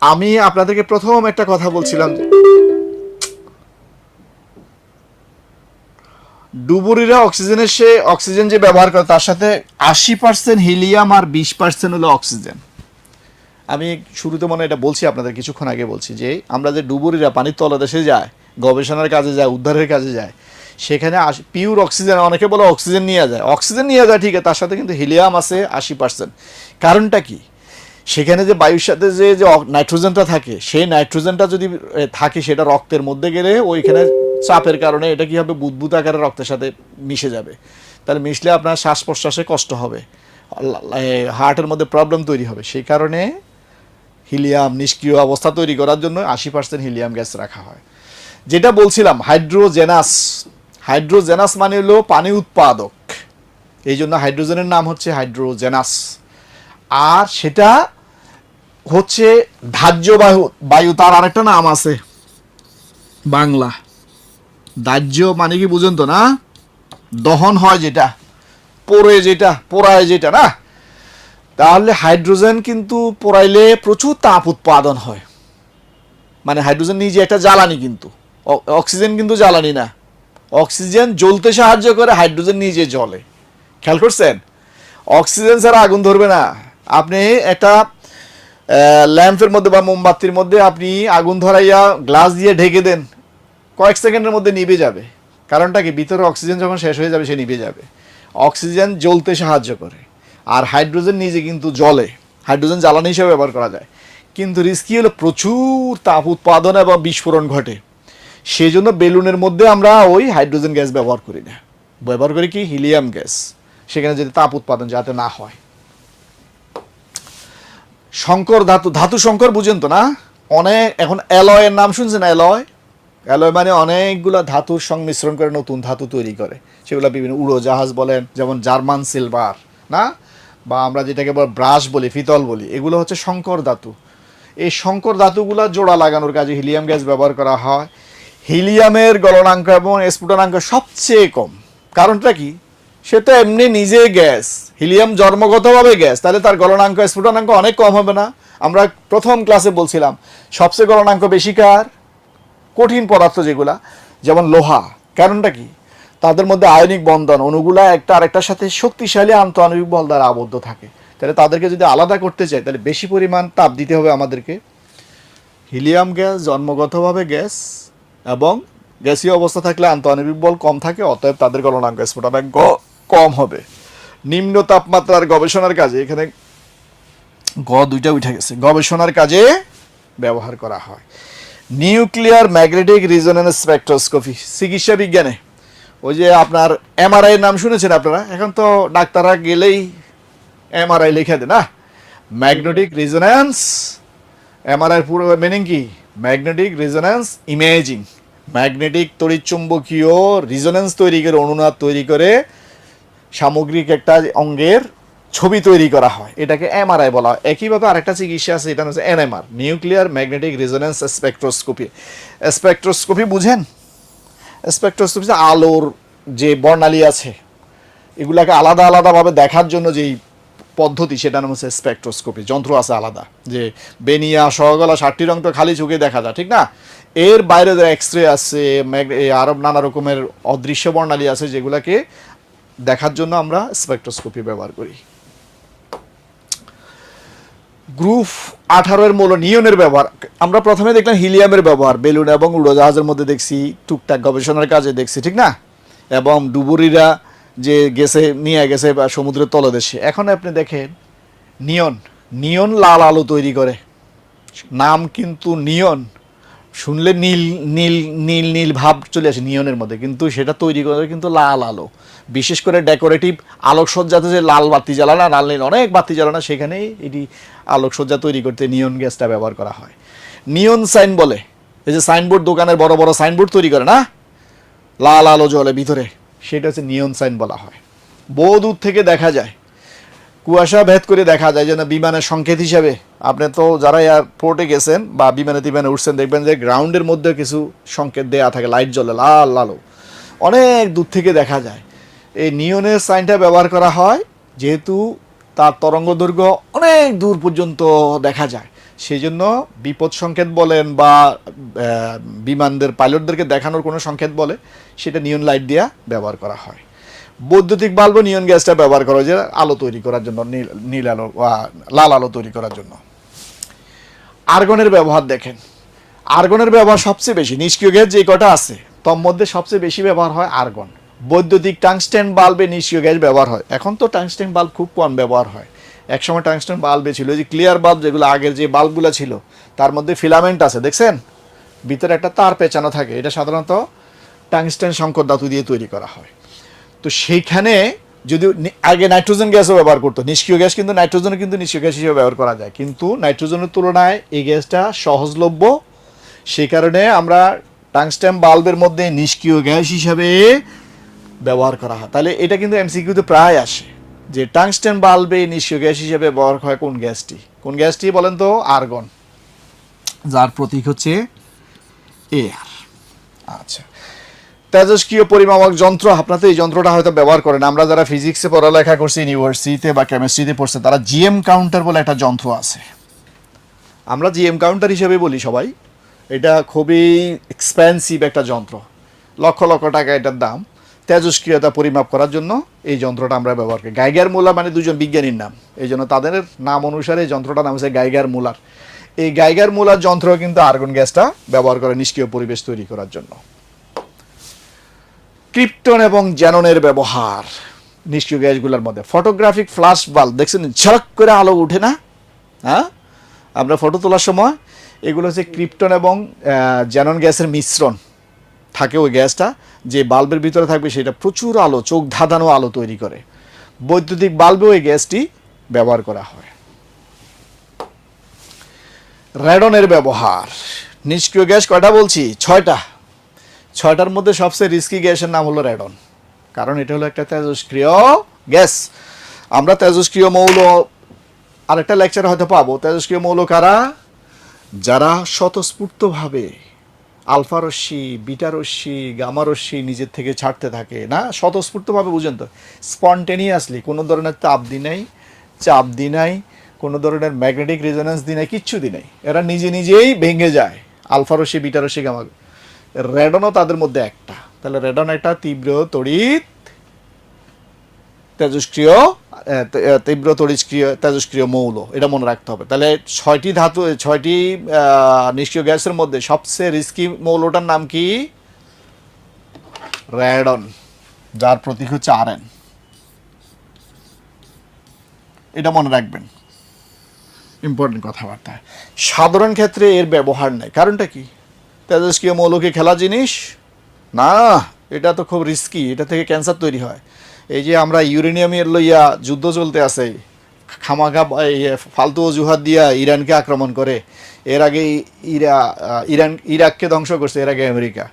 আমি আপনাদেরকে প্রথম একটা কথা বলছিলাম, ডুবুরিরা অক্সিজেন যে ব্যবহার করে তার সাথে 80% হিলিয়াম আর 20% হলো অক্সিজেন। আমি শুরুতে মনে হয় এটা বলছি আপনাদের, কিছুক্ষণ আগে বলছি যে আমরা যে ডুবুরিরা পানির তলদেশে যায়, গবেষণার কাজে যায়, উদ্ধারের কাজে যায়, সেখানে পিওর অক্সিজেন, অনেকে বলে অক্সিজেন নিয়ে যায় ঠিক আছে, তার সাথে কিন্তু হিলিয়াম আছে 80%। কারণটা কি? সেখানে যে বায়ুর সাথে যে নাইট্রোজেনটা থাকে, সেই নাইট্রোজেনটা যদি থাকে সেটা রক্তের মধ্যে গেলে ওইখানে চাপের কারণে এটা কি হবে, বুদবুদ আকারে রক্তের সাথে মিশে যাবে। তাহলে মিশলে আপনার শ্বাস প্রশ্বাসে কষ্ট হবে, হার্টের মধ্যে প্রবলেম তৈরি হবে। সেই কারণে হিলিয়াম নিষ্ক্রিয় অবস্থা তৈরি করার জন্য 80% হিলিয়াম গ্যাস রাখা হয়। যেটা বলছিলাম হাইড্রোজেনাস মানে হলো পানি উৎপাদক, এই জন্য হাইড্রোজেনের নাম হচ্ছে হাইড্রোজেনাস। আর সেটা হচ্ছে দাহ্য বায়ু, তার আরেকটা নাম আছে বাংলা। দাহ্য মানে কি বুঝেন তো না? দহন হয় যেটা, পোড়ায় যেটা না। তাহলে হাইড্রোজেন কিন্তু পোড়াইলে প্রচুর তাপ উৎপাদন হয়। মানে হাইড্রোজেন নিজে একটা জ্বালানি, কিন্তু অক্সিজেন কিন্তু জ্বালানি না। অক্সিজেন জ্বলতে সাহায্য করে, হাইড্রোজেন নিজে জ্বলে। খেয়াল করছেন? অক্সিজেন ছাড়া আগুন ধরবে না। আপনি একটা ল্যাম্পের মধ্যে বা মোমবাতির মধ্যে আপনি আগুন ধরাইয়া গ্লাস দিয়ে ঢেকে দেন, কয়েক সেকেন্ডের মধ্যে নিভে যাবে। কারণটা কি? ভিতরে অক্সিজেন যখন শেষ হয়ে যাবে সে নিভে যাবে। অক্সিজেন জ্বলতে সাহায্য করে, আর হাইড্রোজেন নিজে কিন্তু জ্বলে। হাইড্রোজেন জ্বালানি হিসেবে ব্যবহার করা যায়, কিন্তু রিস্কি হলো প্রচুর তাপ উৎপাদন এবং বিস্ফোরণ ঘটে। সেই জন্য বেলুনের মধ্যে আমরা ওই হাইড্রোজেন গ্যাস ব্যবহার করি না, ব্যবহার করি কি হিলিয়াম গ্যাস, সেখানে যদি তাপ উৎপাদন যাতে না হয়। শঙ্কর ধাতু শঙ্কর বুঝেন তো না? অনেক এখন অ্যালয়ের নাম শুনছেন? অ্যালয় মানে অনেকগুলো ধাতুর সংমিশ্রণ করে নতুন ধাতু তৈরি করে, সেগুলো বিভিন্ন উড়োজাহাজ বলেন, যেমন জার্মান সিলভার না, বা আমরা যেটাকে ব্রাশ বলি, ফিতল বলি, এগুলো হচ্ছে শঙ্কর ধাতু। এই শঙ্কর ধাতুগুলো জোড়া লাগানোর কাজে হিলিয়াম গ্যাস ব্যবহার করা হয়। হিলিয়ামের গলনাঙ্ক এবং স্ফুটনাঙ্ক সবচেয়ে কম। কারণটা কি? সে তো এমনি নিজে গ্যাস, হিলিয়াম জন্মগতভাবে গ্যাস, তাহলে তার গলনাঙ্ক স্ফুটনাঙ্ক অনেক কম হবে না? আমরা প্রথম ক্লাসে বলছিলাম সবচেয়ে গলনাঙ্ক বেশি কার? কঠিন পদার্থ যেগুলা, যেমন লোহা। কারণটা কি? তাদের মধ্যে আয়নিক বন্ধন, অণুগুলা একটা আরেকটার সাথে শক্তিশালী আন্তঃআণবিক বল দ্বারা আবদ্ধ থাকে। তাহলে তাদেরকে যদি আলাদা করতে চাই তাহলে বেশি পরিমাণ তাপ দিতে হবে আমাদেরকে। হিলিয়াম গ্যাস জন্মগতভাবে গ্যাস, এবং গ্যাসীয় অবস্থা থাকলে আন্তঃআণবিক বল কম থাকে, অতএব তাদের গলনাঙ্ক স্ফুটনাঙ্ক কম হবে। নিম্ন তাপমাত্রার গবেষণার কাজে, এখানে দুইটা উঠে গেছে, গবেষণার কাজে ব্যবহার করা হয়। নিউক্লিয়ার ম্যাগনেটিক রিজোনেন্স স্পেকট্রোস্কোপি চিকিৎসা বিজ্ঞানে, ওই যে আপনার এমআরআই নাম শুনেছেন আপনারা? এখন তো ডাক্তাররা গেলেই এমআরআই লিখে দেয় না, ম্যাগনেটিক রিজোনেন্স। এমআরআই পুরো মিনিং কি? Magnetic resonance imaging. ম্যাগনেটিক তড়িৎচুম্বকীয় রিজোনেন্স তৈরি করে, অনুনাদ তৈরি করে সামগ্রিক একটা অঙ্গের ছবি তৈরি করা হয়, এটাকে এমআরআই বলা হয়। একইভাবে আরেকটা চিকিৎসা আছে, এটা হচ্ছে NMR, nuclear magnetic resonance spectroscopy. Spectroscopy বুঝেন? স্পেকট্রোস্কোপি আলোর যে বর্ণালী আছে এগুলাকে আলাদা আলাদাভাবে দেখার জন্য যেই পদ্ধতি, সেটা নাম হচ্ছে স্পেকট্রোস্কোপি। যন্ত্র আছে আলাদা, যে বেনিয়া সহগলা 60টি রং তো খালি চোখে দেখা যায়, ঠিক না? এর বাইরে এক্সরে আছে, আরব নানা রকমের অদৃশ্য বর্ণালী আছে, যেগুলাকে দেখার জন্য আমরা স্পেকট্রোস্কোপি ব্যবহার করি। গ্রুপ 18 মৌল নিয়নের ব্যবহার। আমরা প্রথমে দেখলাম হিলিয়ামের ব্যবহার, বেলুন এবং উড়োজাহাজের মধ্যে দেখছি, টুকটাক গবেষণার কাজে দেখছি, ঠিক না? এবং ডুবুরিরা যে গেছে নিয়ে গেছে বা সমুদ্রের তলদেশে। এখন আপনি দেখেন নিয়ন লাল আলো তৈরি করে, নাম কিন্তু নিয়ন, শুনলে নীল নীল নীল নীল ভাব চলে আসে নিয়নের মধ্যে, কিন্তু সেটা তৈরি করে কিন্তু লাল আলো। বিশেষ করে ডেকোরেটিভ আলোকসজ্জাতে যে লাল বাতি জ্বালানা, লাল নীল অনেক বাতি জ্বালানা, সেখানেই এটি আলোকসজ্জা তৈরি করতে নিয়ন গ্যাসটা ব্যবহার করা হয়। নিয়ন সাইন বলে, এই যে সাইনবোর্ড, দোকানের বড় বড় সাইনবোর্ড তৈরি করে না, লাল আলো জ্বলে ভিতরে, সেটা হচ্ছে নিয়ন সাইন বলা হয়। বহু দূর থেকে দেখা যায়, কুয়াশা ভেদ করে দেখা যায়, যেন বিমানের সংকেত হিসাবে। আপনি তো যারা এয়ারপোর্টে গেছেন বা বিমানে উঠছেন, দেখবেন যে গ্রাউন্ডের মধ্যে কিছু সংকেত দেয়া থাকে, লাইট জ্বলে লাল আলো, অনেক দূর থেকে দেখা যায়। এই নিয়নের সাইনটা ব্যবহার করা হয় যেহেতু তার তরঙ্গ দৈর্ঘ্য অনেক দূর পর্যন্ত দেখা যায়, সেই জন্য বিপদ সংকেত বলেন বা বিমানদের পাইলটদেরকে দেখানোর কোনো সংকেত বলে সেটা নিয়ন লাইট দিয়ে ব্যবহার করা হয়। বৈদ্যুতিক বাল্ব নিয়ন গ্যাসটা ব্যবহার করা হয় যে আলো তৈরি করার জন্য, নীল আলো বা লাল আলো তৈরি করার জন্য। আর্গনের ব্যবহার দেখেন, আর্গনের ব্যবহার সবচেয়ে বেশি, নিষ্ক্রিয় গ্যাস যে কটা আছে তার মধ্যে সবচেয়ে বেশি ব্যবহার হয় আর্গন। বৈদ্যুতিক টাংস্টেন বাল্বে নিষ্ক্রিয় গ্যাস ব্যবহার হয়, এখন তো টাংস্টেন বাল্ব খুব কম ব্যবহার হয়। একসময় টাংস্টেন বাল্বে ছিল যে ক্লিয়ার বাল্ব, যেগুলো আগের যে বাল্বগুলো ছিল তার মধ্যে ফিলামেন্ট আছে দেখছেন, ভিতরে একটা তার পেঁচানো থাকে, এটা সাধারণত টাংস্টেন সংকর ধাতু দিয়ে তৈরি করা হয়। তো সেইখানে যদি আগে নাইট্রোজেন গ্যাসও ব্যবহার করতো, নিষ্ক্রিয় গ্যাস কিন্তু নাইট্রোজেনও কিন্তু নিষ্ক্রিয় গ্যাস হিসেবে ব্যবহার করা যায়, কিন্তু নাইট্রোজেনের তুলনায় এই গ্যাসটা সহজলভ্য, সেই কারণে আমরা টাংস্টেন বাল্বের মধ্যে নিষ্ক্রিয় গ্যাস হিসাবে ব্যবহার করা হয়। তাহলে এটা কিন্তু এমসিকিউতে প্রায় আসে যে টাংস্টেন বাল্বে নিষ্ক্রিয় গ্যাস হিসেবে ব্যবহার হয় কোন গ্যাসটি, কোন গ্যাসটি বলেন তো? আর্গন, যার প্রতীক হচ্ছে এআর। আচ্ছা, তেজস্ক্রিয় পরিমাপক যন্ত্র, আপনারা তো এই যন্ত্রটা হয়তো ব্যবহার করেন। আমরা যারা ফিজিক্সে পড়ালেখা করছি ইউনিভার্সিটিতে বা কেমিস্ট্রিতে পড়ছে তারা জিএম কাউন্টার বলে একটা যন্ত্র আছে, আমরা জিএম কাউন্টার হিসেবে বলি সবাই। এটা খুবই এক্সপেন্সিভ একটা যন্ত্র, লক্ষ লক্ষ টাকা এটার দাম। তেজস্ক্রিয়তা পরিমাপ করার জন্য এই যন্ত্রটা আমরা ব্যবহার করি। গাইগার মুলার মানে দুজন বিজ্ঞানীর নাম, এই জন্য তাদের নাম অনুসারে এই যন্ত্রটার নাম হচ্ছে গাইগার মুলার। এই গাইগার মুলার যন্ত্র কিন্তু আর্গন গ্যাসটা ব্যবহার করে নিষ্ক্রিয় পরিবেশ তৈরি করার জন্য। ক্রিপ্টন এবং জ্যাননের ব্যবহার নিষ্ক্রিয় গ্যাসগুলোর মধ্যে। ফটোগ্রাফিক ফ্ল্যাশ বাল্ব দেখছেন ঝলক করে আলো উঠে না, হ্যাঁ, আমরা ফটো তোলার সময় এগুলো হচ্ছে ক্রিপ্টন এবং জ্যানন গ্যাসের মিশ্রণ থাকে। ওই গ্যাসটা যে বাল্বের ভিতরে থাকবে সেটা প্রচুর আলো, চোখ ধাঁধানো আলো তৈরি করে। বৈদ্যুতিক বাল্বেও এই গ্যাসটি ব্যবহার করা হয়। রেডনের ব্যবহার, নিষ্ক্রিয় গ্যাস কয়টা বলছি? 6টা। 6টার মধ্যে সবচেয়ে রিস্কি গ্যাসের নাম হলো রেডন, কারণ এটা হলো একটা তেজস্ক্রিয় গ্যাস। আমরা তেজস্ক্রিয় মৌল আরেকটা লেকচার হয়তো পাবো। তেজস্ক্রিয় মৌল কারা? যারা স্বতঃস্ফূর্তভাবে আলফা রশ্মি, বিটা রশ্মি, গামা রশ্মি নিজের থেকে ছাড়তে থাকে না, স্বতঃস্ফূর্তভাবে, বুঝেন তো, স্পন্টেনিয়াসলি, কোনো ধরনের তাপ দি নাই, চাপ দি নাই, কোনো ধরনের ম্যাগনেটিক রেজোন্যান্স দি নাই, কিচ্ছু দি নাই, এরা নিজে নিজেই ভেঙে যায় আলফা রশ্মি, বিটা রশ্মি, গামা। রেডনও তাদের মধ্যে একটা। তাহলে রেডন একটা তীব্র তড়িৎ তেজস্ক্রিয়, তীব্র তড়িৎক্রিয় তেজস্ক্রিয় মৌল, এটা মনে রাখতে হবে। তাহলে 6টি ধাতু, 6টি নিষ্ক্রিয় গ্যাসের মধ্যে সবচেয়ে রিস্কি মৌলটার নাম কি? রেডন, যার প্রতীক হচ্ছে আরএন। এটা মনে রাখবেন, ইম্পর্টেন্ট কথাবার্তা। সাধারণ ক্ষেত্রে এর ব্যবহার নাই, কারণটা কি? তেজস্ক্রিয় মৌল কি খেলা জিনিস না, এটা তো খুব রিস্কি, এটা থেকে ক্যান্সার তৈরি হয়। এই যে আমরা ইউরেনিয়ামের লইয়া যুদ্ধ চলতে আছে, খামাখা ফালতু অজুহাত দিয়া ইরানকে আক্রমণ করে, এর আগে ইরাককে ধ্বংস করছে, এর আগে আমেরিকা,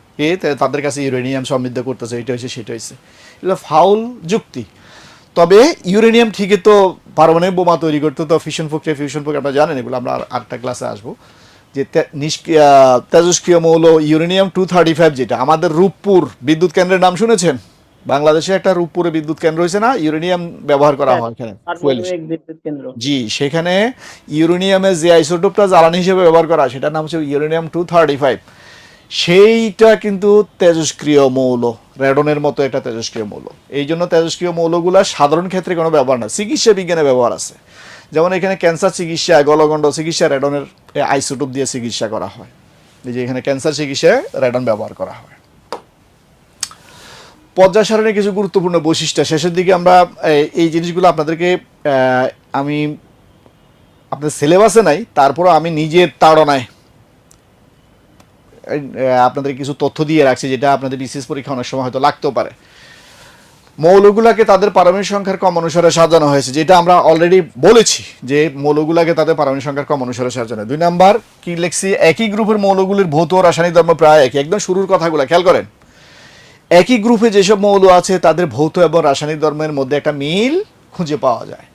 তাদের কাছে ইউরেনিয়াম সমৃদ্ধ করতেছে, এটা হয়েছে সেটা হয়েছে, এগুলো ফাউল যুক্তি। তবে ইউরেনিয়াম ঠিকই তো পারমাণবিক বোমা তৈরি করতে, তো ফিউশন প্রক্রিয়া আপনারা জানেন, এগুলো আমরা আরেকটা ক্লাসে আসবো। যে তেজস্ক্রিয় মৌল ইউরেনিয়াম 235, যেটা আমাদের রূপপুর বিদ্যুৎ কেন্দ্রের নাম শুনেছেন? বাংলাদেশে একটা রূপপুরে বিদ্যুৎ কেন্দ্র হয়েছে না, ইউরেনিয়াম ব্যবহার করা হয় এখানে। জি, সেখানে ইউরেনিয়ামের যে আইসোটোপটা জ্বালানি হিসেবে ব্যবহার করা, সেটার নাম হচ্ছে ইউরেনিয়াম 235। সেইটা কিন্তু তেজস্ক্রিয় মৌল, রেডনের মতো একটা তেজস্ক্রিয় মৌল। এই জন্য তেজস্ক্রিয় মৌলগুলা সাধারণ ক্ষেত্রে কোনো ব্যবহার না, চিকিৎসা বিজ্ঞানে ব্যবহার আছে। যেমন এখানে ক্যান্সার চিকিৎসা, গলগণ্ড চিকিৎসা রেডনের আইসোটোপ দিয়ে চিকিৎসা করা হয়। এই যে এখানে ক্যান্সার চিকিৎসায় রেডন ব্যবহার করা হয়। পর্যায় সারণীর কিছু গুরুত্বপূর্ণ বৈশিষ্ট্য, শেষের দিকে আমরা এই জিনিসগুলো আপনাদেরকে, আমি আপনাদের সিলেবাসে নাই, তারপরও আমি নিজের তাড়নায় আপনাদের কিছু তথ্য দিয়ে রাখছি, যেটা আপনাদের বিসিএস পরীক্ষা অনেক সময় হয়তো লাগতেও পারে। মৌলগুলাকে তাদের পারমাণবিক সংখ্যার কম অনুসারে সাজানো হয়েছে, যেটা আমরা অলরেডি বলেছি যে মৌলগুলাকে তাদের পারমাণবিক সংখ্যার কম অনুসারে সাজানো। 2 নাম্বার কি লিখছি? একই গ্রুপের মৌলগুলির ভৌত ও রাসায়নিক ধর্ম প্রায় একই। একদম শুরুর কথাগুলো খেয়াল করেন, একই গ্রুপে যেসব মৌল আছে তাদের ভৌত এবং রাসায়নিক ধর্মের মধ্যে একটা মিল খুঁজে পাওয়া যায়।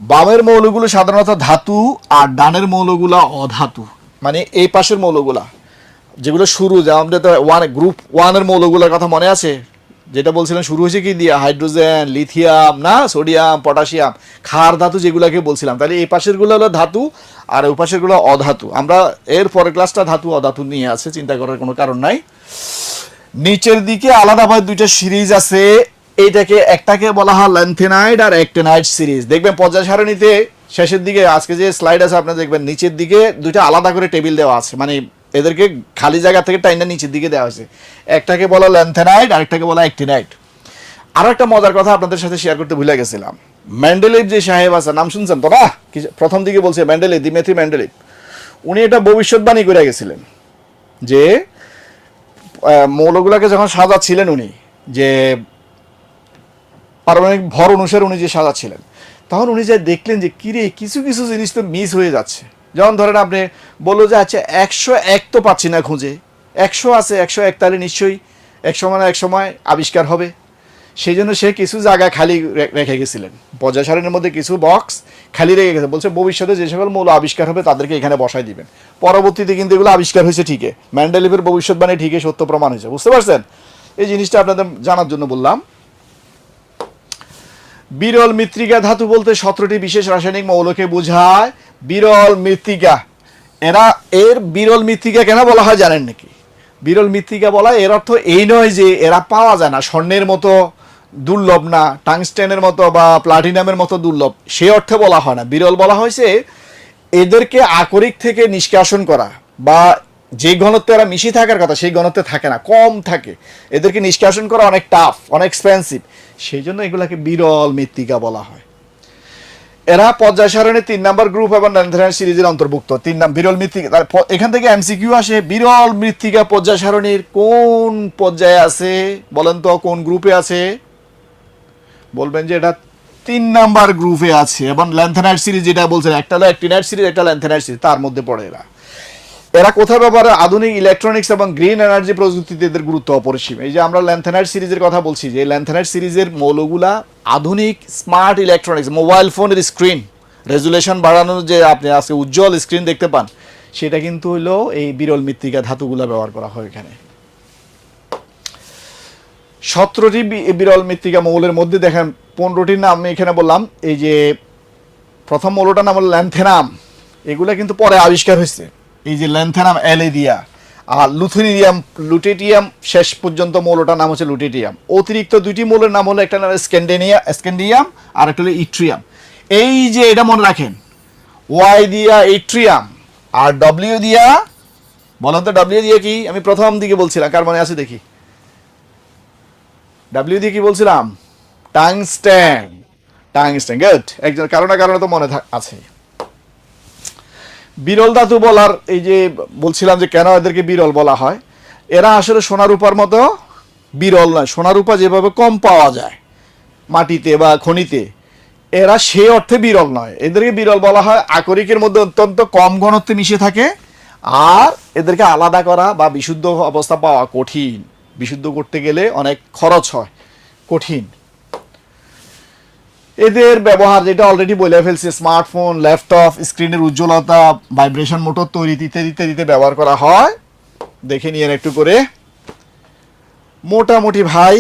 বামের মৌলগুলো সাধারণত ধাতু আর ডানের মৌলগুলা অধাতু। মানে এই পাশের মৌলগুলা যেগুলো শুরু, যে আমাদের গ্রুপ 1 এর মৌলগুলোর কথা মনে আছে, যেটা বলছিলাম শুরু হয়েছে কি দিয়ে, হাইড্রোজেন, লিথিয়াম, না সোডিয়াম, পটাশিয়াম, ক্ষার ধাতু যেগুলোকে বলছিলাম। তাহলে এই পাশেরগুলো হলো ধাতু আর ওই পাশেরগুলো অধাতু। আমরা এর পরের ক্লাসটা ধাতু অধাতু নিয়ে আছে, চিন্তা করার কোনো কারণ নাই। নিচের দিকে আলাদাভাবে দুইটা সিরিজ আছে, এইটাকে একটাকে বলা হয় ল্যান্থেনাইড আর অ্যাক্টিনাইড সিরিজ। দেখবেন পর্যায় সারণীতে শেষের দিকে আজকে যে স্লাইড আছে আপনারা দেখবেন নিচের দিকে দুইটা আলাদা করে টেবিল দেওয়া আছে, মানে এদেরকে খালি জায়গা থেকে টাইনা নিচের দিকে দেওয়া হয়েছে। একটাকে বলা ল্যান্থেনাইড আর একটাকে বলা অ্যাক্টিনাইড। আরও একটা মজার কথা আপনাদের সাথে শেয়ার করতে ভুলে গেছিলাম, মেন্ডেলিভ যে সাহেব আছে, নাম শুনছেন তো না? প্রথম দিকে বলছে মেন্ডেলিভ, দিমেথ্রি মেন্ডেলিভ। উনি এটা ভবিষ্যৎবাণী করে গেছিলেন যে মৌলগুলোকে যখন সাজাচ্ছিলেন উনি, যে পারমাণবিক ভর অনুসারে উনি যে সাজাচ্ছিলেন, তখন উনি যে দেখলেন যে কিরে কিছু কিছু জিনিস তো মিস হয়ে যাচ্ছে। যেমন ধরেন আপনি বললো যে আচ্ছা 101 তো পাচ্ছি না খুঁজে, 100 আছে, 101 তাহলে নিশ্চয়ই এক সময় আবিষ্কার হবে। সেই জন্য সে কিছু জায়গা খালি রেখে গেছিলেন, পর্যায় সারণীর মধ্যে কিছু বক্স খালি রেখে গেছে। বলছে ভবিষ্যতে যে সকল মৌল আবিষ্কার হবে তাদেরকে এখানে বসাই দিবেন। পরবর্তীতে কিন্তু এগুলো আবিষ্কার হয়েছে ঠিকই, মেন্ডেলিভের ভবিষ্যৎবাণী ঠিকই সত্য প্রমাণ হয়েছে। বুঝতে পারছেন? এই জিনিসটা আপনাদের জানার জন্য বললাম। বিরল মৃত্তিকা ধাতু বলতে 17টি বিশেষ রাসায়নিক মৌলকে বোঝায়। বিরল মৃত্তিকা, এর বিরল মৃত্তিকা কেন বলা হয় জানেন নাকি? বিরল মৃত্তিকা বলা এর অর্থ এই নয় যে এরা পাওয়া যায় না, স্বর্ণের মতো দুর্লভ না, টাংস্টেনের মতো বা প্লাটিনামের মতো দুর্লভ, সে অর্থে বলা হয় না। বিরল বলা হয়েছে এদেরকে আকরিক থেকে নিষ্কাশন করা, বা যে ঘনত্বে এরা মিশে থাকার কথা সেই ঘনত্বে থাকে না, কম থাকে, এদেরকে নিষ্কাশন করা অনেক টাফ, অনেক এক্সপেন্সিভ, সেই জন্য এগুলাকে বিরল মৃত্তিকা বলা হয়। এরা পর্যায় সারণী 3 নাম্বার গ্রুপ এবং ল্যান্থেনাইড সিরিজের অন্তর্ভুক্ত। 3 নাম বিরল মৃত্তিকা। এখান থেকে এমসিকিউ আসে, বিরল মৃত্তিকা পর্যায় সারণীর কোন পর্যায়ে আছে বলেন তো, কোন গ্রুপে আছে? বলবেন যে এটা 3 নাম্বার গ্রুপে আছে। এবং ল্যান্থেনাইড সিরিজ যেটা বলছেন, একটা হলো অ্যাক্টিনাইড সিরিজ, একটা ল্যান্থেনাইড সিরিজ, তার মধ্যে পড়ে এরা। এরা কোথায় ব্যবহার? আধুনিক ইলেকট্রনিক্স এবং গ্রিন এনার্জি প্রযুক্তিতে এদের গুরুত্ব অপরিসীম। এই যে আমরা ল্যান্থেনাইড সিরিজের কথা বলছি, যে ল্যান্থেনাইড সিরিজের মৌলগুলা আধুনিক স্মার্ট ইলেকট্রনিক্স, মোবাইল ফোনের স্ক্রিন রেজুলেশন বাড়ানোর যে আপনি আজকে উজ্জ্বল স্ক্রিন দেখতে পান, সেটা কিন্তু হলো এই বিরল মৃত্তিকা ধাতুগুলা ব্যবহার করা হয় এখানে। 17টি বিরল মৃত্তিকা মৌলের মধ্যে দেখেন 15টির নাম আমি এখানে বললাম। এই যে প্রথম মৌলটার নাম হলো ল্যান্থেনাম, এগুলা কিন্তু পরে আবিষ্কার হয়েছে। এই যে ল্যান্থেনাম এলে দিয়া, আর লুটেটিয়াম শেষ পর্যন্ত মৌলটার নাম হচ্ছে লুটেটিয়াম। অতিরিক্ত 2টি মৌলের নাম হলো, একটা নাম স্ক্যান্ডিয়াম আর একটা হলো ইট্রিয়াম। এই যে এটা মনে রাখেন, ওয়াই দিয়া ইট্রিয়াম আর ডব্লিউ দিয়া, বলেন তো ডব্লিউ দিয়ে কি? আমি প্রথম দিকে বলছিলাম, কার মনে আছে দেখি, ডব্লিউ দিয়ে কি বলছিলাম? টাংস্টেন। গুড, একজন কারো না কারণে তো মনে আছে। বিরল ধাতু বলার এই যে বলছিলাম যে কেন এদেরকে বিরল বলা হয়, এরা আসলে সোনারূপার মতো বিরল নয়। সোনারূপা যেভাবে কম পাওয়া যায় মাটিতে বা খনিতে, এরা সে অর্থে বিরল নয়। এদেরকে বিরল বলা হয় আকরিকের মধ্যে অত্যন্ত কম ঘনত্বে মিশে থাকে, আর এদেরকে আলাদা করা বা বিশুদ্ধ অবস্থা পাওয়া কঠিন। বিশুদ্ধ করতে গেলে অনেক খরচ হয়, কঠিন। এদের ব্যবহার যেটা অলরেডি বলে ফেলছে, স্মার্টফোন, ল্যাপটপ, স্ক্রিনের উজ্জ্বলতা, ভাইব্রেশন মোটর তৈরি ইত্যাদিতে ব্যবহার করা হয়। দেখে নিয়ে একটু করে। মোটামুটি ভাই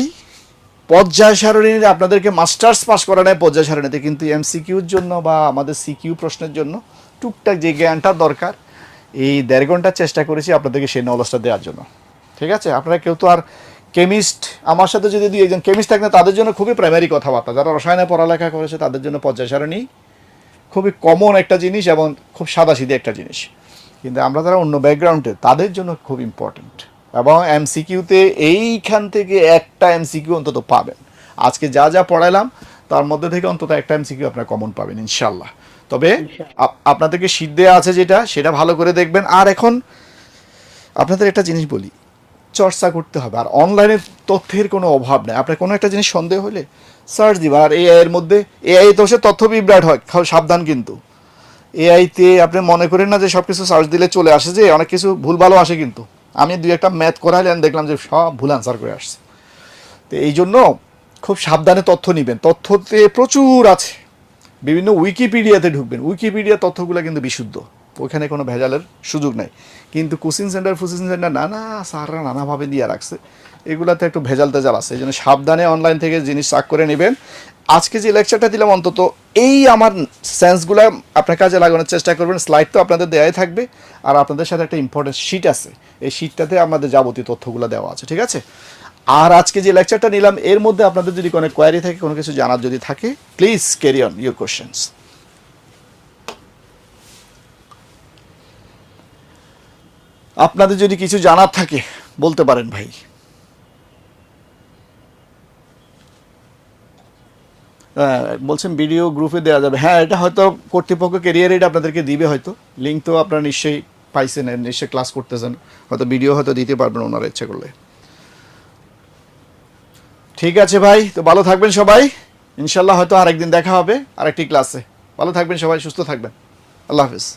পর্যায় সারণীর আপনাদেরকে মাস্টার্স পাস করা নেয় পর্যায় সারণীতে, কিন্তু এমসিকিউর জন্য বা আমাদের সিকিউ প্রশ্নের জন্য টুকটাক যে জ্ঞানটা দরকার, এই 1.5 ঘন্টা চেষ্টা করেছি আপনাদেরকে সেই নলেজটা দেওয়ার জন্য। ঠিক আছে? আপনারা কেউ তো আর কেমিস্ট, আমার সাথে যদি 2-1 জন কেমিস্ট থাকেন তাদের জন্য খুবই প্রাইমারি কথাবার্তা, যারা রসায়নে পড়ালেখা করেছে তাদের জন্য পর্যায় সারণী খুবই কমন একটা জিনিস এবং খুব সাদাসিধে একটা জিনিস, কিন্তু আমরা যারা অন্য ব্যাকগ্রাউন্ডে তাদের জন্য খুব ইম্পর্টেন্ট। এবং এমসিকিউতে এইখান থেকে একটা এমসিকিউ অন্তত পাবেন। আজকে যা যা পড়াইলাম তার মধ্যে থেকে অন্তত একটা এমসিকিউ আপনারা কমন পাবেন ইনশাল্লাহ। তবে আপনাদেরকে শীট দেওয়া আছে যেটা, সেটা ভালো করে দেখবেন। আর এখন আপনাদের একটা জিনিস বলি, চর্চা করতে হবে। আর অনলাইনে তথ্যের কোনো অভাব নেই। আপনার কোনো একটা জিনিস সন্দেহ হলে সার্চ দিবা। আর এআইয়ের মধ্যে, এআই তো সে তথ্য বিভ্রাট হয়, সাবধান। কিন্তু এআইতে আপনি মনে করেন না যে সব কিছু সার্চ দিলে চলে আসে, যে অনেক কিছু ভুল ভালো আসে। কিন্তু আমি 2-1টা ম্যাথ করাইলেন, দেখলাম যে সব ভুল আনসার করে আসছে। তো এই জন্য খুব সাবধানে তথ্য নেবেন। তথ্যতে প্রচুর আছে, বিভিন্ন উইকিপিডিয়াতে ঢুকবেন। উইকিপিডিয়া তথ্যগুলো কিন্তু বিশুদ্ধ, ওইখানে কোনো ভেজালের সুযোগ নাই। কিন্তু কোচিং সেন্টার নানা স্যাররা নানাভাবে দিয়ে রাখছে, এগুলাতে একটু ভেজাল তেজাল আছে, এই জন্য সাবধানে অনলাইন থেকে জিনিস চাক করে নেবেন। আজকে যে লেকচারটা দিলাম অন্তত এই আমার সেন্সগুলো আপনার কাজে লাগানোর চেষ্টা করবেন। স্লাইড তো আপনাদের দেয়াই থাকবে, আর আপনাদের সাথে একটা ইম্পর্টেন্ট শিট আছে, এই শিটটাতে আমাদের যাবতীয় তথ্যগুলো দেওয়া আছে, ঠিক আছে? আর আজকে যে লেকচারটা নিলাম এর মধ্যে আপনাদের যদি কোনো কোয়ারি থাকে, কোনো কিছু জানার যদি থাকে, please carry on your questions. আপনাদের যদি কিছু জানার থাকে বলতে পারেন ভাই। বলছেন ভিডিও গ্রুপে দেওয়া যাবে, হ্যাঁ এটা হয়তো কর্তৃপক্ষ ক্যারিয়ার এটা আপনাদেরকে দিবে, হয়তো লিঙ্ক তো আপনারা নিশ্চয়ই পাইছেন, নিশ্চয়ই ক্লাস করতেছেন, হয়তো ভিডিও হয়তো দিতে পারবেন ওনারা ইচ্ছে করলে। ঠিক আছে ভাই, তো ভালো থাকবেন সবাই, ইনশাল্লাহ হয়তো আরেকদিন দেখা হবে আরেকটি ক্লাসে। ভালো থাকবেন সবাই, সুস্থ থাকবেন, আল্লাহ হাফিজ।